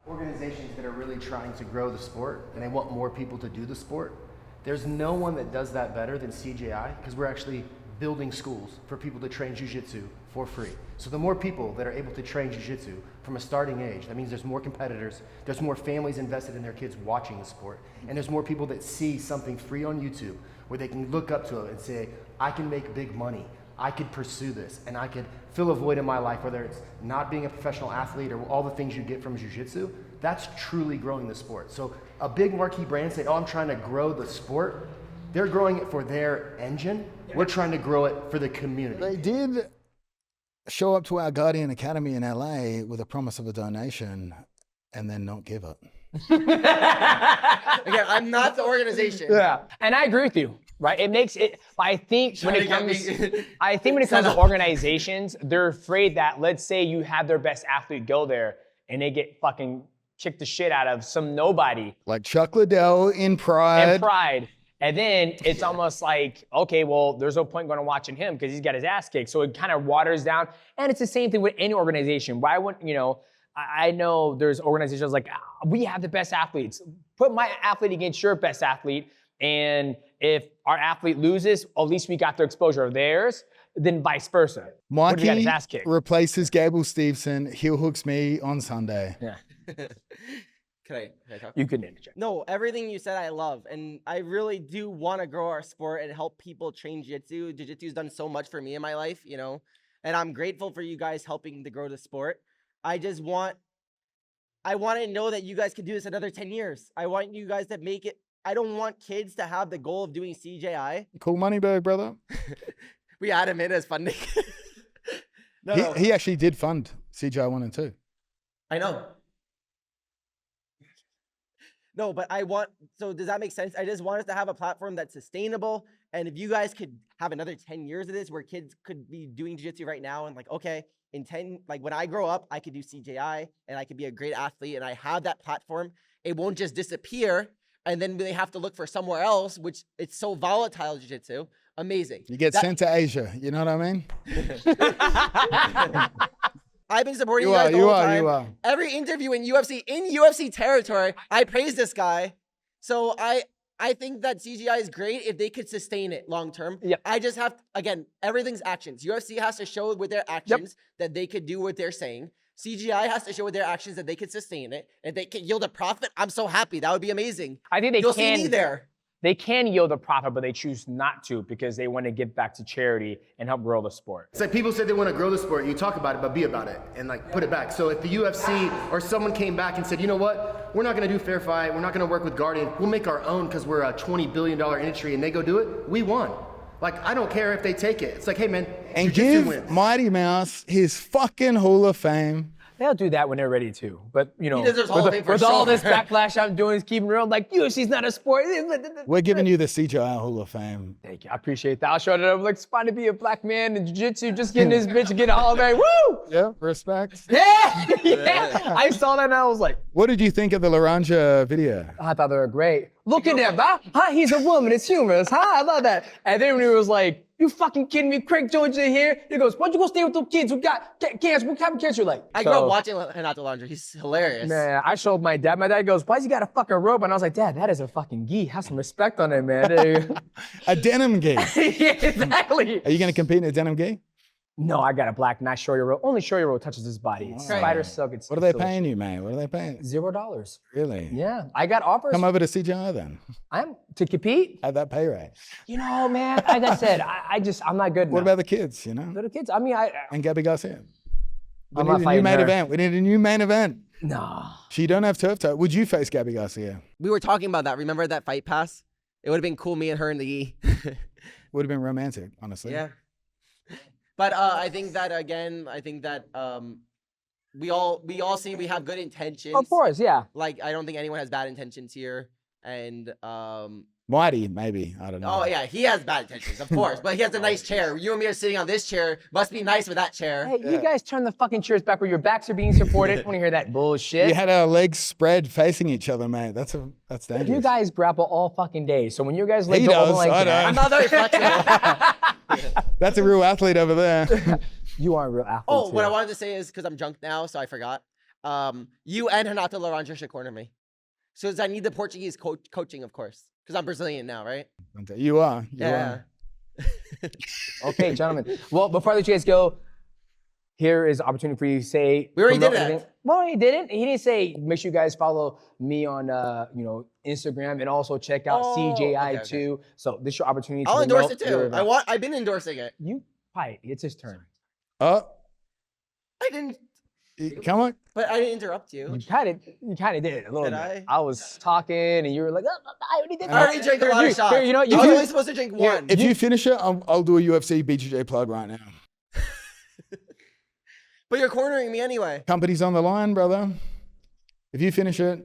Organizations that are really trying to grow the sport and they want more people to do the sport, there's no one that does that better than CJI, because we're actually building schools for people to train jiu-jitsu for free. So the more people that are able to train jiu-jitsu from a starting age, that means there's more competitors, there's more families invested in their kids watching the sport, and there's more people that see something free on YouTube where they can look up to it and say, I can make big money, I could pursue this, and I could fill a void in my life, whether it's not being a professional athlete or all the things you get from jiu-jitsu. That's truly growing the sport. So a big marquee brand say, oh, I'm trying to grow the sport. They're growing it for their engine. We're trying to grow it for the community. They did show up to our Guardian Academy in LA with a promise of a donation and then not give it. Again, I'm not the organization. Yeah, and I agree with you. Right? It makes it. I think when it comes to organizations, they're afraid that, let's say you have their best athlete go there and they get fucking kicked the shit out of some nobody. Like Chuck Liddell in Pride. And then it's almost like, okay, well, there's no point going to watching him because he's got his ass kicked. So it kind of waters down. And it's the same thing with any organization. Why wouldn't, I know there's organizations like, we have the best athletes. Put my athlete against your best athlete. And if our athlete loses, at least we got the exposure of theirs, then vice versa. Mikey replaces Gable Steveson, heel hooks me on Sunday. Yeah. Can I talk? You can interject. No, everything you said I love, and I really do want to grow our sport and help people train jiu-jitsu. Jiu-jitsu's done so much for me in my life, and I'm grateful for you guys helping to grow the sport. I want to know that you guys can do this another 10 years. I want you guys to make it. I don't want kids to have the goal of doing CJI. Cool Moneyberg, brother. We had him in as funding. He actually did fund CJI 1 and 2. I know. No, but so does that make sense? I just want us to have a platform that's sustainable. And if you guys could have another 10 years of this where kids could be doing jiu-jitsu right now and like, okay, in 10, like when I grow up, I could do CJI and I could be a great athlete and I have that platform. It won't just disappear and then they have to look for somewhere else, which it's so volatile, jiu-jitsu. Amazing. You get sent to Asia. You know what I mean? I've been supporting you guys the whole time. You are. Every interview in UFC territory, I praise this guy. So I think that CGI is great if they could sustain it long term. Yep. I just have, again, everything's actions. UFC has to show with their actions that they could do what they're saying. CGI has to show with their actions that they could sustain it. If they can yield a profit, I'm so happy. That would be amazing. I think You'll see me there. They can yield a profit, but they choose not to because they want to give back to charity and help grow the sport. It's like people say they want to grow the sport. You talk about it, but be about it and like put it back. So if the UFC or someone came back and said, you know what, we're not going to do fair fight. We're not going to work with Guardian. We'll make our own because we're a $20 billion industry and they go do it. We won. Like, I don't care if they take it. It's like, hey man, And jiu-jitsu give wins. Mighty Mouse his fucking Hall of Fame. They'll do that when they're ready to. But, you know, He deserves Hall of Fame for with all sure. this backlash I'm doing, is keeping real, like, UFC's not a sport. We're giving you the CJI Hall of Fame. Thank you. I appreciate that. I'll show it up. Like, it's fun to be a black man in jiu-jitsu, just getting this bitch and getting all day. Woo! Yeah, respect. Yeah! Yeah! I saw that and I was like, What did you think of the Laranja video? I thought they were great. Look at them, huh? He's a woman. It's humorous, huh? I love that. And then when he was like, you fucking kidding me? Craig Jones in here. He goes, why don't you go stay with those kids who got cancer? What kind of cancer? Like, I grew up watching Renato Laundry. He's hilarious. Man, I showed my dad. My dad goes, why's he got a fucking robe? And I was like, Dad, that is a fucking gi. Have some respect on it, man. A denim gi. Yeah, exactly. Are you going to compete in a denim gi? No, I got a black, nice shoyo robe. Only shoyo robe touches his body. It's spider silk. It's What are they delicious. paying you, man? What are they paying? $0. Really? Yeah, I got offers. Come over to CJI then. I'm to compete. At that pay rate. You know, man, like I said, I'm not good What enough. about the kids, you know? Little kids? I mean, And Gabby Garcia. We I'm need not a new fighting main her. event. We need a new main event. No. So you don't have turf toe. Would you face Gabby Garcia? We were talking about that. Remember that fight pass? It would have been cool, me and her in the E. Would have been romantic, honestly. Yeah. But I think that we all see we have good intentions. Of course, yeah. Like, I don't think anyone has bad intentions here. And Mighty, maybe. I don't know. oh yeah, he has bad intentions, of course. But he has a nice chair. You and me are sitting on this chair. Must be nice with that chair. Hey, you guys turn the fucking chairs back where your backs are being supported. I don't want to hear that bullshit. We had our legs spread facing each other, mate. That's dangerous. You guys grapple all fucking day. So when you guys legs He are open does, like I that, I'm not very flexible. That's a real athlete over there. you are a real athlete. Oh, what too. I wanted to say is, because I'm drunk now, so I forgot. You and Renato Laranja should corner me. So I need the Portuguese coaching, of course. Because I'm Brazilian now, right? You are. You Yeah. are. Okay, gentlemen. Well, before I let you guys go, here is an opportunity for you to say. We already did promote that. anything. Well, he didn't. He didn't say. Make sure you guys follow me on, Instagram, and also check out CJI okay. too. So this is your opportunity. I'll to endorse promote it your too. event. I've been endorsing it. You fight. It's his turn. I didn't, Come on. but I didn't interrupt you. You kind of did a little Did bit. I? was talking, and you were like, oh, I already did. I already drank a lot of shots. Here, you know, I you was do- only supposed to drink one. If you finish it, I'll do a UFC BJJ plug right now. But you're cornering me anyway. Company's on the line, brother. If you finish it,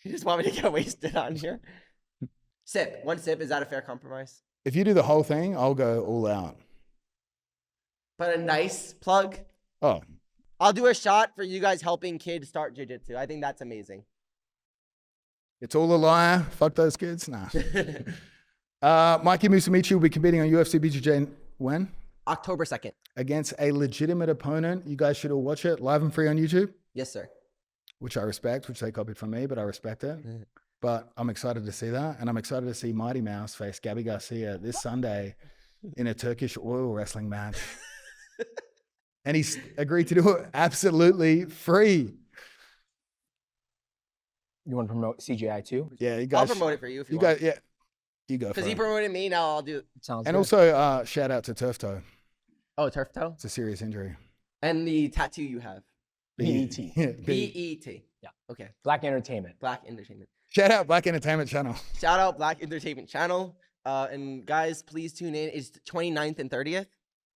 You just want me to get wasted on here? Sip. One sip. Is that a fair compromise? if you do the whole thing, I'll go all out. But a nice plug. Oh, I'll do a shot for you guys helping kids start jiu-jitsu. I think that's amazing. it's all a liar. Fuck those kids. Nah. Mikey Musumeci will be competing on UFC BJJ when? October 2nd. Against a legitimate opponent. You guys should all watch it live and free on YouTube, Yes, sir. which I respect, which they copied from me, but I respect it. But I'm excited to see that. And I'm excited to see Mighty Mouse face Gabby Garcia this Sunday in a Turkish oil wrestling match. And he's agreed to do it absolutely free. You want to promote CJI too? Yeah, you I'll guys. promote it for you if you, You want. guys, yeah. You go for Because he it. promoted me, now I'll do. Sounds And good. also, shout out to Turf Toe. Oh, turf toe? It's a serious injury. And the tattoo you have. BET. Yeah, B-E-T. Yeah. Okay. Black Entertainment. Black Entertainment. Shout out Black Entertainment Channel. Shout out Black Entertainment Channel. And guys, please tune in. It's 29th and 30th?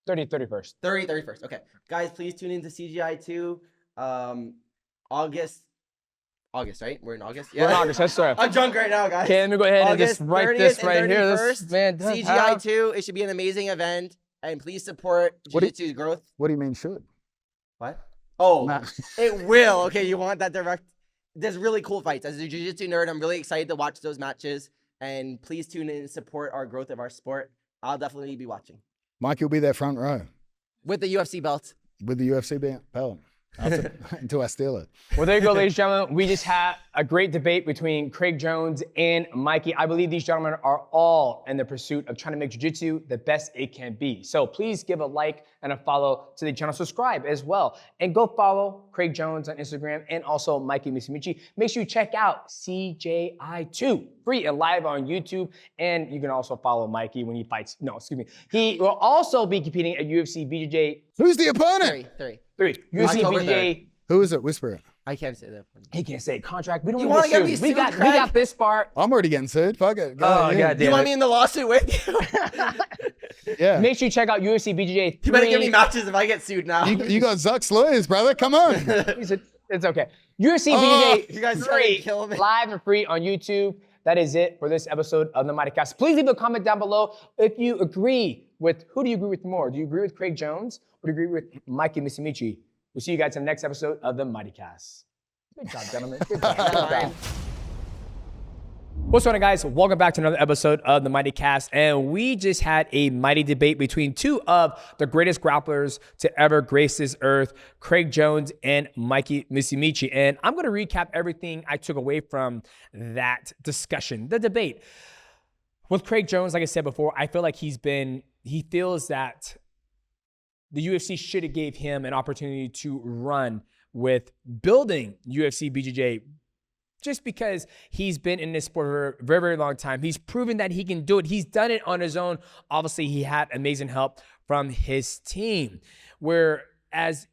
31st. 31st. Okay. Guys, please tune in to CGI too. August, right? We're in August. We're in August, yes, sir. I'm drunk right now, guys. Okay, let me go ahead and August just write 30th this and right here. 31st, This man does CJI have- 2. It should be an amazing event, and please support Jiu-Jitsu's growth. What do you mean should? What? Oh, Nah. it will. Okay, you want that direct? There's really cool fights. As a jiu-jitsu nerd, I'm really excited to watch those matches. And please tune in and support our growth of our sport. I'll definitely be watching. Mike, you'll be there front row With the UFC belt. with the UFC belt until I steal it. Well, there you go, ladies and gentlemen. We just had a great debate between Craig Jones and Mikey. I believe these gentlemen are all in the pursuit of trying to make jiu-jitsu the best it can be. So please give a like and a follow to the channel. Subscribe as well. And go follow Craig Jones on Instagram and also Mikey Musumeci. Make sure you check out CJI 2, free and live on YouTube. And you can also follow Mikey when he fights. No, excuse me. He will also be competing at UFC BJJ Who's the opponent? 3. 3. UFC October BJJ. Who is it? Whisper it. I can't say that. He can't say contract. We don't You want wanna to get sue. me We sued, got Craig? this part. I'm already getting sued. Fuck it. Go Oh, ahead. God Do you damn want it. me in the lawsuit with you? Yeah. Make sure you check out UFC BJJ 3. You better give me matches if I get sued now. You got Zuck's lawyers, brother. Come on. It's okay. UFC Oh, BJJ you guys are trying 3, to kill me. live and free on YouTube. That is it for this episode of the MIGHTYCAST. Please leave a comment down below if you agree with, who do you agree with more? Do you agree with Craig Jones or do you agree with Mikey Musumeci? We'll see you guys in the next episode of the MIGHTYCAST. Good job, gentlemen. Good job. Good job. What's going on, guys? Welcome back to another episode of the MIGHTYCAST. And we just had a mighty debate between two of the greatest grapplers to ever grace this earth, Craig Jones and Mikey Musumeci. And I'm going to recap everything I took away from that discussion, the debate. With Craig Jones, like I said before, I feel like he feels that the UFC should have gave him an opportunity to run with building UFC BJJ, just because he's been in this sport for a very, very long time. He's proven that he can do it. He's done it on his own. Obviously, he had amazing help from his team. Whereas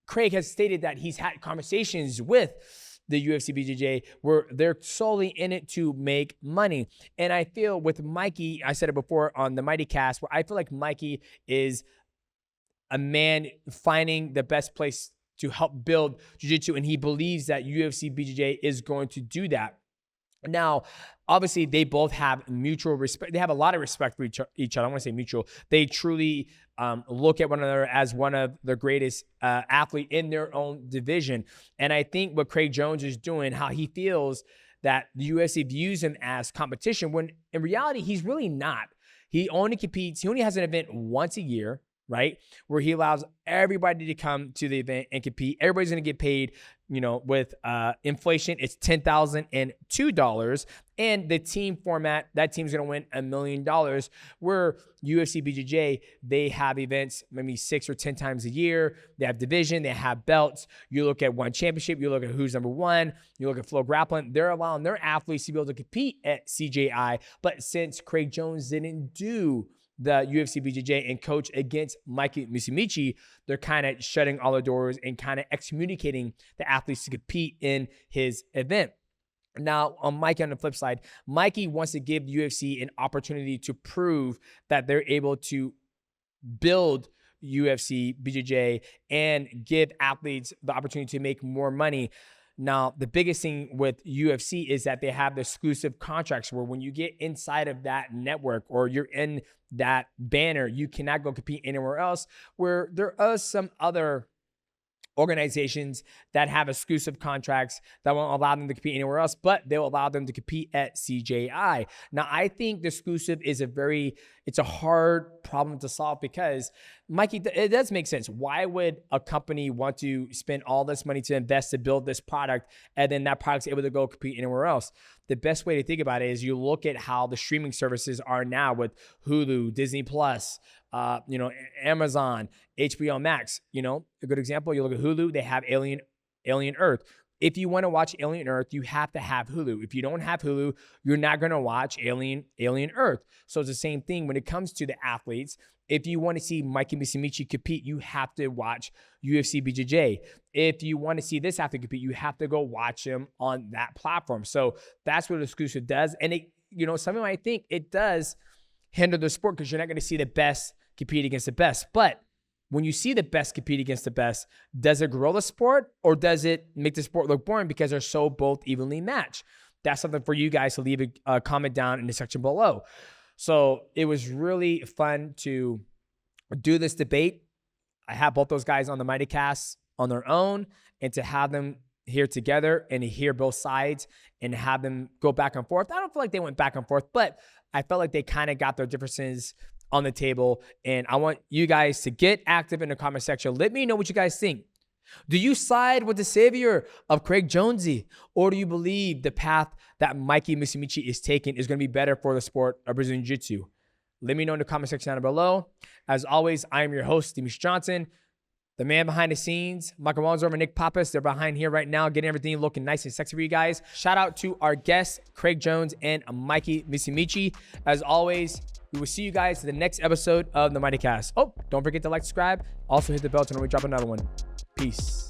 Craig has stated that he's had conversations with the UFC BJJ where they're solely in it to make money. And I feel with Mikey, I said it before on the MIGHTYCAST, where I feel like Mikey is a man finding the best place to help build jiu-jitsu, and he believes that UFC BJJ is going to do that. Now, obviously, they both have mutual respect. They have a lot of respect for each other. I don't want to say mutual. They truly look at one another as one of the greatest athlete in their own division. And I think what Craig Jones is doing, how he feels that the UFC views him as competition, when in reality, he's really not. He only competes, he only has an event once a year, right? Where he allows everybody to come to the event and compete. Everybody's going to get paid, you know, with inflation, it's $10,002. And the team format, that team's going to win $1 million. Where UFC BJJ, they have events maybe 6 or 10 times a year. They have division, they have belts. You look at one championship, you look at who's number one, you look at Flow Grappling. They're allowing their athletes to be able to compete at CJI. But since Craig Jones didn't do the UFC BJJ and coach against Mikey Musumeci, they're kind of shutting all the doors and kind of excommunicating the athletes to compete in his event. Now, on Mikey, on the flip side, Mikey wants to give UFC an opportunity to prove that they're able to build UFC BJJ and give athletes the opportunity to make more money. Now, the biggest thing with UFC is that they have the exclusive contracts where when you get inside of that network or you're in that banner, you cannot go compete anywhere else, where there are some other organizations that have exclusive contracts that won't allow them to compete anywhere else, but they'll allow them to compete at CJI. Now, I think the exclusive is it's a hard problem to solve because, Mikey, it does make sense. Why would a company want to spend all this money to invest to build this product and then that product's able to go compete anywhere else? The best way to think about it is you look at how the streaming services are now with Hulu, Disney Plus, Amazon, HBO Max. You know, a good example, you look at Hulu, they have Alien Earth. If you want to watch Alien Earth, you have to have Hulu. If you don't have Hulu, you're not going to watch Alien Earth. So it's the same thing when it comes to the athletes. If you want to see Mikey Musumeci compete, you have to watch UFC BJJ. If you want to see this athlete compete, you have to go watch him on that platform. So that's what exclusive does. And it, some might think it does hinder the sport because you're not going to see the best compete against the best. But when you see the best compete against the best, does it grow the sport or does it make the sport look boring because they're so both evenly matched? That's something for you guys to leave a comment down in the section below. So it was really fun to do this debate. I have both those guys on the MIGHTYCAST on their own, and to have them here together and to hear both sides and have them go back and forth. I don't feel like they went back and forth, but I felt like they kind of got their differences on the table. And I want you guys to get active in the comment section. Let me know what you guys think. Do you side with the savior of Craig Jonesy, or do you believe the path that Mikey Musumeci is taking is going to be better for the sport of Brazilian Jiu-Jitsu? Let me know in the comment section down below. As always, I am your host, Demetrious Johnson, the man behind the scenes. Michael Walensdorf and Nick Pappas, they're behind here right now, getting everything looking nice and sexy for you guys. Shout out to our guests, Craig Jones and Mikey Musumeci. As always, we will see you guys in the next episode of the MIGHTYCAST. Oh, don't forget to like, subscribe. Also hit the bell to know when we drop another one. Peace.